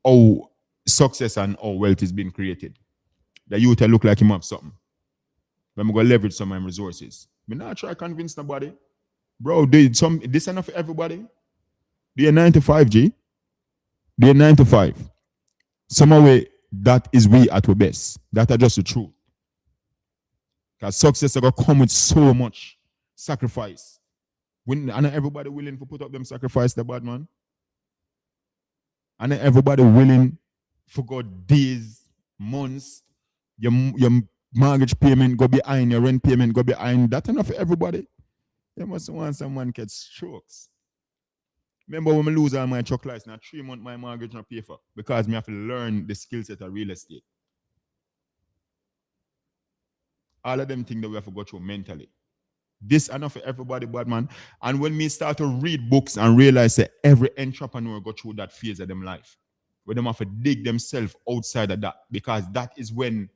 [SPEAKER 1] how success and how wealth is being created. The youth look like him have something. When we go leverage some of my resources. Me not try to convince nobody. Bro, this enough for everybody. Do you 9 to 5, G? Do you 9 to 5? Somehow that is we at our best. That are just the truth. Because success are gonna come with so much sacrifice. When and everybody willing to put up them sacrifice, the bad man. And everybody willing for God days, months, your mortgage payment go behind, your rent payment go behind. That enough for everybody. You must want someone get strokes. Remember when I lose all my truck license, now 3 months my mortgage not pay for because me have to learn the skill set of real estate. All of them things that we have to go through mentally. This enough for everybody, bad man. And when me start to read books and realize that every entrepreneur go through that phase of them life, where them have to dig themselves outside of that, because that is when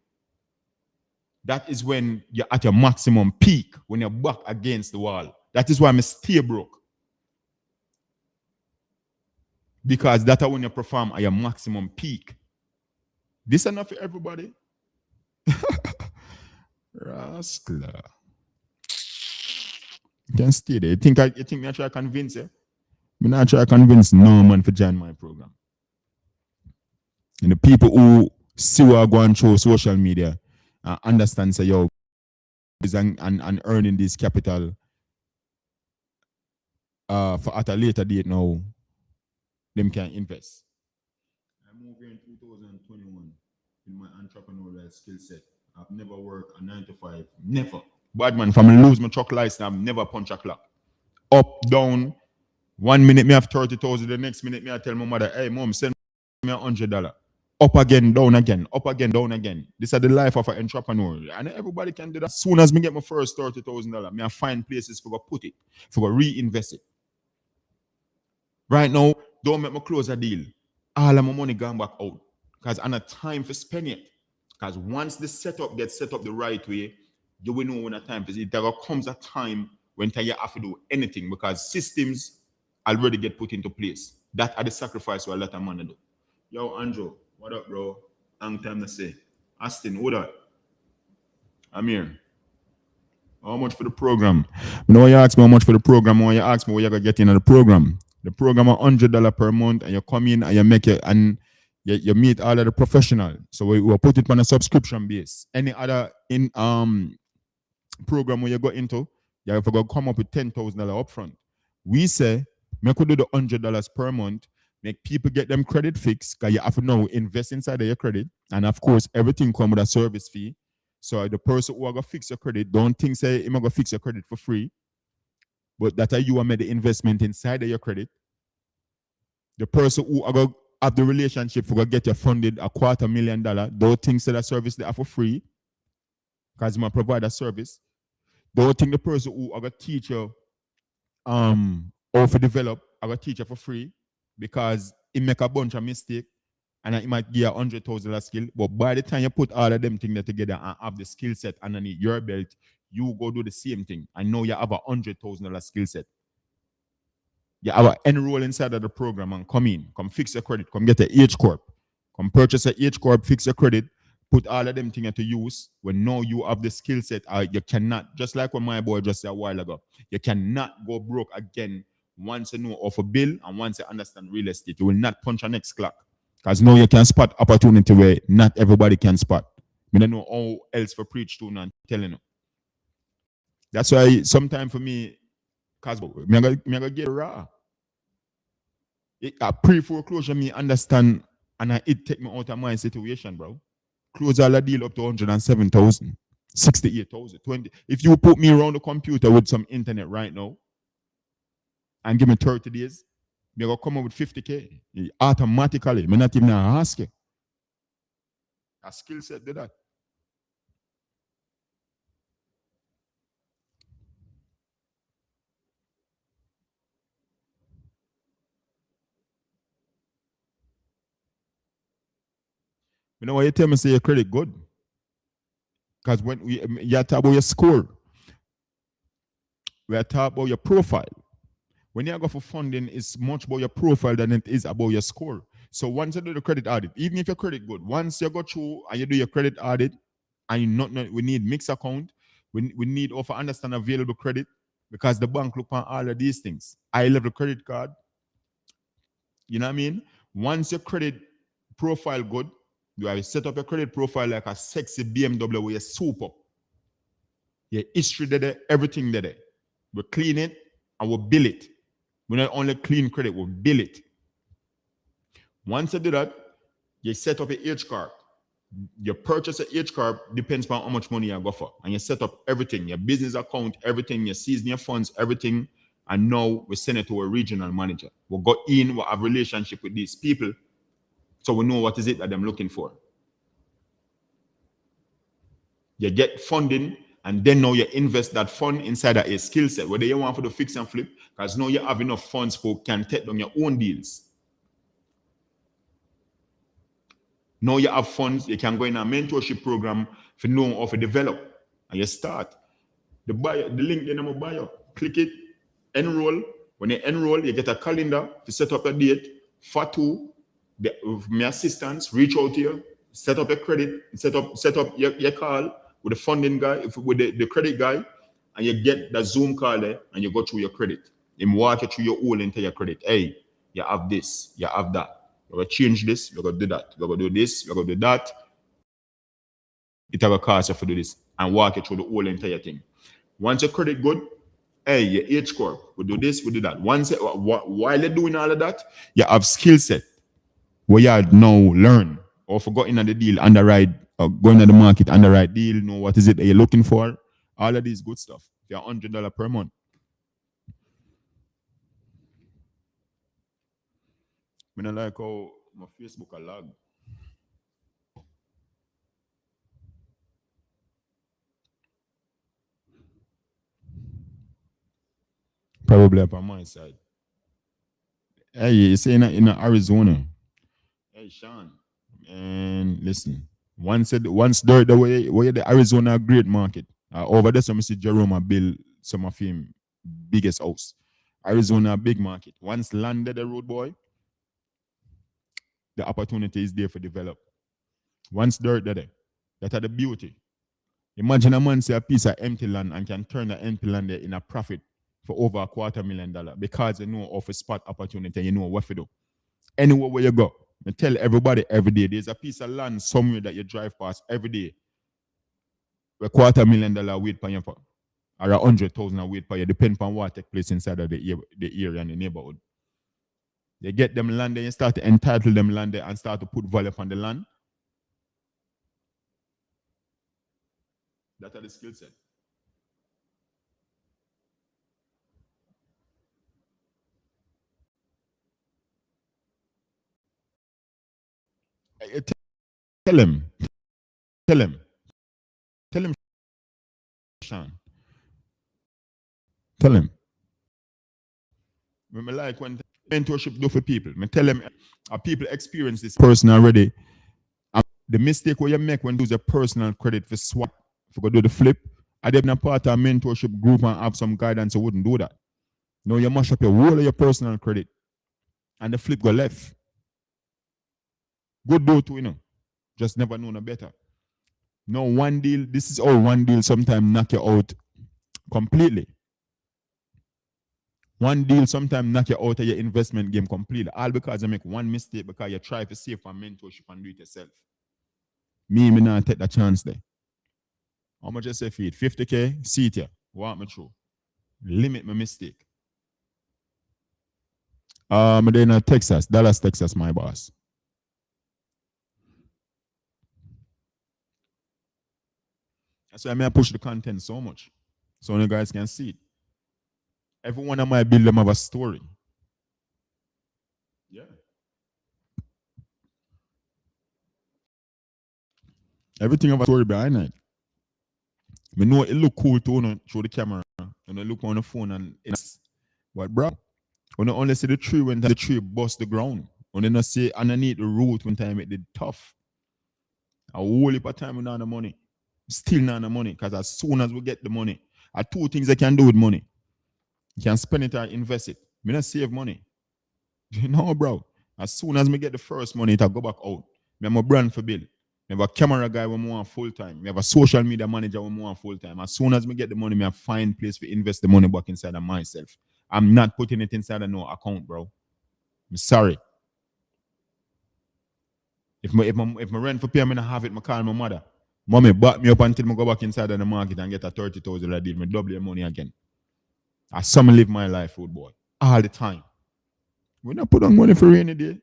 [SPEAKER 1] you're at your maximum peak, when you're back against the wall. That is why I'm still broke. Because that's when you perform at your maximum peak. This enough for everybody. Rascal. You can stay there. You think me I try to convince you? Me not try to convince no man for join my program. And the people who see what are going through social media understand say yo is and earning this capital for at a later date now, them can invest. I moved here in 2021 in my entrepreneurial skill set. I've never worked a 9 to 5. Never. Bad man, if I'm lose my truck license, I've never punch a clock. Up, down. 1 minute me have 30,000, the next minute me I tell my mother, hey mom, send me $100. Up again, down again, up again, down again. This is the life of an entrepreneur. And everybody can do that. As soon as me get my first $30,000, me I find places for go put it, for go reinvest it. Right now, don't make me close a deal. All of my money gone back out. Because I have time for spend it. Because once the setup gets set up the right way, you will know when a time is. There comes a time when you have to do anything because systems already get put into place. That are the sacrifice what a lot of money do. Yo, Andrew, what up, bro? Long time to say. Austin, what up? I'm here. How much for the program? You know, you ask me how much for the program, or you ask me what you're gonna get in the program. The program is $100 per month, and you come in and you make it, and you meet all of the professional. So we will put it on a subscription base. Any other in program where you go into, you have to come up with $10,000 upfront. We say, make we do the $100 per month, make people get them credit fixed, because you have to now invest inside of your credit. And of course, everything comes with a service fee. So the person who are going to fix your credit, don't think say I'm going to fix your credit for free. But that you have made the investment inside of your credit. The person who are going to have the relationship for going to get you funded $250,000, don't think say that service they are for free. Because you provide a service. Don't think the person who are going to teach you or for develop, I will teach you for free because he make a bunch of mistake and it might give you $100,000 skill. But by the time you put all of them things together and have the skill set underneath your belt, you go do the same thing. And now you have $100,000 skill set. You have to enroll inside of the program and come fix your credit, come get a H Corp, come purchase a H Corp, fix your credit, put all of them things to use. When now you have the skill set, you cannot, just like what my boy just said a while ago, you cannot go broke again once you know of a bill and once you understand real estate. You will not punch a next clock. Because now you can spot opportunity where not everybody can spot. I don't know how else for preach to and telling you. That's why sometimes for me, because me I get raw. A pre-foreclosure me understand and it take me out of my situation, bro. Close all the deal up to 107,000, 68,000, 20. If you put me around the computer with some internet right now and give me 30 days, you're gonna come up with 50K. Automatically. I'm not even ask you. A skill set did that. You know why you tell me say your credit good? Because when you talk about your score, we are talking about your profile. When you go for funding, it's much about your profile than it is about your score. So once you do the credit audit, even if your credit good, once you go through and you do your credit audit, and you not we need mixed account, we need also understand available credit because the bank look on all of these things. High level credit card, you know what I mean? Once your credit profile good, you have set up your credit profile like a sexy BMW where you soup up. Your history there, everything there. We clean it and we bill it. We not only clean credit, we bill it. Once you do that, you set up a H card. Your purchase of H card depends on how much money you go for. And you set up everything, your business account, everything, your season, your funds, everything. And now we send it to a regional manager. We'll go in, we'll have relationship with these people. So we know what is it that I'm looking for. You get funding, and then now you invest that fund inside a skill set, whether you want for the fix and flip, because now you have enough funds for can take on your own deals. Now you have funds, you can go in a mentorship program for know how to develop. And you start. The link in my bio, click it, enroll. When you enroll, you get a calendar to set up a date. Fatu, my assistants, reach out to you, set up a credit, set up your call with the funding guy, with the credit guy, and you get the Zoom call there and you go through your credit. Him walk you through your whole entire credit. Hey, you have this, you have that. You're gonna change this, you're gonna do that, you're gonna do this, you're gonna do that. It have a cost you to do this and walk you through the whole entire thing. Once your credit good, hey, your H score, we do this, we do that. Once while you're doing all of that, you have skill set where you now learn or forgotten on the deal, underwrite, or going to the market, underwrite deal, know what is it that you're looking for. All of these good stuff. You're $100 per month. I don't like how my Facebook a lag. Probably up on my side. Hey, you say in Arizona. Hey, Sean. And listen, once the way where the Arizona great market. Over there, some see Jerome build some of him biggest house. Arizona big market. Once landed the road boy, the opportunity is there for develop. Once dirt there, that are the beauty. Imagine a man see a piece of empty land and can turn the empty land there in a profit for over $250,000 because you know of a spot opportunity, you know what to do. Anywhere where you go, I tell everybody every day there's a piece of land somewhere that you drive past every day. A $250,000 wait for you, or 100,000 wait for you, depending on what take place inside of the area and the neighborhood. They get them land there, you start to entitle them land there and start to put value on the land. That are the skill set. Tell him, tell him, tell him, Sean. Tell him. When I like when mentorship do for people, I tell them people experience this person already. The mistake where you make when you use a personal credit for swap, if you go do the flip, I did not part of a mentorship group and have some guidance, you wouldn't do that. No, you mash up your whole of your personal credit and the flip go left. Good do too, Just never know no better. No, one deal, this is all one deal sometimes knock you out completely. One deal sometimes knock you out of your investment game completely. All because you make one mistake because you try to save for mentorship and do it yourself. Me not take the chance there. How much I say feed? 50K? See it here. Walk me through. Limit my mistake. They're in Texas, Dallas, Texas, my boss. That's why I push the content so much. So you guys can see it. Every one of my build them have a story. Yeah. Everything have a story behind it. I know it look cool to show the camera. And I look on the phone and it's what bro. When I only see the tree when the tree bust the ground. When I not see underneath the root when time it did tough. A whole heap of time we not the money. Still not the money. Because as soon as we get the money, are two things I can do with money. You can spend it or invest it. Me not save money. You know, bro. As soon as me get the first money, it'll go back out. Me have a brand for bill. Me have a camera guy when I want full time. Me have a social media manager when I want full time. As soon as me get the money, me have find place to invest the money back inside of myself. I'm not putting it inside of no account, bro. I'm sorry. If my rent for pay, I'm gonna have it. I call my mother. Mommy, back me up until I go back inside of the market and get a 30,000 I did. Me double your money again. I some live my life, old boy. All the time. We not put on money for rainy day.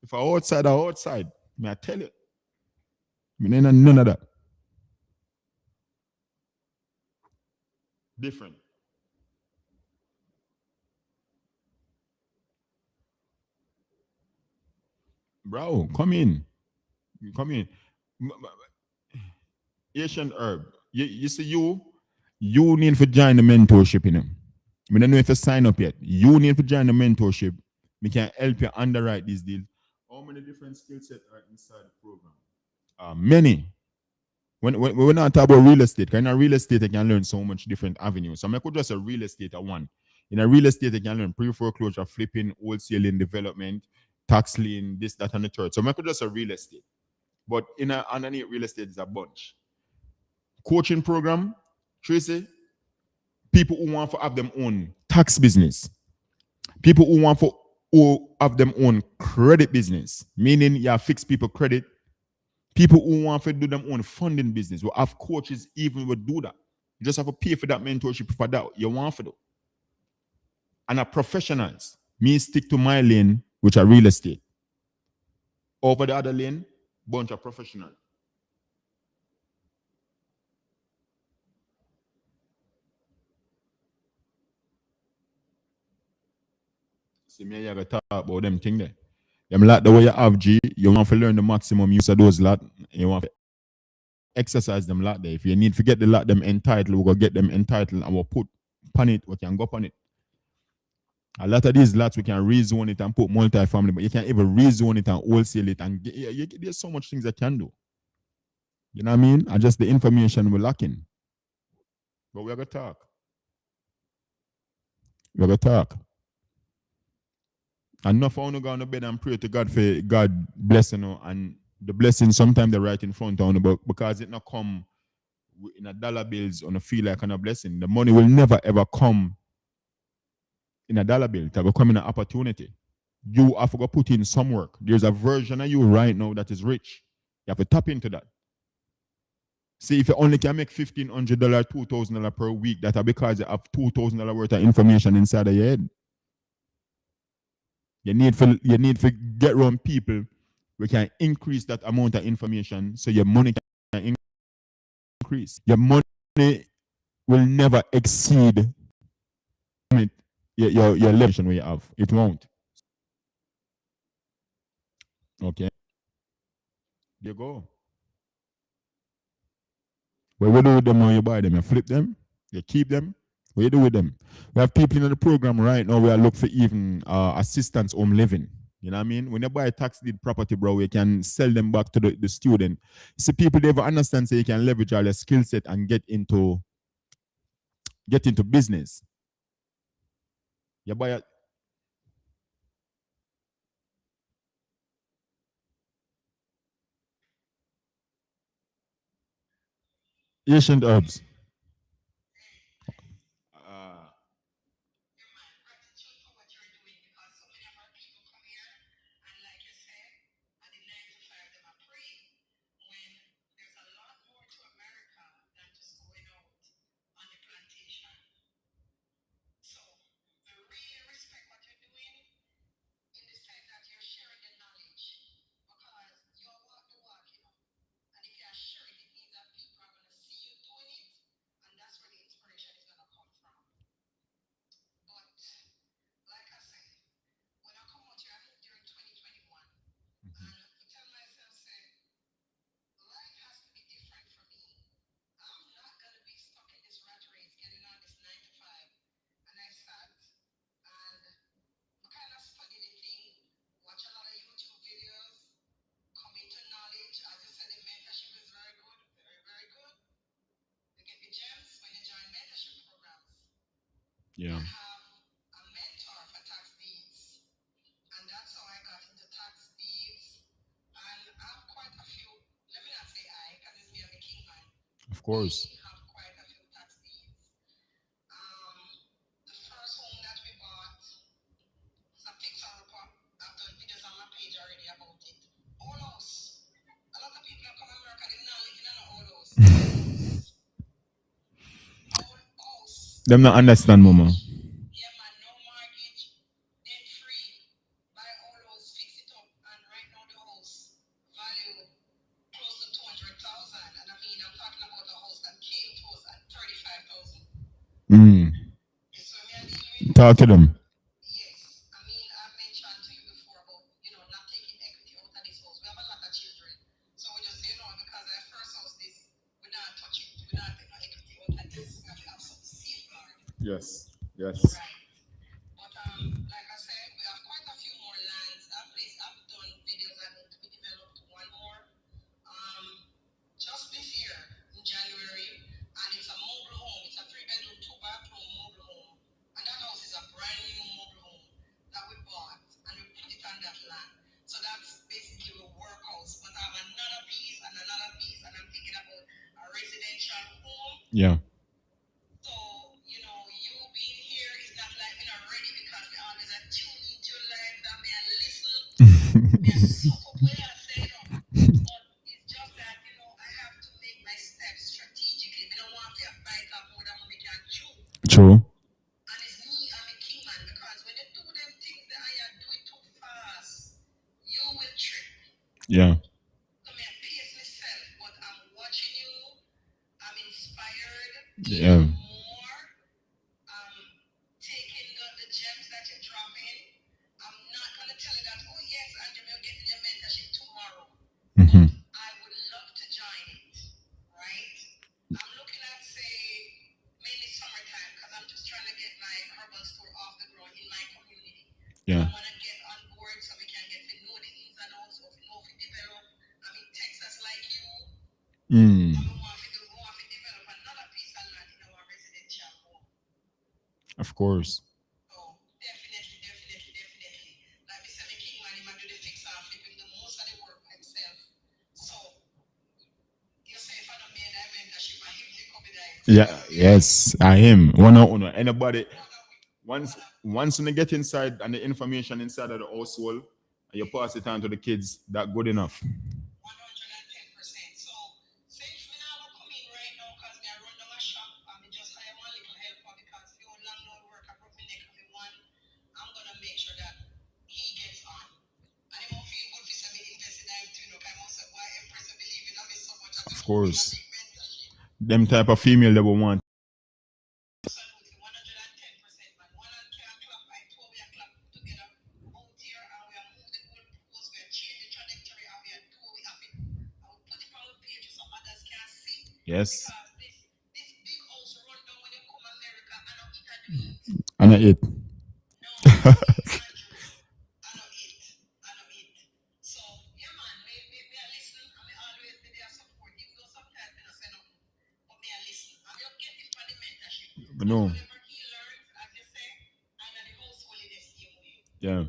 [SPEAKER 1] If I outside, I outside. May I tell you? Me ain't none of that. Different. Bro, come in. Come in. Asian herb. You see you need to join the mentorship in him. I don't know if you sign up yet. You need to join the mentorship. We can help you underwrite these deals. How many different skill sets are inside the program? Many. When we're not talking about real estate, because in real estate, I can learn so much different avenues. So I could just a real estate at one. In a real estate, I can learn pre-foreclosure, flipping, wholesaling, development, tax lien, this, that, and the third. So I could just a real estate. But underneath real estate is a bunch. Coaching program, Tracy, people who want to have them own tax business, people who want to who have them own credit business, meaning you fix people credit, people who want to do them own funding business. We have coaches even will do that. You just have to pay for that mentorship for that you want to do. And a professionals, me stick to my lane, which are real estate. Over the other lane, bunch of professionals. See me, I gotta talk about them thing there. Them lot the way you have G, you want to learn the maximum use of those lot. You want to exercise them lot there. If you need to get the lot them entitled, we'll go get them entitled and we'll put pan it, we can go on it. A lot of these lots we can rezone it and put multi-family, but you can't even rezone it and wholesale it. And there's so much things I can do. You know what I mean? And just the information we're lacking. But we're gonna talk. We're gonna talk. And enough I want to go on the bed and pray to God for God blessing you and the blessing sometimes they're right in front of you, but because it not come in a dollar bills on a feel like a blessing. The money will never ever come in a dollar bill. It will come in an opportunity. You have to go put in some work. There's a version of you right now that is rich. You have to tap into that. See, if you only can make $1,500, $2,000 per week, that's because you have $2,000 worth of information inside of your head. You need to get around people who can increase that amount of information so your money can increase. Your money will never exceed your level where you have. It won't. Okay. There you go. What you do with them when you buy them? You flip them? You keep them? What you do with them? We have people in the program right now where I look for even assistance home living. You know what I mean? When you buy a tax deed property, bro, you can sell them back to the student. See, people never understand so you can leverage all your skill set and get into business. You buy a Asian herbs. Uh, Yeah. Of course. Them not understand, mama. Mm. Talk to them. Yes. Yes. Yeah. True. Yeah. Yeah. Hmm. Yeah. Mm. Of course. Yeah. Yes. I am. One. Anybody. Once you get inside and the information inside of the household, and you pass it on to the kids, that good enough. Of course. Them type of female that we want. Yes. And I eat. No. Yeah.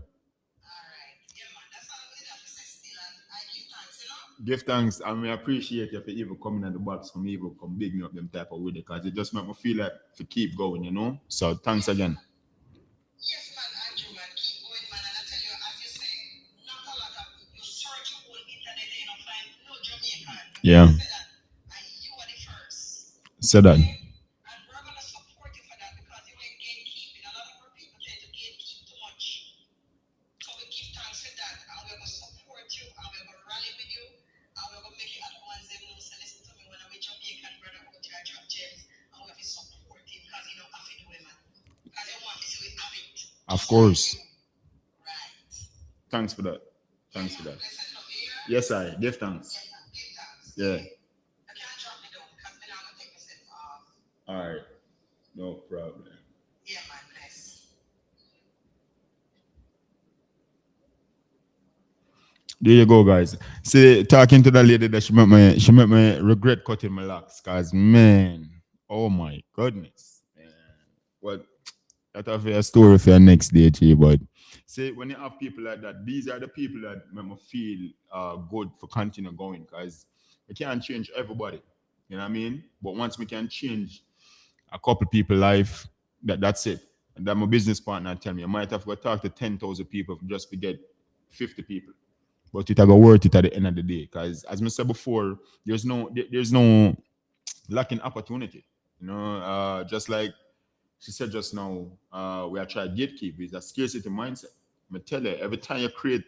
[SPEAKER 1] Give thanks and we appreciate you for even coming at the box for me even come big me up them type of way because it just make me feel like to keep going, you know. So thanks again. Yeah. Say that. Of course. Thanks for that. Thanks for that. Yes, I give thanks. Yeah. All right. No problem. There you go, guys. See, talking to the lady that she made me regret cutting my locks, cause man, oh my goodness, man. What? That have a story for your next day, G, but say when you have people like that, these are the people that make me feel good for continue going because we can't change everybody. You know what I mean? But once we can change a couple people life, that's it. And that my business partner tell me I might have to go talk to 10,000 people just to get 50 people. But it go worth it at the end of the day. Because as I said before, there's no lacking opportunity. You know, just like she said just now, we are trying to gatekeep. It's a scarcity mindset. I tell you, every time you create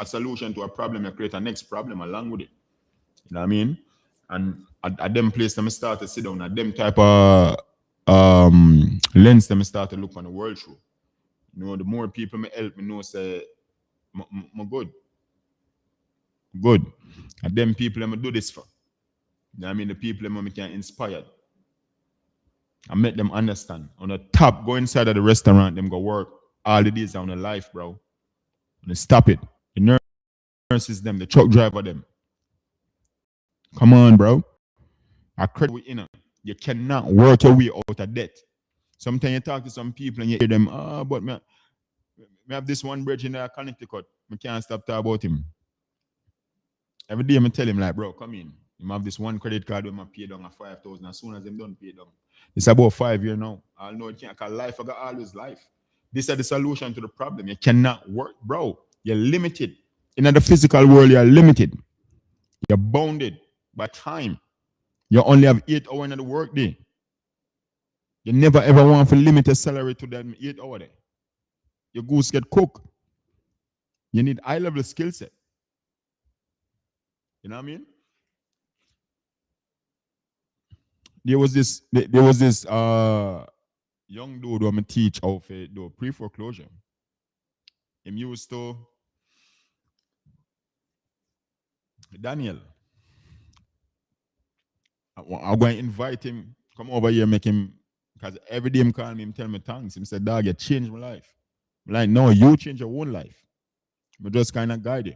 [SPEAKER 1] a solution to a problem, you create a next problem along with it. You know what I mean? And at them place, them start to sit down. At them type of lens, them start to look on the world through. You know, the more people me help me know, say, I'm good. Good. And them people I'm do this for. You know what I mean? The people them can inspire. I make them understand. On the top, go inside of the restaurant, them go work all the days on the life, bro. And stop it. The nurses, them, the truck driver, them. Come on, bro. I credit in. You cannot work your way out of debt. Sometimes you talk to some people and you hear them, but me have this one bridge in Connecticut. I can't stop talking about him. Every day I tell him, like, bro, come in. You have this one credit card with my pay down at 5,000. As soon as them done pay down. It's about 5 years now. I know it can't, because life, I got always life. This is the solution to the problem. You cannot work, bro. You're limited. In the physical world, you're limited. You're bounded by time. You only have 8 hours in the workday. You never ever want to limit a salary to them 8 hours there. Your goose get cooked. You need high level skill set. You know what I mean? There was this young dude who I'm teach how to do pre-foreclosure. Him used to Daniel. I'm going to invite him, come over here, make him, because every day him call me, him tell me thanks. Him said, dog, you changed my life. I'm like, no, you changed your own life. I just kind of guide you.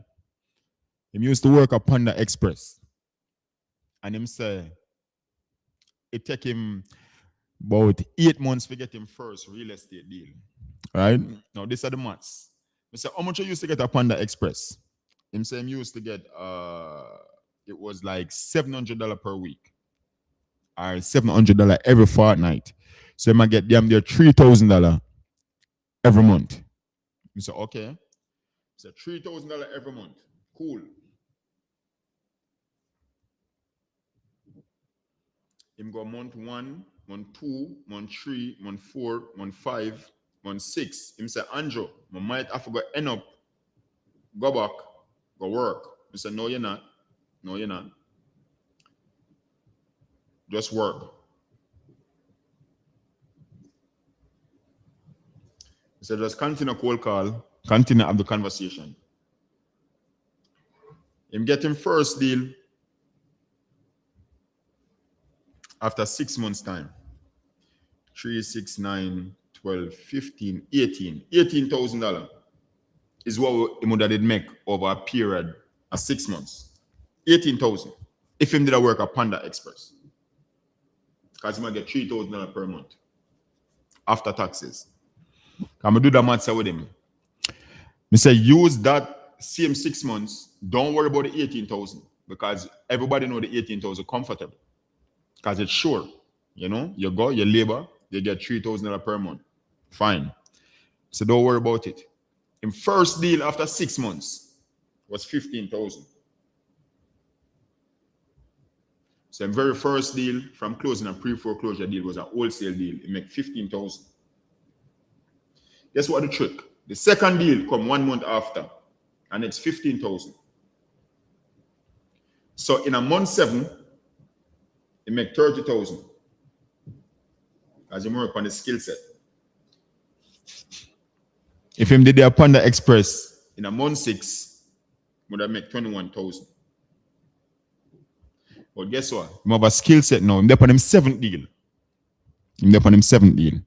[SPEAKER 1] Him used to work at Panda Express. And him say, it take him about 8 months to get him first real estate deal. Right? Now, these are the maths. I say, how much you used to get a Panda Express? Him say him used to get, it was like $700 per week. Or $700 every fortnight. So I might get them there $3,000 every month. I say, okay. So $3,000 every month. Cool. Him go month 1, month 2, month 3, month 4, month 5, month 6. Him say, Andrew, I might have to go end up, go back, go work. I said, no, you're not. No, you're not. Just work. He said, just continue cold call, continue have the conversation. Him get him first deal after 6 months' time. 3, 6, 9, 12, 15, 18. $18,000 is what he would have make over a period of 6 months. 18,000. If him did a work at Panda Express. Because he might get $3,000 per month after taxes. I'm do the maths with him. I say use that same 6 months. Don't worry about the 18,000 because everybody know the 18,000 comfortable. Because it's sure. You know, you go, you labor, you get $3,000 per month. Fine. So don't worry about it. In first deal after 6 months was 15,000. So in very first deal from closing a pre-foreclosure deal was a wholesale deal. It make 15,000. Guess what the trick? The second deal come 1 month after, and it's 15,000. So in a month 7, it make 30,000. As you work on the skill set. If him did the Panda Express in a month 6, would have make 21,000. But guess what? He have a skill set now. He's on him 7th deal. He's on him 7th deal.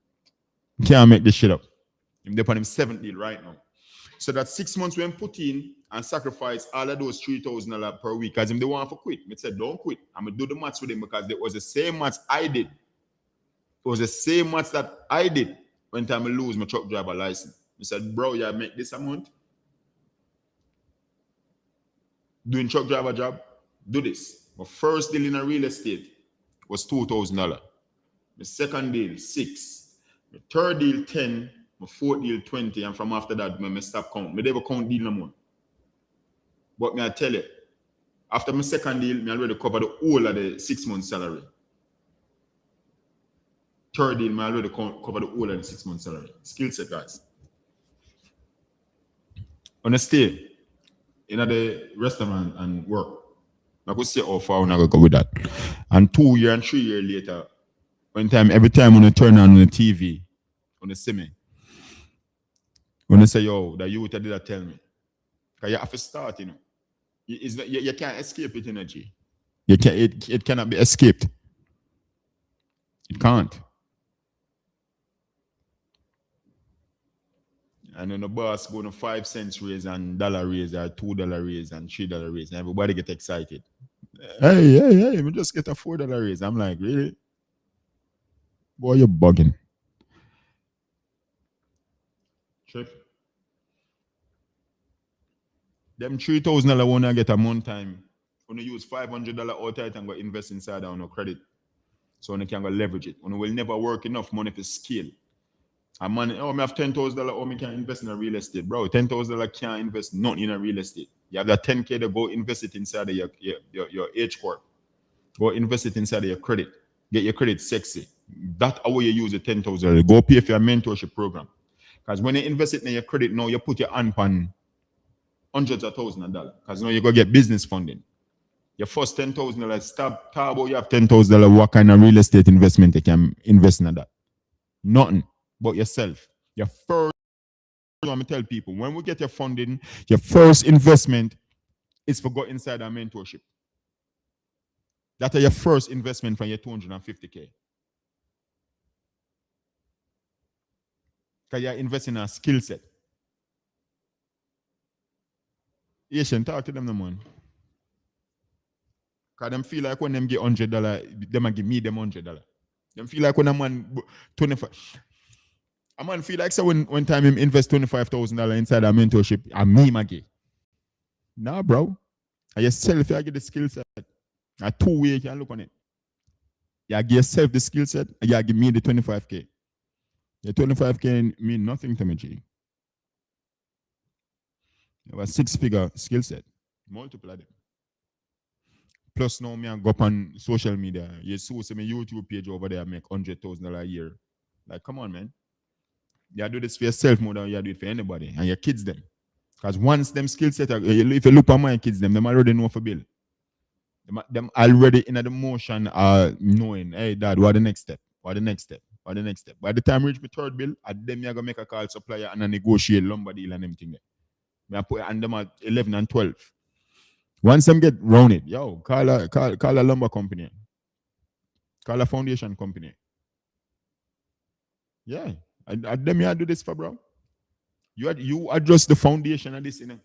[SPEAKER 1] He can't make this shit up. He's on him 7th deal right now. So that 6 months when put in and sacrifice all of those $3,000 per week. Because him they want to quit. I said, don't quit. I'm going to do the maths with him because it was the same maths I did. It was the same maths that I did. When time I lose my truck driver license. I said, bro, you make this amount? Doing truck driver job? Do this. My first deal in a real estate was $2,000. My second deal, 6. My third deal, 10. My fourth deal, 20. And from after that, I stop count. I never count deal no more. But me I tell you, after my second deal, I already covered the whole of the 6 months salary. Third deal, I already covered the whole of the 6 months salary. Skill set, guys. When I stay in the restaurant and work, I could say how far I go with that. And 2 years and 3 years later, every time when I turn on the TV, when they see me, when they say, yo, the youth did that tell me. Because you have to start, you know. You can't escape it, energy. It cannot be escaped. It can't. And then the boss go to 5 cents raise and dollar raise or $2 raise and $3 raise. And everybody get excited. Hey, we just get a $4 raise. I'm like, really? Boy, you're bugging. Trip. Them $3,000 when I get a month time. When you use $500 outright and go invest inside on no credit. So you can go leverage it. You will never work enough money for scale. A man, I have $10,000, I can invest in a real estate. Bro, $10,000 can't invest nothing in a real estate. You have that $10K to go invest it inside of your H corp. Go invest it inside of your credit. Get your credit sexy. That's how you use the $10,000. Go pay for your mentorship program. Because when you invest it in your credit now, you put your hand on hundreds of thousands of dollars. Because now you go get business funding. Your first $10,000, stop about you have $10,000, what kind of real estate investment you can invest in that? Nothing but yourself. Your first, I'm going to tell people, when we get your funding, your first investment is for go inside our mentorship. That's your first investment from your $250K. Because you're investing in a skill set. Asian, talk to them, no man. Because them feel like when them get $100, them give me them $100. Them feel like when a man 25. A man feel like so when time him invest $25,000 inside a mentorship, and me maggie. Nah, bro. I yourself you get the skill set. A 2 way you can look on it. You give yourself the skill set, and you give me the 25K. The 25K mean nothing to me, G. You have a 6-figure skill set. Multiply them. Plus now me I go up on social media. You see my YouTube page over there, I make $100,000 a year. Like, come on, man. You do this for yourself more than you do it for anybody. And your kids them. Because once them skill set, if you look at my kids them already know for bill. Them already in the motion knowing, hey dad, what the next step? What the next step? What the next step? By the time I reach my third bill, at them you gonna make a call supplier and a negotiate lumber deal and everything there. I put and them at 11 and 12. Once them get rounded, yo, call a lumber company. Call a foundation company. Yeah. And them you do this for, bro. You adjust the foundation of this, you know.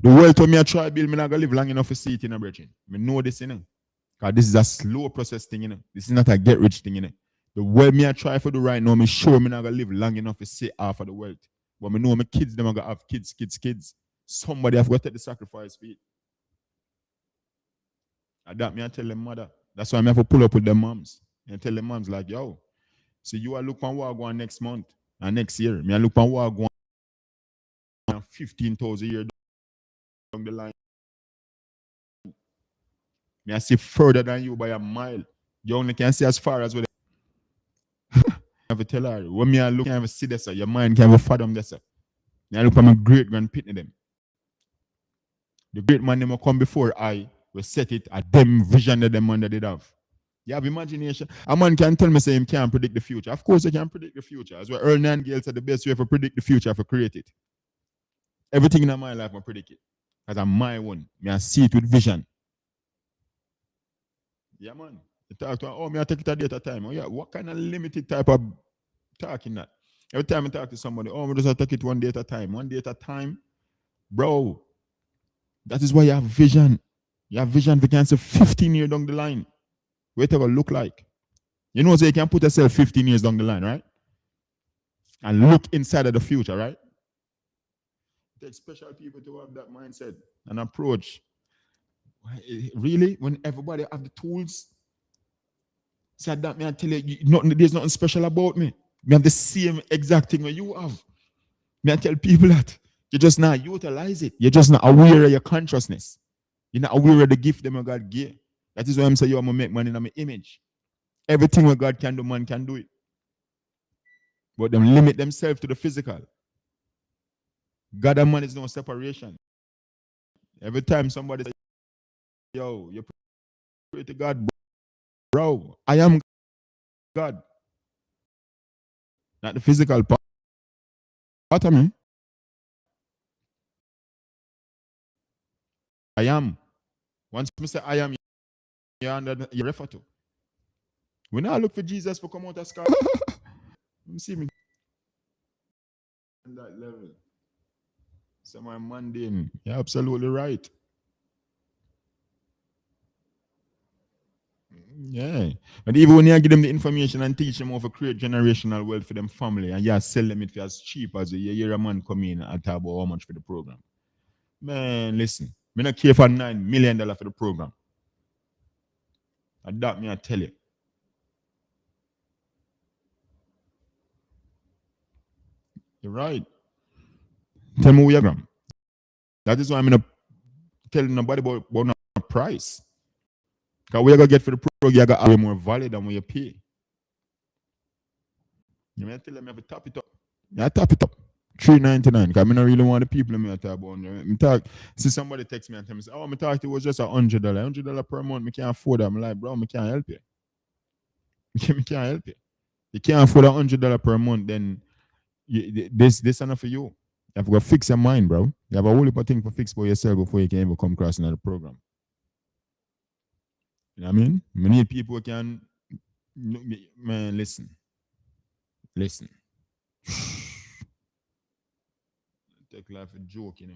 [SPEAKER 1] The world told me I try build, me not gonna live long enough to see it in a bridge. I know this, you know. Because this is a slow process thing, you know. This is not a get rich thing, you know. The world me I try for do right now, me sure me not gonna live long enough to see half of the world. But me know my kids, them are gonna have kids. Somebody have got to take the sacrifice for it. And that me I tell them mother. That's why I have to pull up with them moms. And tell them moms like, yo, so you are look on what going next month and next year. Me I look on what going 15,000 a year down the line. Me I see further than you by a mile. You only can see as far as what I have to tell her. When me I look, I have to see this, your mind can have a fathom this. I look at my great grand pitney them. The great man them will come before I will set it at them vision that them man that they have. You have imagination. A man can tell me say him can't predict the future. Of course, he can predict the future. As well, Earl Nightingale said the best way to predict the future to create it. Everything in my life I predict it. Because I'm my one. Me I see it with vision. Yeah, man. You talk to me, I take it a day at a time. Oh, yeah. What kind of limited type of talking that? Every time I talk to somebody, we just take it one day at a time. One day at a time. Bro, that is why you have vision. You have vision for cancer 15 years down the line. What it will look like. You know, so you can put yourself 15 years down the line, right? and look inside of the future, right? It takes special people to have that mindset and approach. Really, when everybody have the tools, said that me I tell you, there's nothing special about me. Me have the same exact thing that you have. Me I tell people that you just not utilize it. You're just not aware of your consciousness. You're not aware of the gift that God gave. That is why I'm saying I'm gonna make money in my image. Everything what God can do, man can do it. But them limit themselves to the physical. God and man is no separation. Every time somebody says, yo, you pray to God, bro. I am God. Not the physical part of me. I am. Once I say I am, you refer to. We now look for Jesus for come out of sky. You see me on that level. So my mundane. You're absolutely right. Yeah. And even when you give them the information and teach them how to create generational wealth for them family and you sell them it for as cheap as you hear a man come in and talk about how much for the program. Man, listen. Me not care for $9 million for the program. And that me I tell you. You're right. Tell me where you're from. That is why I'm not telling nobody about no price. Because what you gonna get for the program, you got way more value than what you pay. You may tell them you have to top it up. I top it up. $3.99. Because I don't really want the people me talk about. Me talk, see somebody text me and tell me, oh, me talk to you was just $100. $100 per month, me can't afford that. I'm like, bro, me can't help you. Me can't help you. You can't afford $100 per month, then this enough for you. You have to go fix your mind, bro. You have a whole heap of things to fix for yourself before you can ever come across another program. You know what I mean? We need people who can, man, listen. Listen. Take life a joke, you know.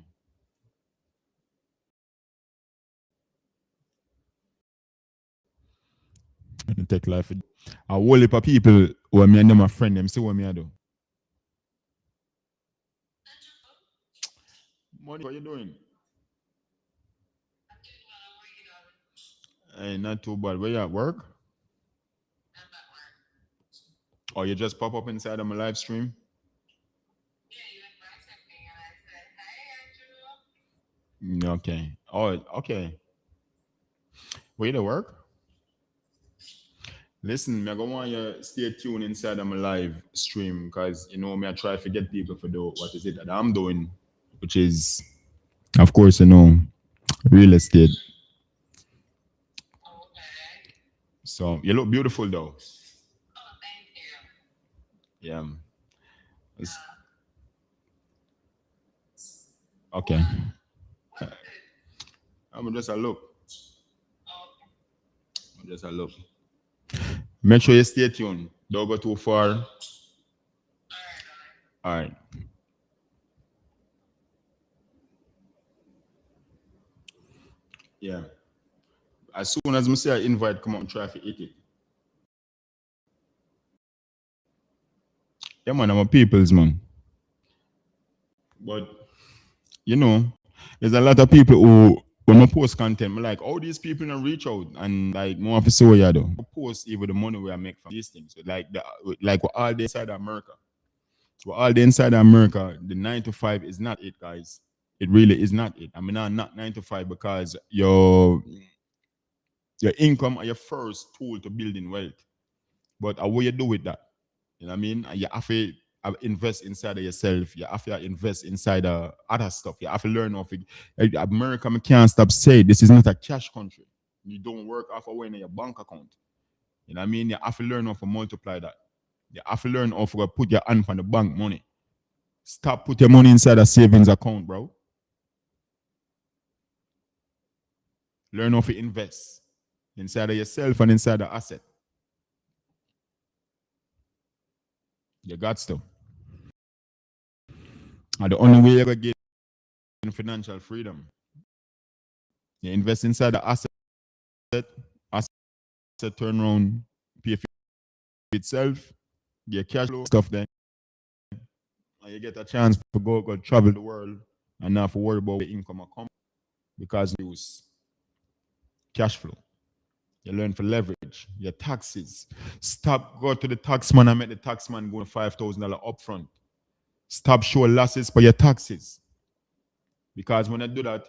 [SPEAKER 1] Take life a whole heap of people who me and them a friend, them see what me I do. Money, what you doing? Hey, not too bad. Where you at work? Or you just pop up inside of my live stream? Okay. Oh, okay. Where you to work? Listen, I go want you stay tuned inside of my live stream because you know me I try to get people to do what is it that I'm doing, which is of course you know real estate. So you look beautiful though. Yeah. It's- okay. I'm just a look. Just a look. Make sure you stay tuned. Don't go too far. All right. Yeah. As soon as I see an invite, come out and try to eat it. Yeah, man, I'm a people's man. But you know, there's a lot of people who when I post content, I'm like, all these people don't reach out and like more of a so yeah though. I post even the money we I make from these things. So like we're all the inside of America. We're all the inside of America. The 9 to 5 is not it, guys. It really is not it. I mean, not 9 to 5 because your income are your first tool to building wealth. But what you do with that? You know what I mean? You have to invest inside of yourself. You have to invest inside of other stuff. You have to learn off it. America can't stop saying this is not a cash country. You don't work off away in your bank account. You know what I mean? You have to learn how to multiply that. You have to learn how to put your hand on the bank money. Stop put your money inside a savings account, bro. Learn how to invest inside of yourself and inside the asset. You got to. And the only way you're going to get financial freedom, you invest inside the asset turn around, pay for itself, get cash flow, stuff then. and you get a chance to go travel the world and not to worry about the income or come because you use cash flow. You learn for leverage, your taxes. Stop, go to the tax man and make the tax man go $5,000 upfront. Stop showing losses for your taxes. Because when you do that,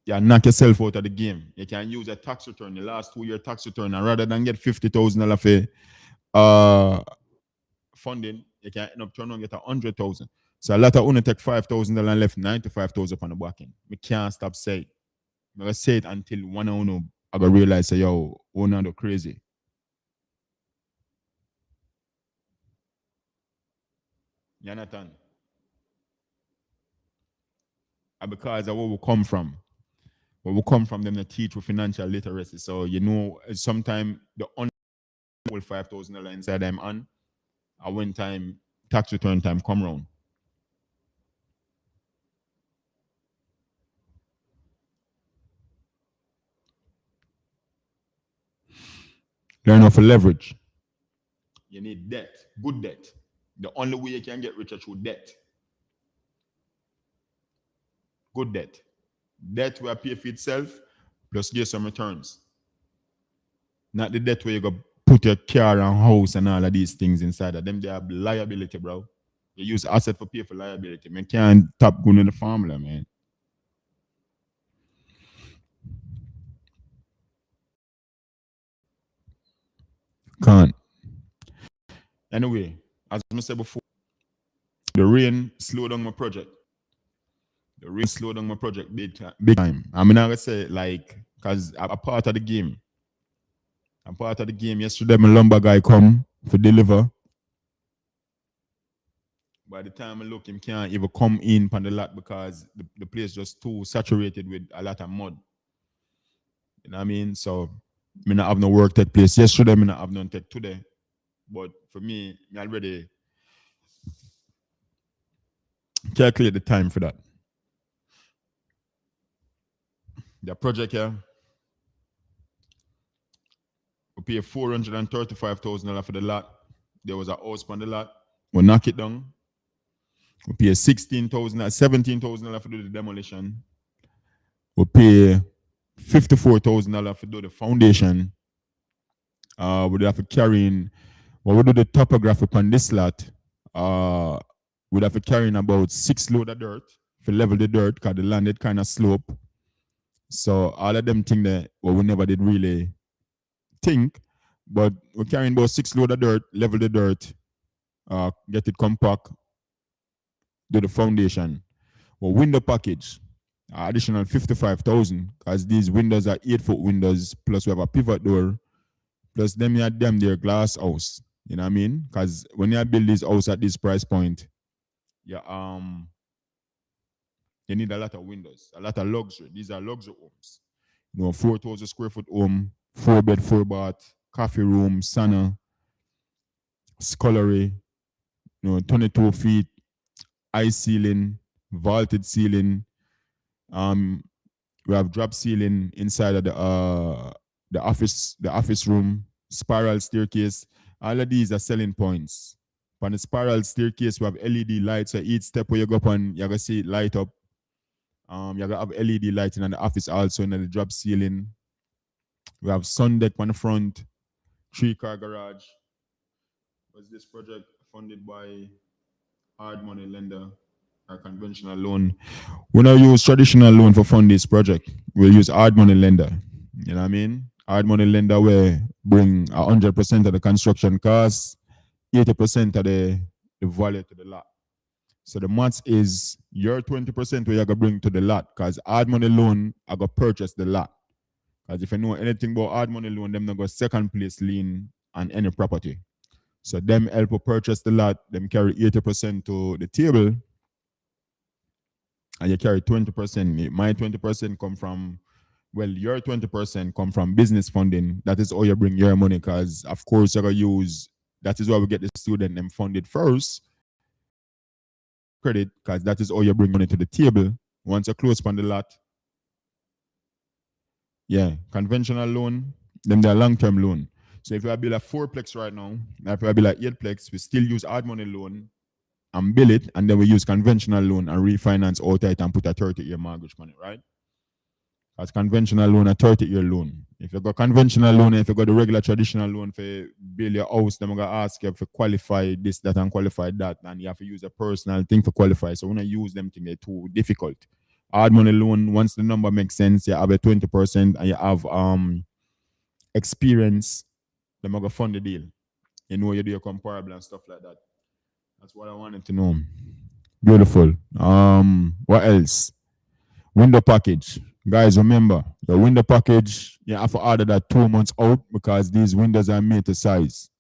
[SPEAKER 1] you knock yourself out of the game. You can use a tax return, the last 2 year tax return, and rather than get $50,000 for funding, you can end up turning on get 100,000. So a lot of only take $5,000 and left 95,000 on the back end. We can't stop saying. I'm gonna say it until one of you I gonna realize say, yo, one do crazy. You understand? And because of where we come from. Where we come from, them to teach with financial literacy. So you know, sometimes the only $5,000 inside them on, and when time tax return time come round. Learn how to leverage. You need debt, good debt. The only way you can get richer through debt. Good debt. Debt will pay for itself, plus get some returns. Not the debt where you go put your car and house and all of these things inside of them. They have liability, bro. You use asset for pay for liability. Man can't tap going in the formula, man. Can't. Anyway, as I said before, the rain slowed down my project. The rain slowed down my project big time. I'm not gonna say like, cause I'm a part of the game. I'm part of the game. Yesterday, my lumber guy come for deliver. By the time I look, him can't even come in on the lot because the place just too saturated with a lot of mud. You know what I mean? So me not have no work take place yesterday, me not have none take today. But for me already calculate the time for that. The project here, we pay $435,000 for the lot. There was a house on the lot. We knock it down. We pay $17,000 for do the demolition. We pay $54,000 for do the foundation. We'd have to carry in, well, we do the topography on this lot. We'd have to carry in about 6 load of dirt for level the dirt because the land it kind of slope. So all of them things that well, we never did really think, but we're carrying about 6 load of dirt, level the dirt, get it compact, do the foundation. Well, window package, additional 55,000 because these windows are 8-foot windows, plus we have a pivot door, plus them you them their glass house. You know what I mean? Because when you build this house at this price point, yeah, you need a lot of windows, a lot of luxury. These are luxury homes. You know, 4,000 square foot home, 4-bed, 4-bath, coffee room, sauna, scullery, you know, 22 feet, high ceiling, vaulted ceiling. We have drop ceiling inside of the office room, spiral staircase. All of these are selling points. On the spiral staircase, we have LED lights. So each step where you go up on, you're gonna see it light up. You're gonna have LED lighting in the office also in the drop ceiling. We have sun deck on the front, 3-car garage. Was this project funded by hard money lender or conventional loan? We don't use traditional loan for fund this project. We'll use hard money lender. You know what I mean? Hard money lender will bring 100% of the construction costs, 80% of the value to the lot. So the maths is your 20% where you're gonna bring to the lot, because hard money loan I go purchase the lot. Because if you know anything about hard money loan, them not go second place lien on any property. So them help you purchase the lot, them carry 80% to the table, and you carry 20%. My 20% come from, well, your 20% come from business funding. That is how you bring your money, because of course you're gonna use, that is why we get the student them funded first. Credit, because that is how you bring money to the table. Once you close on the lot, yeah, conventional loan, them they're long-term loan. So if you build a 4-plex right now, if you build a 8-plex, we still use hard money loan and build it, and then we use conventional loan and refinance outright and put a 30-year mortgage on it, right? As conventional loan, a 30-year loan. If you got conventional loan, if you got the regular traditional loan for build your house, then I'm gonna ask you to qualify this, that, and qualify that, and you have to use a personal thing for qualify. So when I use them things, they're too difficult. Hard money loan, once the number makes sense, you have a 20% and you have experience, then I'm gonna fund the deal. You know you do your comparable and stuff like that. That's what I wanted to know. Beautiful. What else? Window package. Guys, remember, the window package, you have to order that 2 months out because these windows are made to size.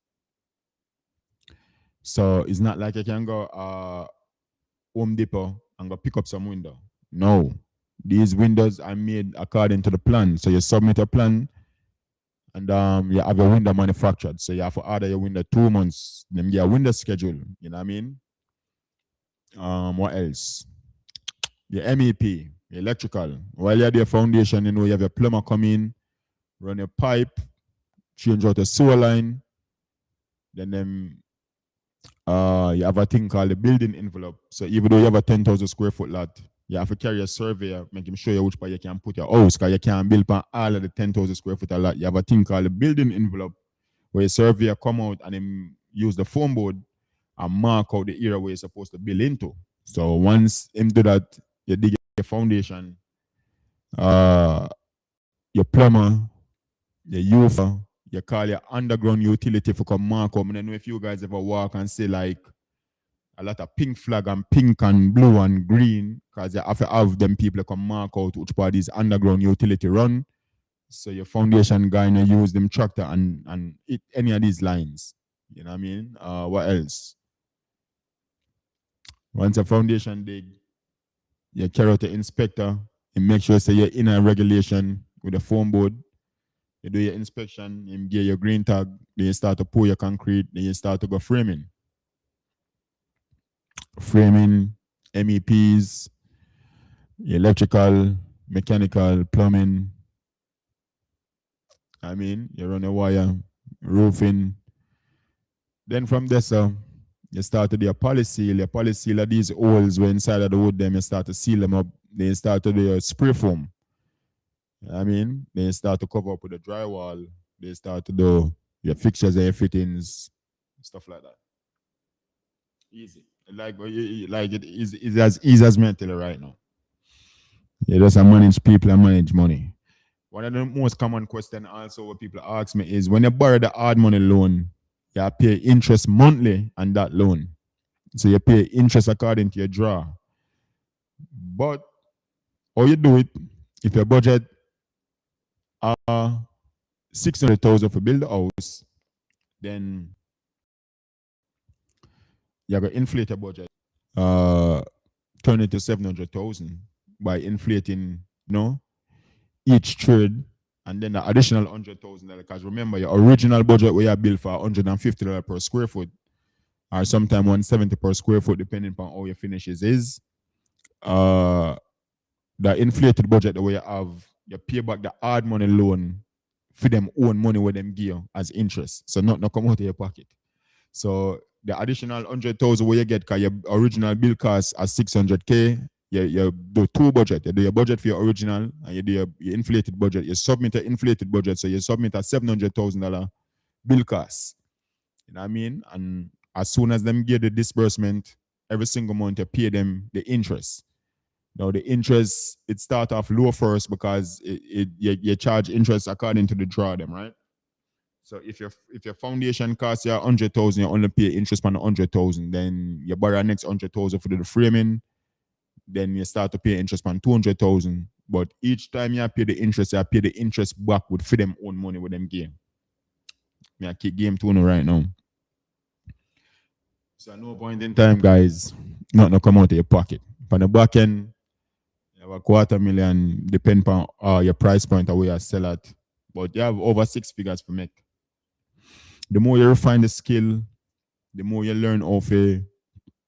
[SPEAKER 1] So it's not like you can go Home Depot and go pick up some window. No. These windows are made according to the plan. So you submit a plan and you have your window manufactured. So you have to order your window 2 months. Then get a window schedule. You know what I mean? What else? Your MEP, electrical. While you're there foundation, you know, you have your plumber come in, run your pipe, change out the sewer line. Then you have a thing called the building envelope. So even though you have a 10,000 square foot lot, you have to carry a surveyor, make him show you which part you can put your house, because you can't build on all of the 10,000 square foot lot. You have a thing called the building envelope, where a surveyor come out and him use the foam board and mark out the area where you're supposed to build into. So once him do that, you dig your foundation, your plumber, your UFA, you call your underground utility for come mark up. I don't know if you guys ever walk and see like a lot of pink flag and pink and blue and green, because you have to have them people come mark out which part is underground utility run. So your foundation guy and use them tractor and hit any of these lines. You know what I mean? What else? Once a foundation dig, you carry out the inspector and make sure say you're in a regulation with the foam board. You do your inspection, you get your green tag, then you start to pour your concrete, then you start to go framing. Framing, MEPs, electrical, mechanical, plumbing. I mean, you run a wire, roofing. Then from there, so you start to do your polyseal. Your polyseal are these holes where inside of the wood, then you start to seal them up. Then you start to do your spray foam. I mean, then you start to cover up with the drywall. They start to do your fixtures and your fittings, stuff like that. Easy. Like it is as easy as me I tell you right now. You just manage people and manage money. One of the most common question also what people ask me is when you borrow the hard money loan, you pay interest monthly on that loan. So you pay interest according to your draw. But how you do it, if your budget 600,000 for build the house, then you have to inflate your budget, turn it to 700,000 by inflating, each trade, and then the additional $100,000. Because remember, your original budget where you built for $150 per square foot, or sometimes $170 per square foot, depending on how your finishes is. The inflated budget the way you have, you pay back the hard money loan for them own money with them give you as interest. So not come out of your pocket. So the additional 100,000 where you get, because your original bill cost as 600K, you do two budget. You do your budget for your original and you do your inflated budget. You submit an inflated budget, so you submit a $700,000 bill cost. You know what I mean? And as soon as them get the disbursement, every single month you pay them the interest. Now the interest, it start off low first because you charge interest according to the draw them, right? So if your foundation costs you 100,000, you only pay interest on 100,000. Then you borrow next 100,000 for the framing. Then you start to pay interest on 200,000. But each time you pay the interest back with for them own money with them game. I keep game 2 right now. So at no point in time, guys, nothing come out of your pocket. On the back end, you have $250,000, depend on your price point or where you sell at. But you have over 6 figures to make. The more you refine the skill, the more you learn how to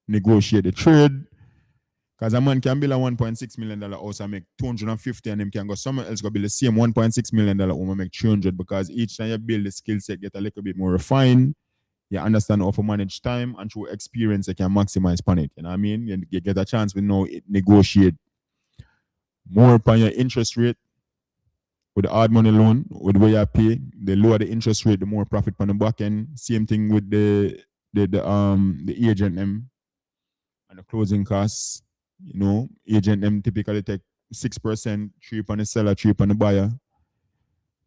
[SPEAKER 1] negotiate the trade. Because a man can build a $1.6 million house and make 250, and him can go somewhere else go build the same $1.6 million home and make 300, because each time you build the skill set get a little bit more refined. You understand how to manage time, and through experience, you can maximize upon it. You know what I mean? You get a chance to know it, negotiate more upon your interest rate with the hard money loan, with the way you pay. The lower the interest rate, the more profit on the back end. Same thing with the agent them and the closing costs. You know, agent them typically take 6%, 3 on the seller, 3 on the buyer.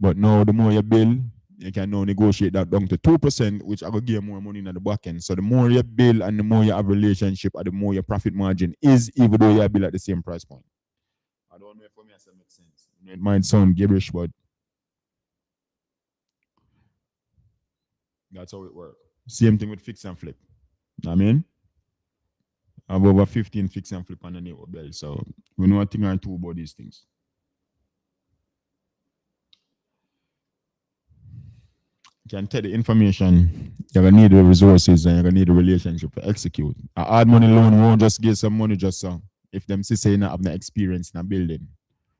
[SPEAKER 1] But now the more you bill, you can now negotiate that down to 2%, which I will give more money in the back end. So the more you bill and the more you have relationship, and the more your profit margin is, even though you bill at the same price point. I don't know if for me that makes sense. It might sound gibberish, but that's how it works. Same thing with fix and flip. I mean, I have over 15 fix and flip on the network belt. So we know a thing or two about these things. You can take the information, you're gonna need the resources, and you're gonna need the relationship to execute. A hard money loan won't just give some money just so. If them say you not have no experience in a building.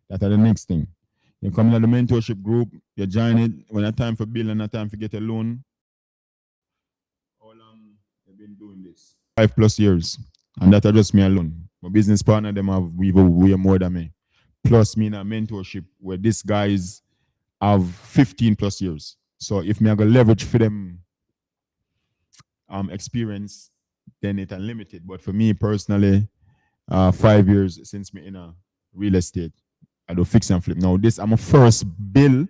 [SPEAKER 1] That's the next thing. You come to the mentorship group, you join it when it's time for bill and it's time for get a loan. How long have been doing this? 5+ years. And that just me alone. My business partner, them have way more than me. Plus me in a mentorship where these guys have 15+ years. So if me I go leverage for them experience, then it's unlimited. But for me personally, 5 years since me in a real estate, I do fix and flip. Now this I'm a first bill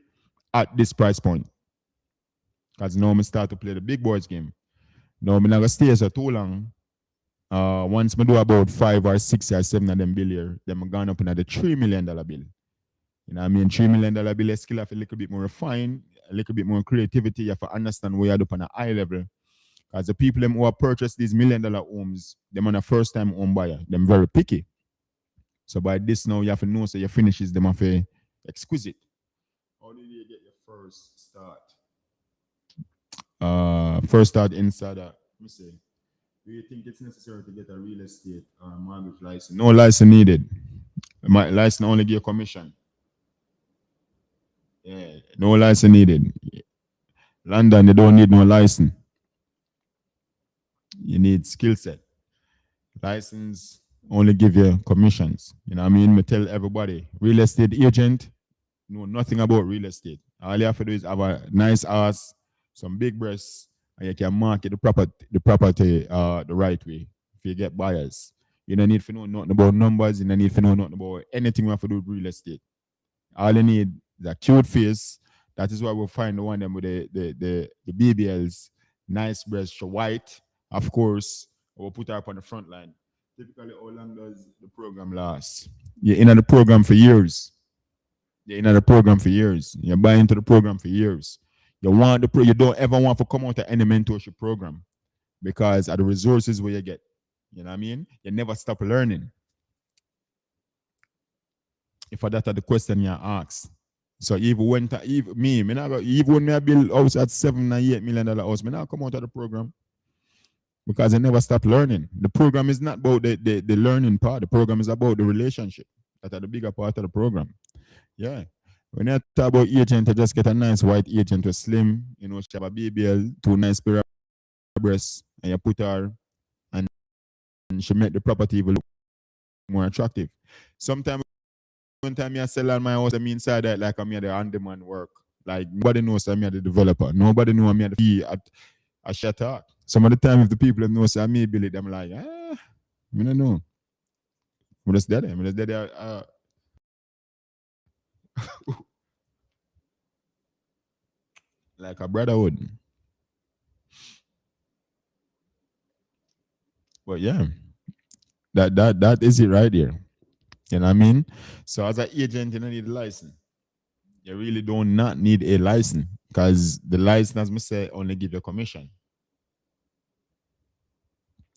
[SPEAKER 1] at this price point. Because now I start to play the big boys game. Now I'm not gonna stay so too long. Once I do about 5 or 6 or 7 of them bill here, then I'm gone up in the $3 million bill. You know what I mean? $3 million bill, a skill have a little bit more refined, a little bit more creativity. You have to understand where you're up on a high level. Because the people who have purchased these $1 million homes, them on a first time home buyer, them very picky. So by this now, you have to know so your finishes them have a exquisite. How did you get your first start? First start inside that. Let me say. Do you think it's necessary to get a real estate or a mortgage license? No license needed. My license only give commission. Yeah, no license needed. London, they don't need no license. You need skill set. License only give you commissions. You know what I mean? I tell everybody, real estate agent know nothing about real estate. All you have to do is have a nice house, some big breasts, and you can market the property the right way if you get buyers. You don't need to know nothing about numbers, you don't need to know nothing about anything we have to do with real estate. All you need is a cute face. That is why we'll find the one them with the BBLs, nice breasts, white, of course. We'll put her up on the front line. Typically, how long does the program last? You're in the program for years. You're in the program for years. You're buying into the program for years. You don't ever want to come out of any mentorship program because of the resources where you get. You know what I mean? You never stop learning. If that's the question you ask. So even when I build house at $7 and $8 million house, I not come out of the program because I never stop learning. The program is not about the learning part. The program is about the relationship. That's the bigger part of the program. Yeah. When you talk about agent, you just get a nice white agent with slim, she have a BBL, 2 nice pair of breasts, and you put her and she make the property even look more attractive. Sometimes one time I sell on my house, I'm inside that like I'm here the on-demand work. Like nobody knows I'm here the developer. Nobody knows I'm here the fee at a shutter. Some of the time if the people know I'm me build it, I'm like, I don't know. I'm just dead. Like a brotherhood. But yeah, that is it right there. You know what I mean? So as an agent, you don't need a license. You really do not need a license because the license, as I say, only give you a commission.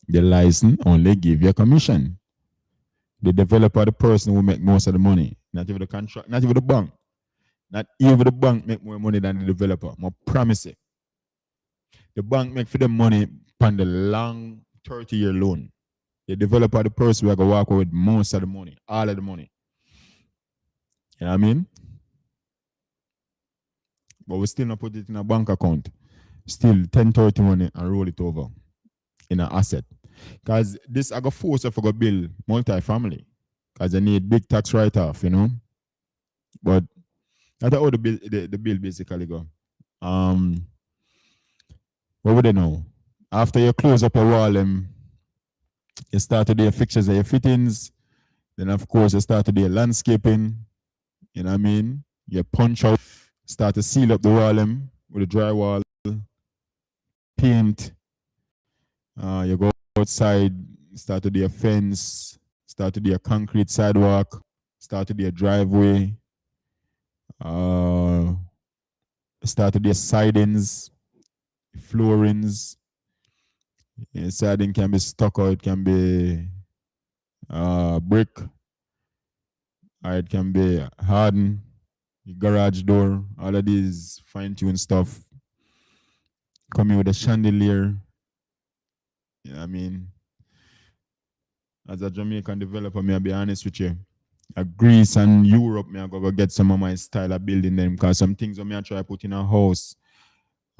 [SPEAKER 1] The license only give you a commission. The developer, the person who make most of the money, not even the contract, not even the bank. Not even the bank make more money than the developer. I promise it. The bank make for the money on the long 30-year loan. The developer, the person who go walk with most of the money, all of the money. You know what I mean? But we still not put it in a bank account. still 1031 and roll it over in an asset. Because this I got force if I go build multi-family. Because I need big tax write-off, you know. But that's how the bill basically go. Um what would they know? After you close up a wall, you start to do your fixtures and your fittings. Then of course you start to do your landscaping. You know what I mean? You punch out, start to seal up the wall with the drywall, paint. You go outside, start to do a fence, start to do a concrete sidewalk, start to do a driveway, uh, start to do sidings, floorings. Siding can be stucco, it can be brick, or it can be hardened, garage door, all of these fine-tuned stuff. Coming with a chandelier. You know what I mean? As a Jamaican developer, may I be honest with you. Greece and Europe, may I go get some of my style of building them because some things I try to put in a house.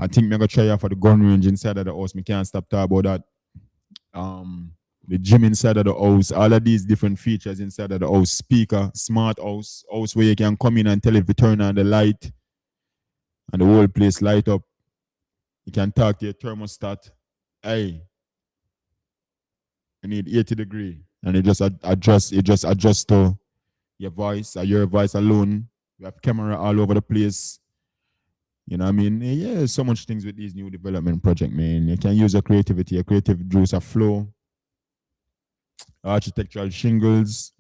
[SPEAKER 1] I think me I go try out for the gun range inside of the house. Me can't stop talking about that. The gym inside of the house, all of these different features inside of the house, speaker, smart house where you can come in and tell if you turn on the light and the whole place light up. You can talk to your thermostat. Hey, I need 80-degree. And it just adjusts to your voice or your voice alone. We have camera all over the place. You know what I mean? Yeah, so much things with these new development project, man. You can use your creativity, your creative juice, a flow, architectural shingles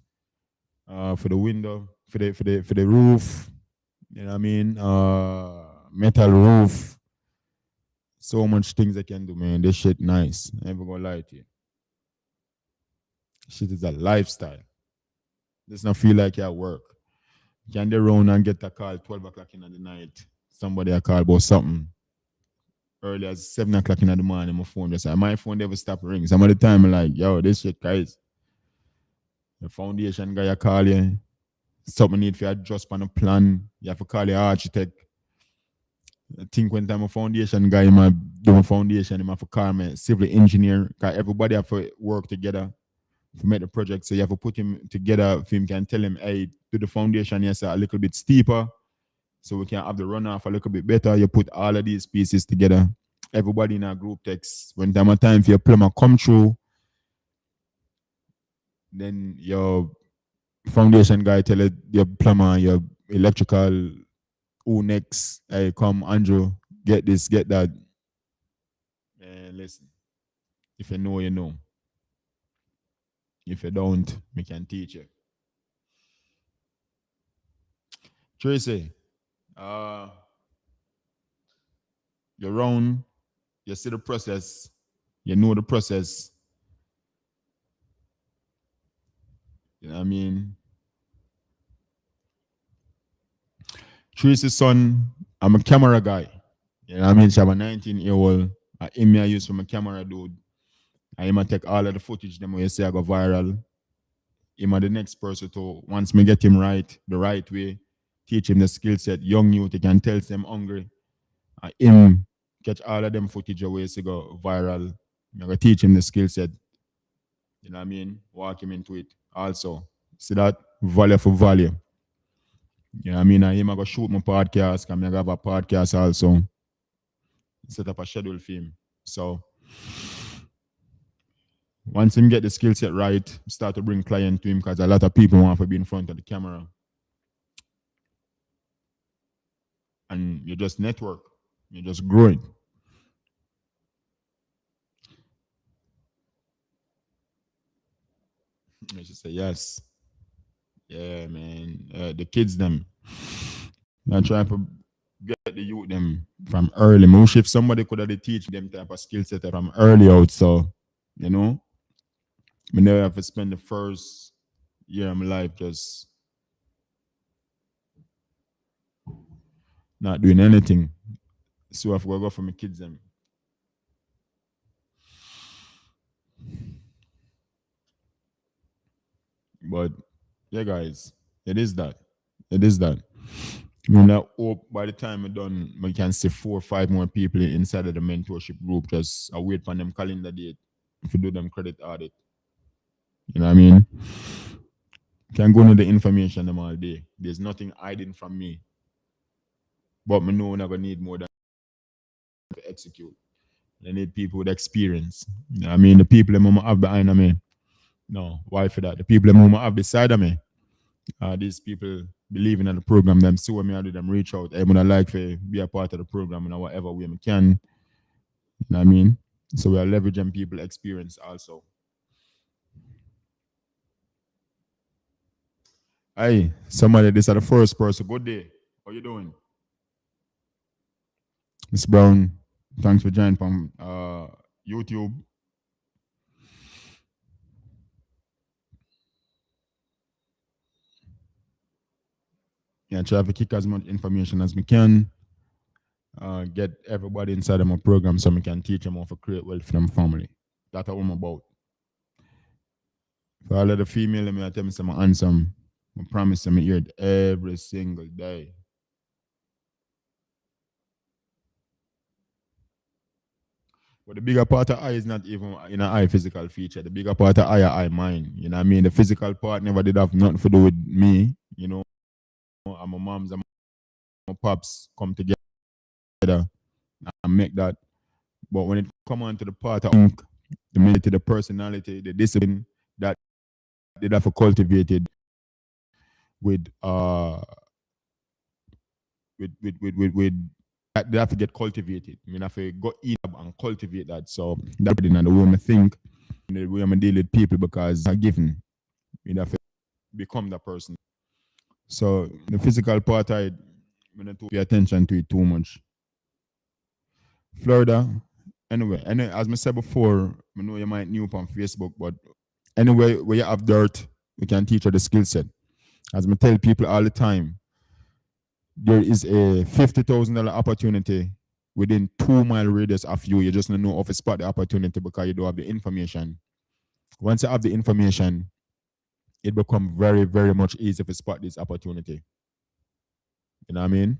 [SPEAKER 1] for the window, for the roof. You know what I mean? Metal roof. So much things I can do, man. This shit nice. I never gonna lie to you. Shit is a lifestyle. Does not feel like you're at work. You can get around and get a call 12 o'clock in the night. Somebody a call about something. Early as 7 o'clock in the morning, my phone just my phone never stop ringing. Some of the time I'm like, yo, this shit guys. The foundation guy I call you. Something need for adjust on a plan. You have to call your architect. I think when time a foundation guy might do a foundation, he have to call me civil engineer. Cause everybody have to work together to make the project. So you have to put him together if him can tell him, hey, do the foundation yes a little bit steeper. So we can have the runoff a little bit better. You put all of these pieces together. Everybody in our group text. When time for your plumber come through, then your foundation guy tell it, your plumber, your electrical, who next? Hey, come, Andrew, get this, get that. And listen, if you know, you know. If you don't, we can teach you. Tracy, uh, you're round, you see the process, you know the process. You know what I mean? Tracy's son, I'm a camera guy. You know what I mean? So I'm a 19-year-old. I aim I use from a camera dude. I am take all of the footage them where you say I go viral. Him are the next person to once me get him right, the right way, teach him the skill set. Young youth, he can tell them hungry. I him catch all of them footage away to go viral. I go teach him the skill set. You know what I mean? Walk him into it. Also, see that value for value. You know what I mean? I him I go shoot my podcast. I have a podcast also. Set up a schedule for him. So once him get the skill set right, start to bring client to him because a lot of people want to be in front of the camera. And you just network. You're just growing. I should say yes. Yeah, man. The kids them. I'm trying to get the youth them from early. Most if somebody could have teach them type of skill set from early out. So, you know, I never have to spend the first year of my life just not doing anything. So I've got to go for my kids them. But yeah, guys, it is that. It is that. When I hope by the time we're done, we can see 4 or 5 more people inside of the mentorship group. Just I wait for them calendar date if you do them credit audit. You know what I mean? Can go into the information them all day. There's nothing hiding from me. But me know we're not gonna need more than to execute. I need people with experience. You know what I mean? The people that mama have behind me. No, why for that? The people that mama have beside of me. These people believing in the program, them see what me I do them reach out. Everyone I like to be a part of the program in whatever way we can. You know what I mean? So we are leveraging people experience also. Hey, somebody, this is the first person. Good day. How you doing? Miss Brown, thanks for joining from YouTube. Yeah, try to kick as much information as we can. Get everybody inside of my program so we can teach them how to create wealth for them family. That's what I'm about. For all of the female, let me tell me some handsome. I promise them hear it every single day. But the bigger part of I is not even in a eye physical feature. The bigger part of I mind. You know what I mean? The physical part never did have nothing to do with me. You know, and my moms and my pops come together and make that. But when it come on to the part of the mentality, the personality, the discipline that they have cultivated with that they have to get cultivated. I mean, I have to go in and cultivate that. So that's the way I think, the way I deal with people because I'm given. You have to become that person. So the physical part, I don't pay attention to it too much. Florida, anyway, as I said before, I know you might new up on Facebook, but anyway, where you have dirt, we can teach you the skill set. As I tell people all the time, there is a $50,000 opportunity within 2 mile radius of you. You just don't know how to spot the opportunity because you don't have the information. Once you have the information, it becomes very, very much easier to spot this opportunity. You know what I mean?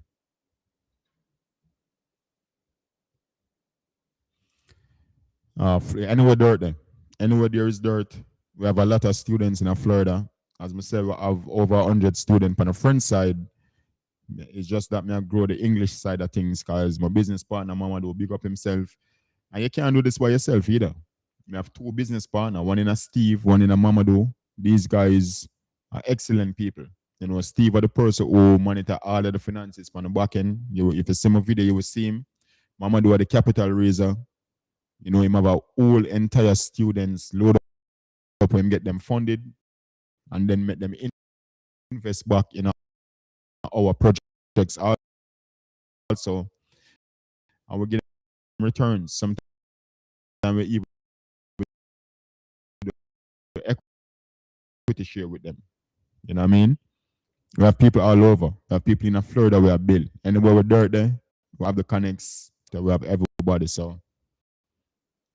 [SPEAKER 1] Anywhere dirt then. Anywhere there is dirt, we have a lot of students in Florida. As myself, we have over 100 students on the front side. It's just that me I grow the English side of things because my business partner, Mama, do big up himself. And you can't do this by yourself either. We have 2 business partners, one in a Steve, one in a Mamadou. These guys are excellent people. You know, Steve are the person who monitor all of the finances on the back end. If you see my video, you will see him. Mamadou are the capital raiser. You know, him have a whole entire students load up him, get them funded, and then make them invest back in our projects also. And we get returns. Sometimes we even do equity share with them. You know what I mean? We have people all over. We have people in Florida we have built. Anywhere with dirt there, we have the connects that we have everybody. So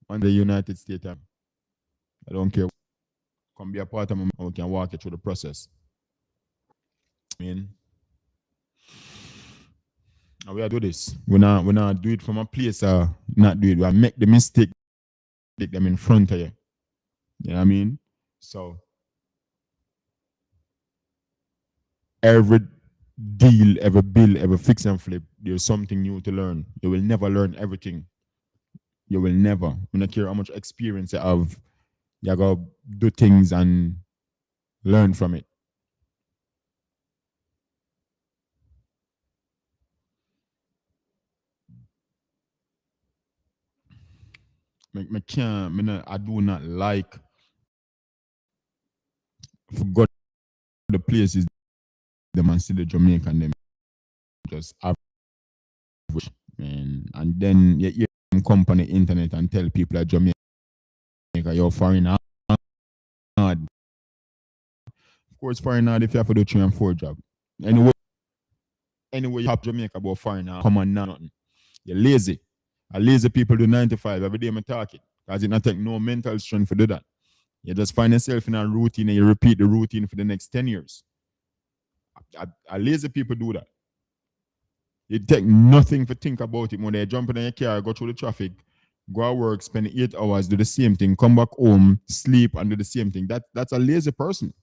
[SPEAKER 1] on the United States, I don't care. Come be a part of me and we can walk you through the process. I mean, and we do this. We not do it from a place not do it. We make the mistake, take them in front of you. You know what I mean? So every deal, every bill, every fix and flip, there's something new to learn. You will never learn everything. You will never. I don't care how much experience you have, you gotta do things and learn from it. Me can't, I do not like forgot the places them and see the Jamaican them just average, man. And then you hear them come on the internet and tell people at Jamaica you're foreign hard. Of course, foreign hard if you have to do 3 and 4 job. Anyway, you have Jamaica about foreign hard, come on now, nothing. You're lazy. A lazy people do 9 to 5 every day. I'm talking because it not take no mental strength to do that. You just find yourself in a routine and you repeat the routine for the next 10 years. A lazy people do that. It take nothing to think about it. When they jump in your car, go through the traffic, go to work, spend 8 hours, do the same thing, come back home, sleep, and do the same thing. That's a lazy person.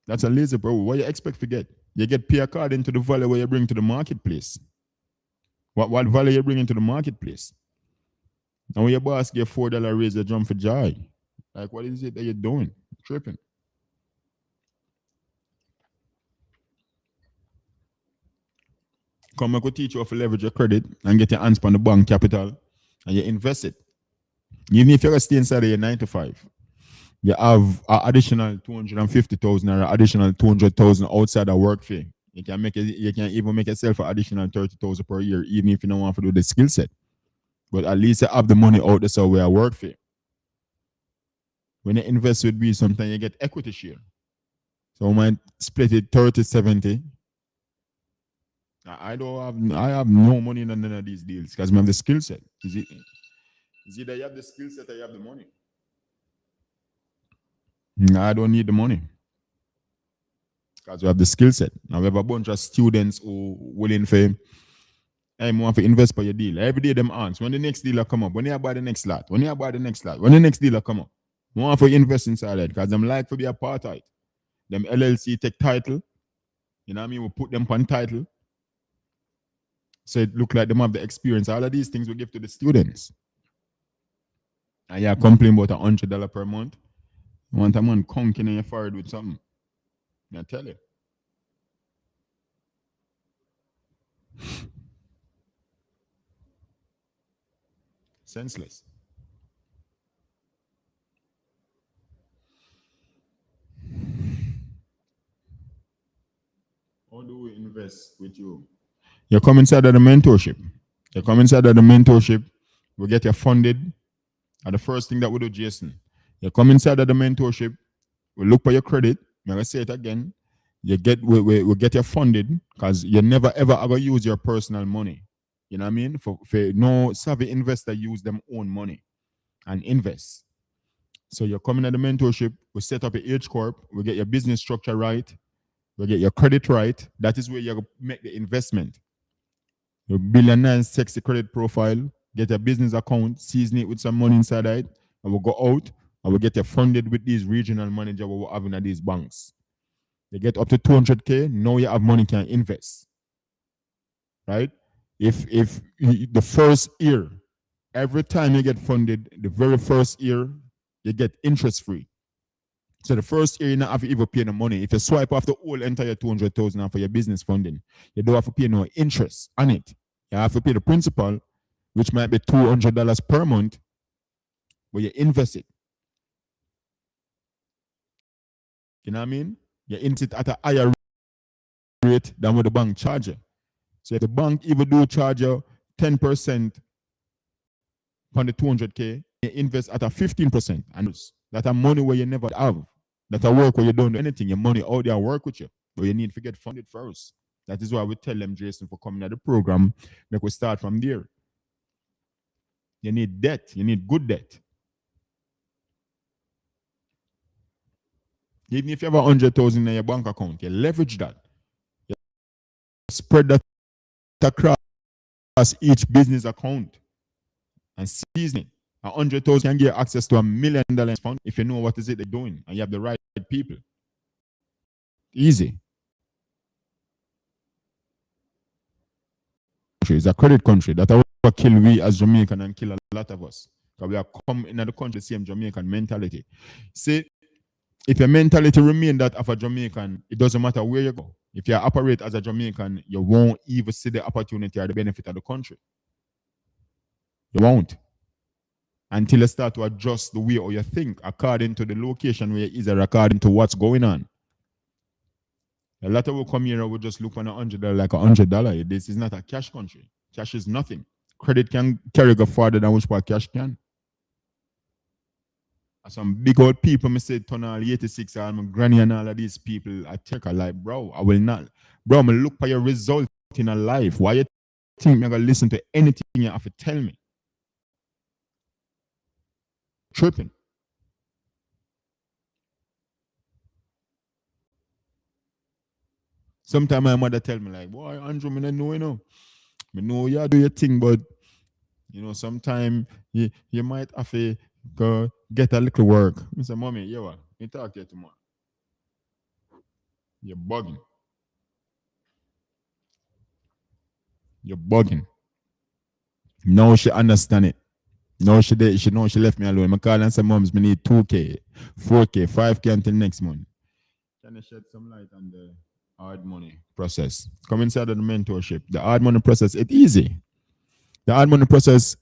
[SPEAKER 1] That's a lazy bro. What you expect to get? You get pay according to the value where you bring to the marketplace. What value you bring into the marketplace? And when your boss get $4 raise, you jump for joy. Like, what is it that you're doing? Tripping. Come, I could teach you how to leverage your credit and get your hands on the bank capital and you invest it. Even if you're stay inside of your 9 to 5, you have an additional 250,000 or an additional 200,000 outside of work fee. You can make it, you can even make yourself an additional 30,000 per year, even if you don't want to do the skill set. But at least you have the money out there so where I work for. When you invest with me, sometimes you get equity share. So I might split it 30-70. I have no money in none of these deals because I have the skill set. Is either you have the skill set or you have the money. I don't need the money because we have the skill set. Now we have a bunch of students who willing for, hey, want to invest for your deal. Every day them ask, when the next deal come up, when you buy the next lot, when you buy the next lot, when the next deal come up. Want to invest inside that because them like to be a part of it. Them LLC take title, you know what I mean? We put them on title. So it look like them have the experience. All of these things we give to the students. And you complain about $100 per month. You want a man conking in your forehead with something. I tell you. Senseless. How do we invest with you? You come inside of the mentorship. You come inside of the mentorship. We get you funded. And the first thing that we do, Jason, you come inside of the mentorship. We look for your credit. I'm gonna say it again. We get you funded because you never ever ever use your personal money. You know what I mean? For no savvy investor use them own money and invest. So you're coming at the mentorship. We set up a H corp. We get your business structure right. We get your credit right. That is where you make the investment. You build a nice, sexy credit profile. Get a business account. Season it with some money inside it, and we'll go out and we'll get you funded with these regional managers we're having at these banks. They get up to 200K. Now you have money can invest. Right? If the first year, every time you get funded, the very first year, you get interest free. So the first year you don't have to even pay no money. If you swipe off the whole entire 200,000 for your business funding, you don't have to pay no interest on it. You have to pay the principal, which might be $200 per month, but you invest it. You know what I mean? You invest it at a higher rate than what the bank charge you. So if the bank even do charge you 10% on the 200K, you invest at a 15%. And that are money where you never have. That are work where you don't do anything. Your money out there work with you. But you need to get funded first. That is why we tell them, Jason, for coming at the program, make we start from there. You need debt. You need good debt. Even if you have 100,000 in your bank account, you leverage that. You spread that across each business account and season it. 100,000 can get access to $1 million fund if you know what is it they're doing and you have the right people. Easy. It's a credit country that will kill we as Jamaican and kill a lot of us. Because we are come in the country same Jamaican mentality. See, if your mentality remain that of a Jamaican, it doesn't matter where you go. If you operate as a Jamaican, you won't even see the opportunity or the benefit of the country. You won't. Until you start to adjust the way or you think according to the location where you is or according to what's going on. A lot of people come here and will just look on $100 like $100. This is not a cash country. Cash is nothing. Credit can carry go farther than which part cash can. Some big old people, me say, turn all 86 and my granny and all of these people, I take a like, bro, I will not. Bro, me look for your result in a life. Why you think me gonna listen to anything you have to tell me? Tripping. Sometimes my mother tell me like, boy, Andrew, me not know, you know. Me know you do your thing, but you know, sometimes you might have to go get a little work. I say, mommy, you what? Me talk to you tomorrow. You're bugging. You're bugging. No, she understand it. No, she did. She know she left me alone. I call and say, moms, me need 2K, 4K, 5K until next month. Can you shed some light on the hard money process? Come inside of the mentorship. The hard money process, it's easy. The hard money process,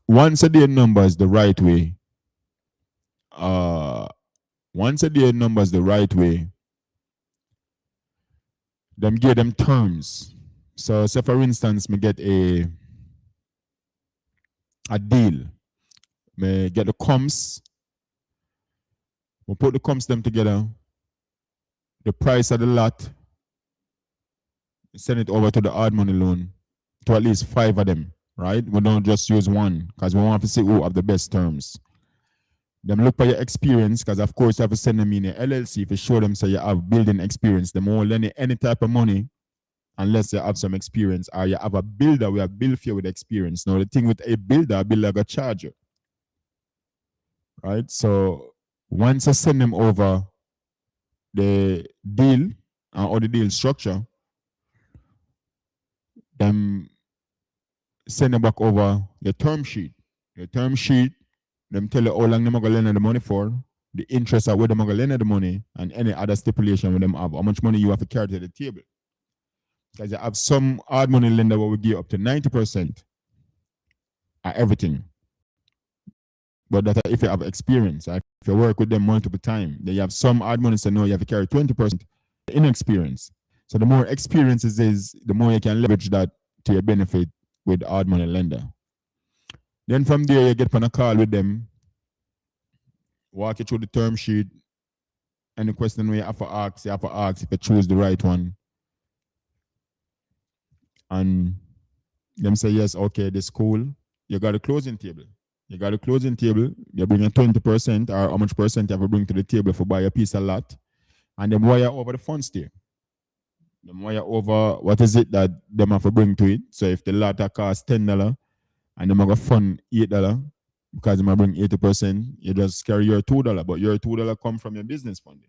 [SPEAKER 1] once a day numbers the right way. Uh Once a day numbers the right way, them give them terms. So say for instance, me get a deal. Me get the comps, we put the comps them together, the price of the lot, send it over to the hard money loan to at least 5 of them, right? We don't just use one because we want to see who have the best terms. Them look for your experience because of course you have to send them in a LLC if you show them so you have building experience. Them won't lend you any type of money unless you have some experience or you have a builder we have built for you with experience. Now the thing with a builder got charge you, right? So once I send them over the deal or the deal structure, them send them back over the term sheet. The term sheet, them tell you how long them are going to lend the money for, the interest at where them are going to lend the money, and any other stipulation with them have, how much money you have to carry to the table. Because you have some hard money lender where we give up to 90% at everything. But that if you have experience, if you work with them multiple times, then you have some hard money say no, you have to carry 20% inexperience. So the more experiences is, the more you can leverage that to your benefit with hard money lender. Then from there, you get on a call with them, walk you through the term sheet. Any question you have to ask, if you choose the right one. And them say, yes, okay, this cool. You got a closing table. You got a closing table. You bring a 20% or how much percent you have to bring to the table for buy a piece of lot. And then wire over the funds there. Them wire over what is it that them have to bring to it. So if the lot cost $10 and them have to fund $8 because them have bring 80%, you just carry your $2, but your $2 come from your business funding.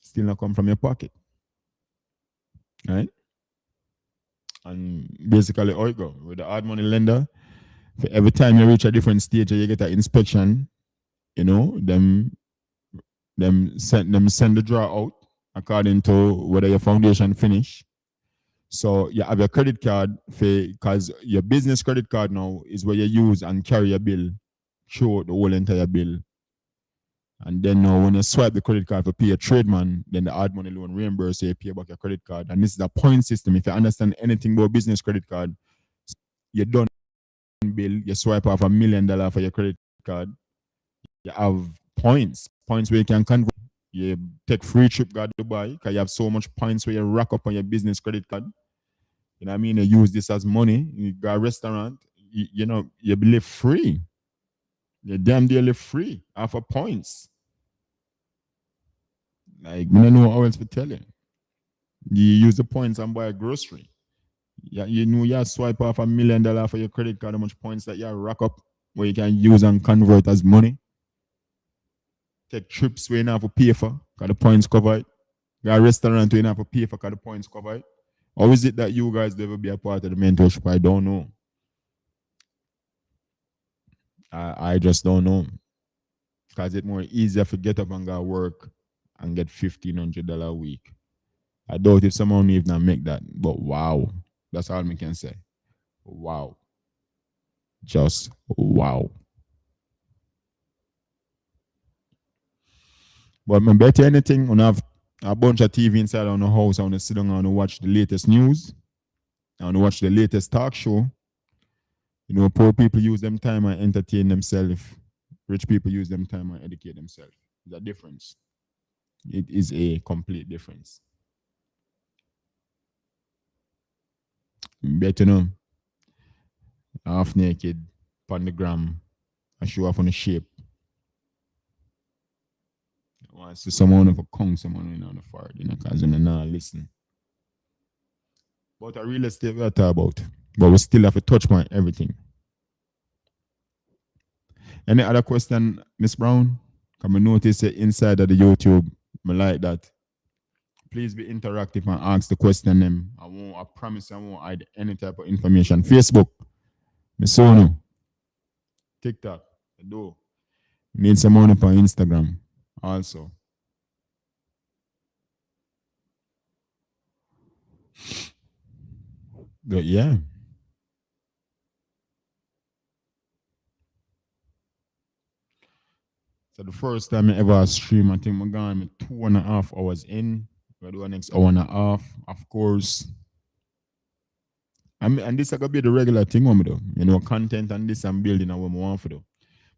[SPEAKER 1] Still not come from your pocket. Right? And basically how it go. With the hard money lender, for every time you reach a different stage you get an inspection, you know, them send the draw out according to whether your foundation finish. So you have your credit card because your business credit card now is where you use and carry your bill through the whole entire bill. And then now when you swipe the credit card for pay a tradesman, then the hard money loan reimburse you pay back your credit card. And this is a point system. If you understand anything about business credit card, you don't bill, you swipe off $1 million for your credit card. You have points where you can convert. You take free trip go to Dubai because you have so much points where you rack up on your business credit card. You know what I mean? You use this as money. You got a restaurant. You know, you live free. You damn dearly free off of points. Like, I don't know how else to tell you. You use the points and buy a grocery. Yeah, you know you swipe off $1 million for your credit card, how much points that you rack up where you can use and convert as money. Take trips where you have to pay for because the points cover it. Got a restaurant where you have to pay for because the points cover it. Or is it that you guys never be a part of the mentorship? I don't know. I just don't know. Because it's more easier to get up and go work and get $1,500 a week. I doubt if someone even make that. But wow. That's all I can say. Wow. Just wow. But I bet you anything, when I have a bunch of TV inside on the house, I want to sit down and watch the latest news. I want to watch the latest talk show. You know, poor people use them time and entertain themselves. Rich people use them time and educate themselves. There's a difference. It is a complete difference. Bet you know, half naked, on the gram, and show off on the shape. I want to see someone of a kong, someone on the far, you know, because they're not listening. But a real estate we are talking about. But we still have to touch on everything. Any other question, Miss Brown? Can I notice it inside of the YouTube? I like that. Please be interactive and ask the question them. I promise I won't hide any type of information. Facebook, Misono, TikTok, I do. Need some money on Instagram also. But yeah. So the first time I ever stream, I think I'm gone 2.5 hours in. We'll do the next hour and a half, of course. And this is gonna be the regular thing I'm do. You know, content and this I'm building and what I want to do.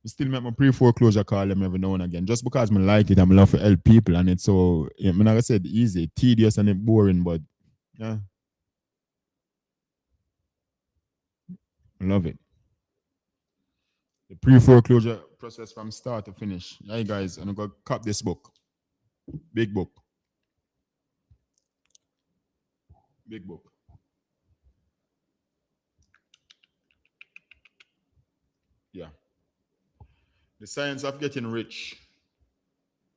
[SPEAKER 1] I still make my pre-foreclosure call them every now and again. Just because I like it, I'm love to help people and it's so like I said, easy, tedious and boring, but yeah. I love it. The pre-foreclosure process from start to finish. Hey guys, I'm gonna cop this book. Big book. Big book. Yeah. The Science of Getting Rich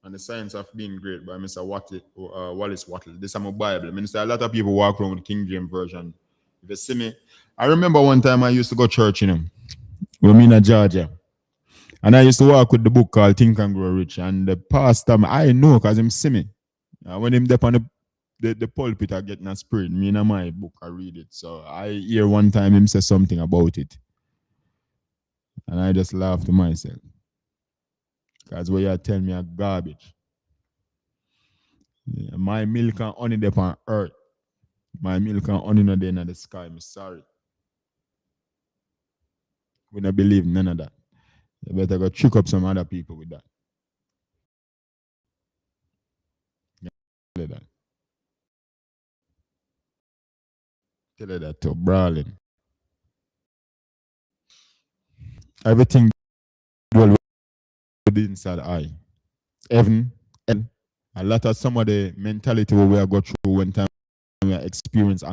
[SPEAKER 1] and the Science of Being Great by Mr. Wallace Wattle. This is my Bible. I mean, a lot of people walk around with the King James Version. If you see me, I remember one time I used to go to church, we're in Georgia. And I used to walk with the book called Think and Grow Rich. And the pastor, I know because him see me. When him up on the pulpit, I get in a spirit. Me and my book, I read it. So I hear one time him say something about it. And I just laugh to myself. Because what you tell me are garbage. Yeah, my milk and honey up on earth. My milk and honey not there in the sky. I'm sorry. We don't believe none of that. You better go trick up some other people with that. Tell you that. Tell you that to brawling. Everything dwell within inside the eye. Heaven, hell, a lot of some of the mentality we are go through when time we experience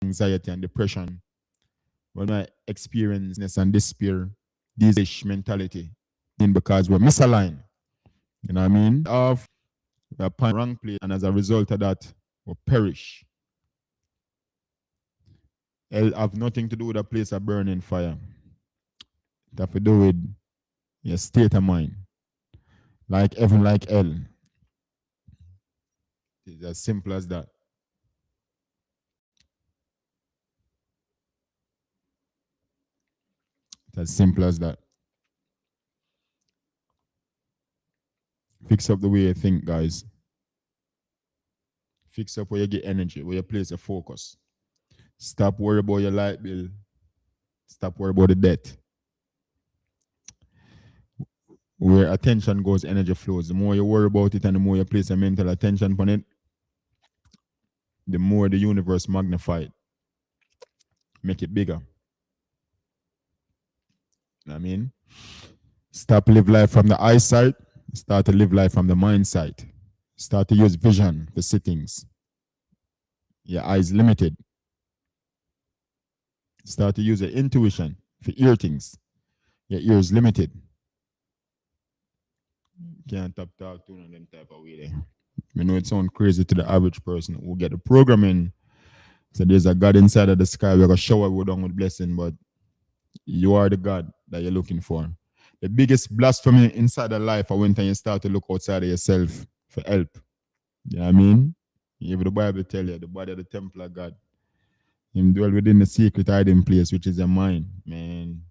[SPEAKER 1] anxiety and depression, when we experience and despair, this mentality, because we're misaligned. You know what I mean? We're upon wrong place, and as a result of that, we perish. Hell have nothing to do with a place of burning fire. It have to do with your state of mind. Like heaven, like hell. It's as simple as that. It's as simple as that. Fix up the way you think, guys. Fix up where you get energy, where you place your focus. Stop worrying about your light bill. Stop worrying about the debt. Where attention goes, energy flows. The more you worry about it and the more you place your mental attention on it, the more the universe magnifies. Make it bigger. You know what I mean? Stop live life from the eyesight. Start to live life from the mind side. Start to use vision for see things. Your eyes limited. Start to use your intuition for hear things. Your ears limited. Can't talk to them type of way there. You know, it sounds crazy to the average person who get the programming. So there's a God inside of the sky. We're gonna shower you down with blessing, but you are the God that you're looking for. The biggest blasphemy inside of life are when you start to look outside of yourself for help. You know what I mean? Even the Bible tell you the body of the temple of God. Him dwell within the secret hiding place, which is your mind, man.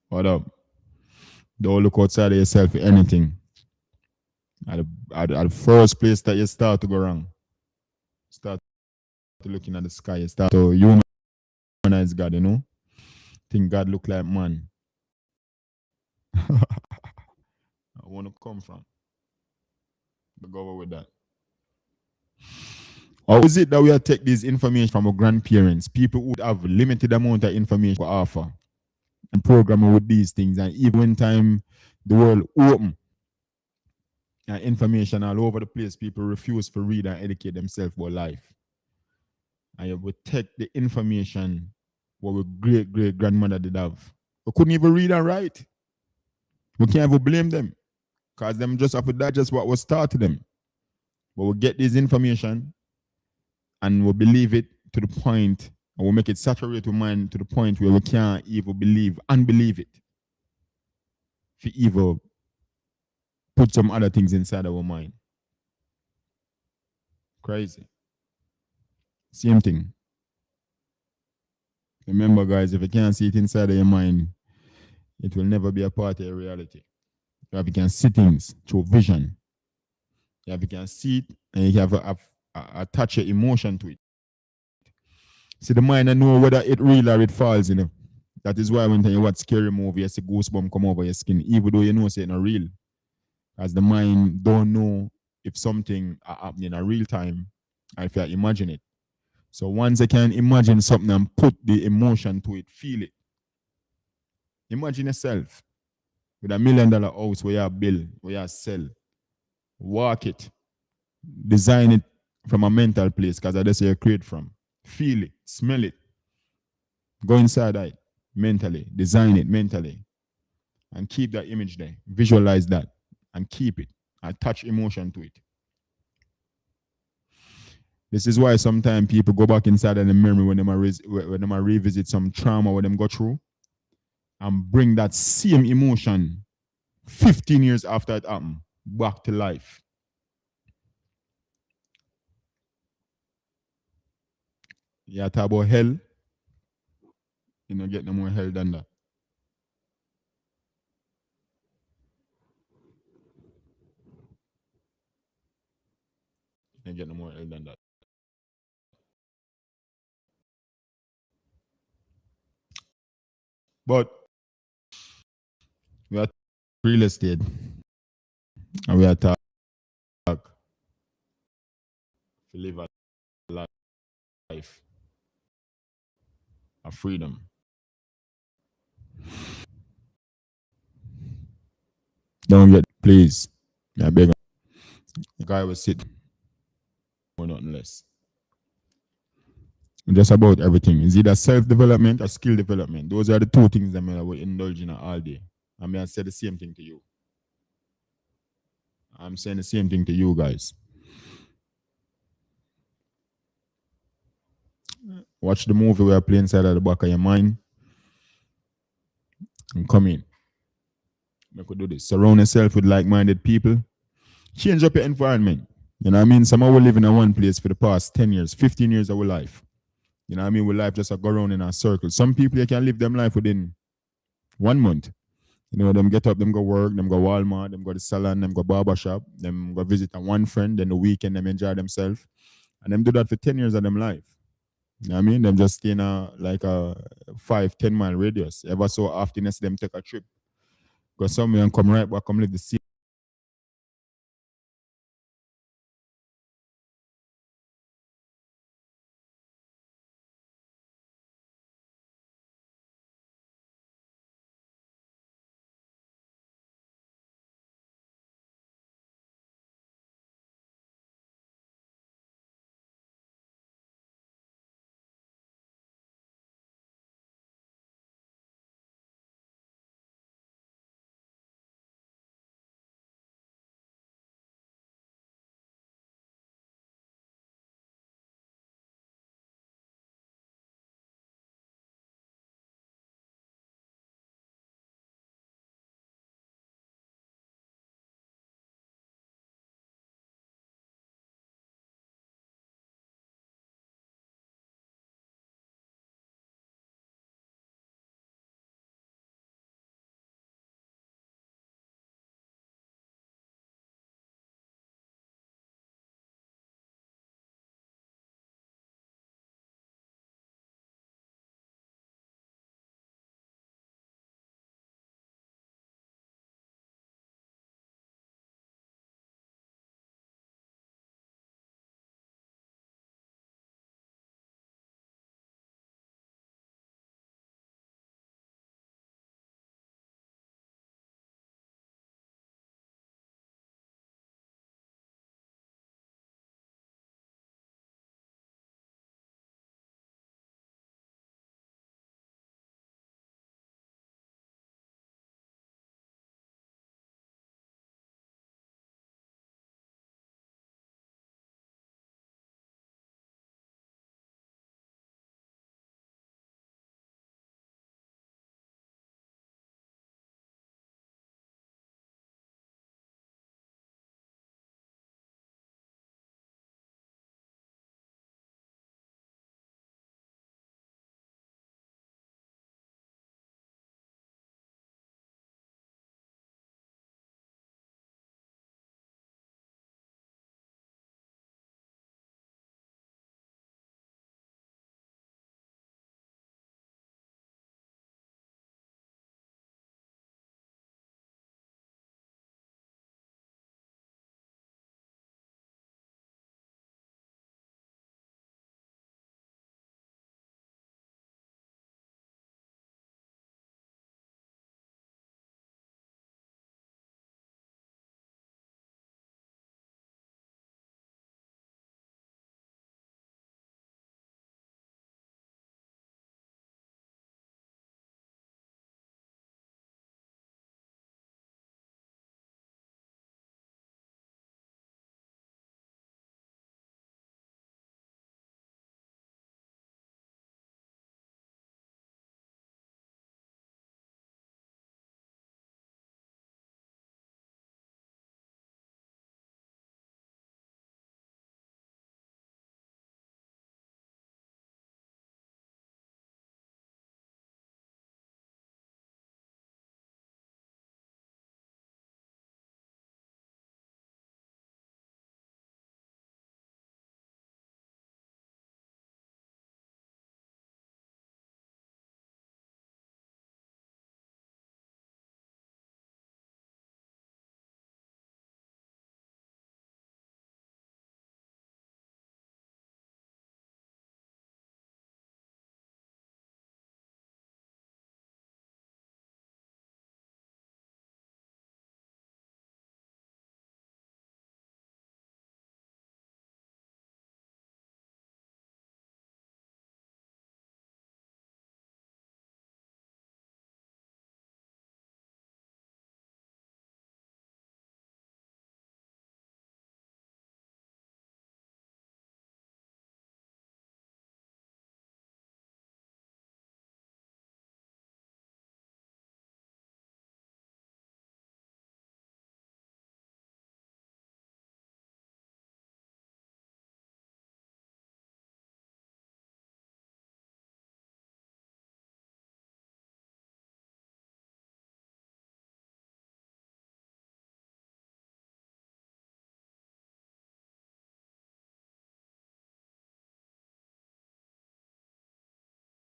[SPEAKER 1] What up? Don't look outside of yourself for anything. At the first place that you start to go wrong, start to looking at the sky, you start to humanize God, you know? Think God look like man. I want to come from. But go over with that. Or is it that we are take this information from our grandparents, people who have limited amount of information to offer, and program with these things, and even when time the world open, and information all over the place. People refuse to read and educate themselves about life. And you would take the information what our great great grandmother did have. We couldn't even read and write. We can't even blame them. Because them just have to digest what was taught to them. But we get this information and we believe it to the point, and we make it saturate our mind to the point where we can't even believe and believe it. If you even put some other things inside our mind. Crazy. Same thing. Remember, guys, if you can't see it inside of your mind, it will never be a part of your reality. If you can see things through vision, if you can see it and you have attach your emotion to it. See, the mind and know whether it real or it falls, you know. That is why when you watch scary movie, you see goosebumps come over your skin, even though you know it's not real. As the mind don't know if something happening in a real time, and if you imagine it. So once you can imagine something and put the emotion to it, feel it. Imagine yourself with $1 million house where you build, where you sell. Walk it. Design it from a mental place, because that's where you create from. Feel it, smell it. Go inside it mentally, design it mentally, and keep that image there. Visualize that and keep it. Attach emotion to it. This is why sometimes people go back inside of the memory when they revisit some trauma what them go through and bring that same emotion 15 years after it happened back to life. You talk about hell, you don't get no more hell than that. You don't get no more hell than that. But we are real estate and we are talk to live a life of freedom. Don't get, please. I beg. The guy will sit or nothing less. Just about everything. It's either self-development or skill development. Those are the two things that I will indulge in all day. I mean, I said the same thing to you. I'm saying the same thing to you guys. Watch the movie we are playing inside at the back of your mind and come in. We could do this. Surround yourself with like-minded people. Change up your environment. You know what I mean? Some of us live in one place for the past 10 years, 15 years of our life. You know what I mean? With life just go around in a circle. Some people you can live them life within 1 month. You know, them get up, them go work, them go Walmart, them go to salon, them go barber shop, them go visit one friend, then the weekend them enjoy themselves. And them do that for 10 years of them life. You know what I mean? Them just stay in a 5-10 mile radius. Ever so often, them take a trip. Go somewhere and come right back, come live the same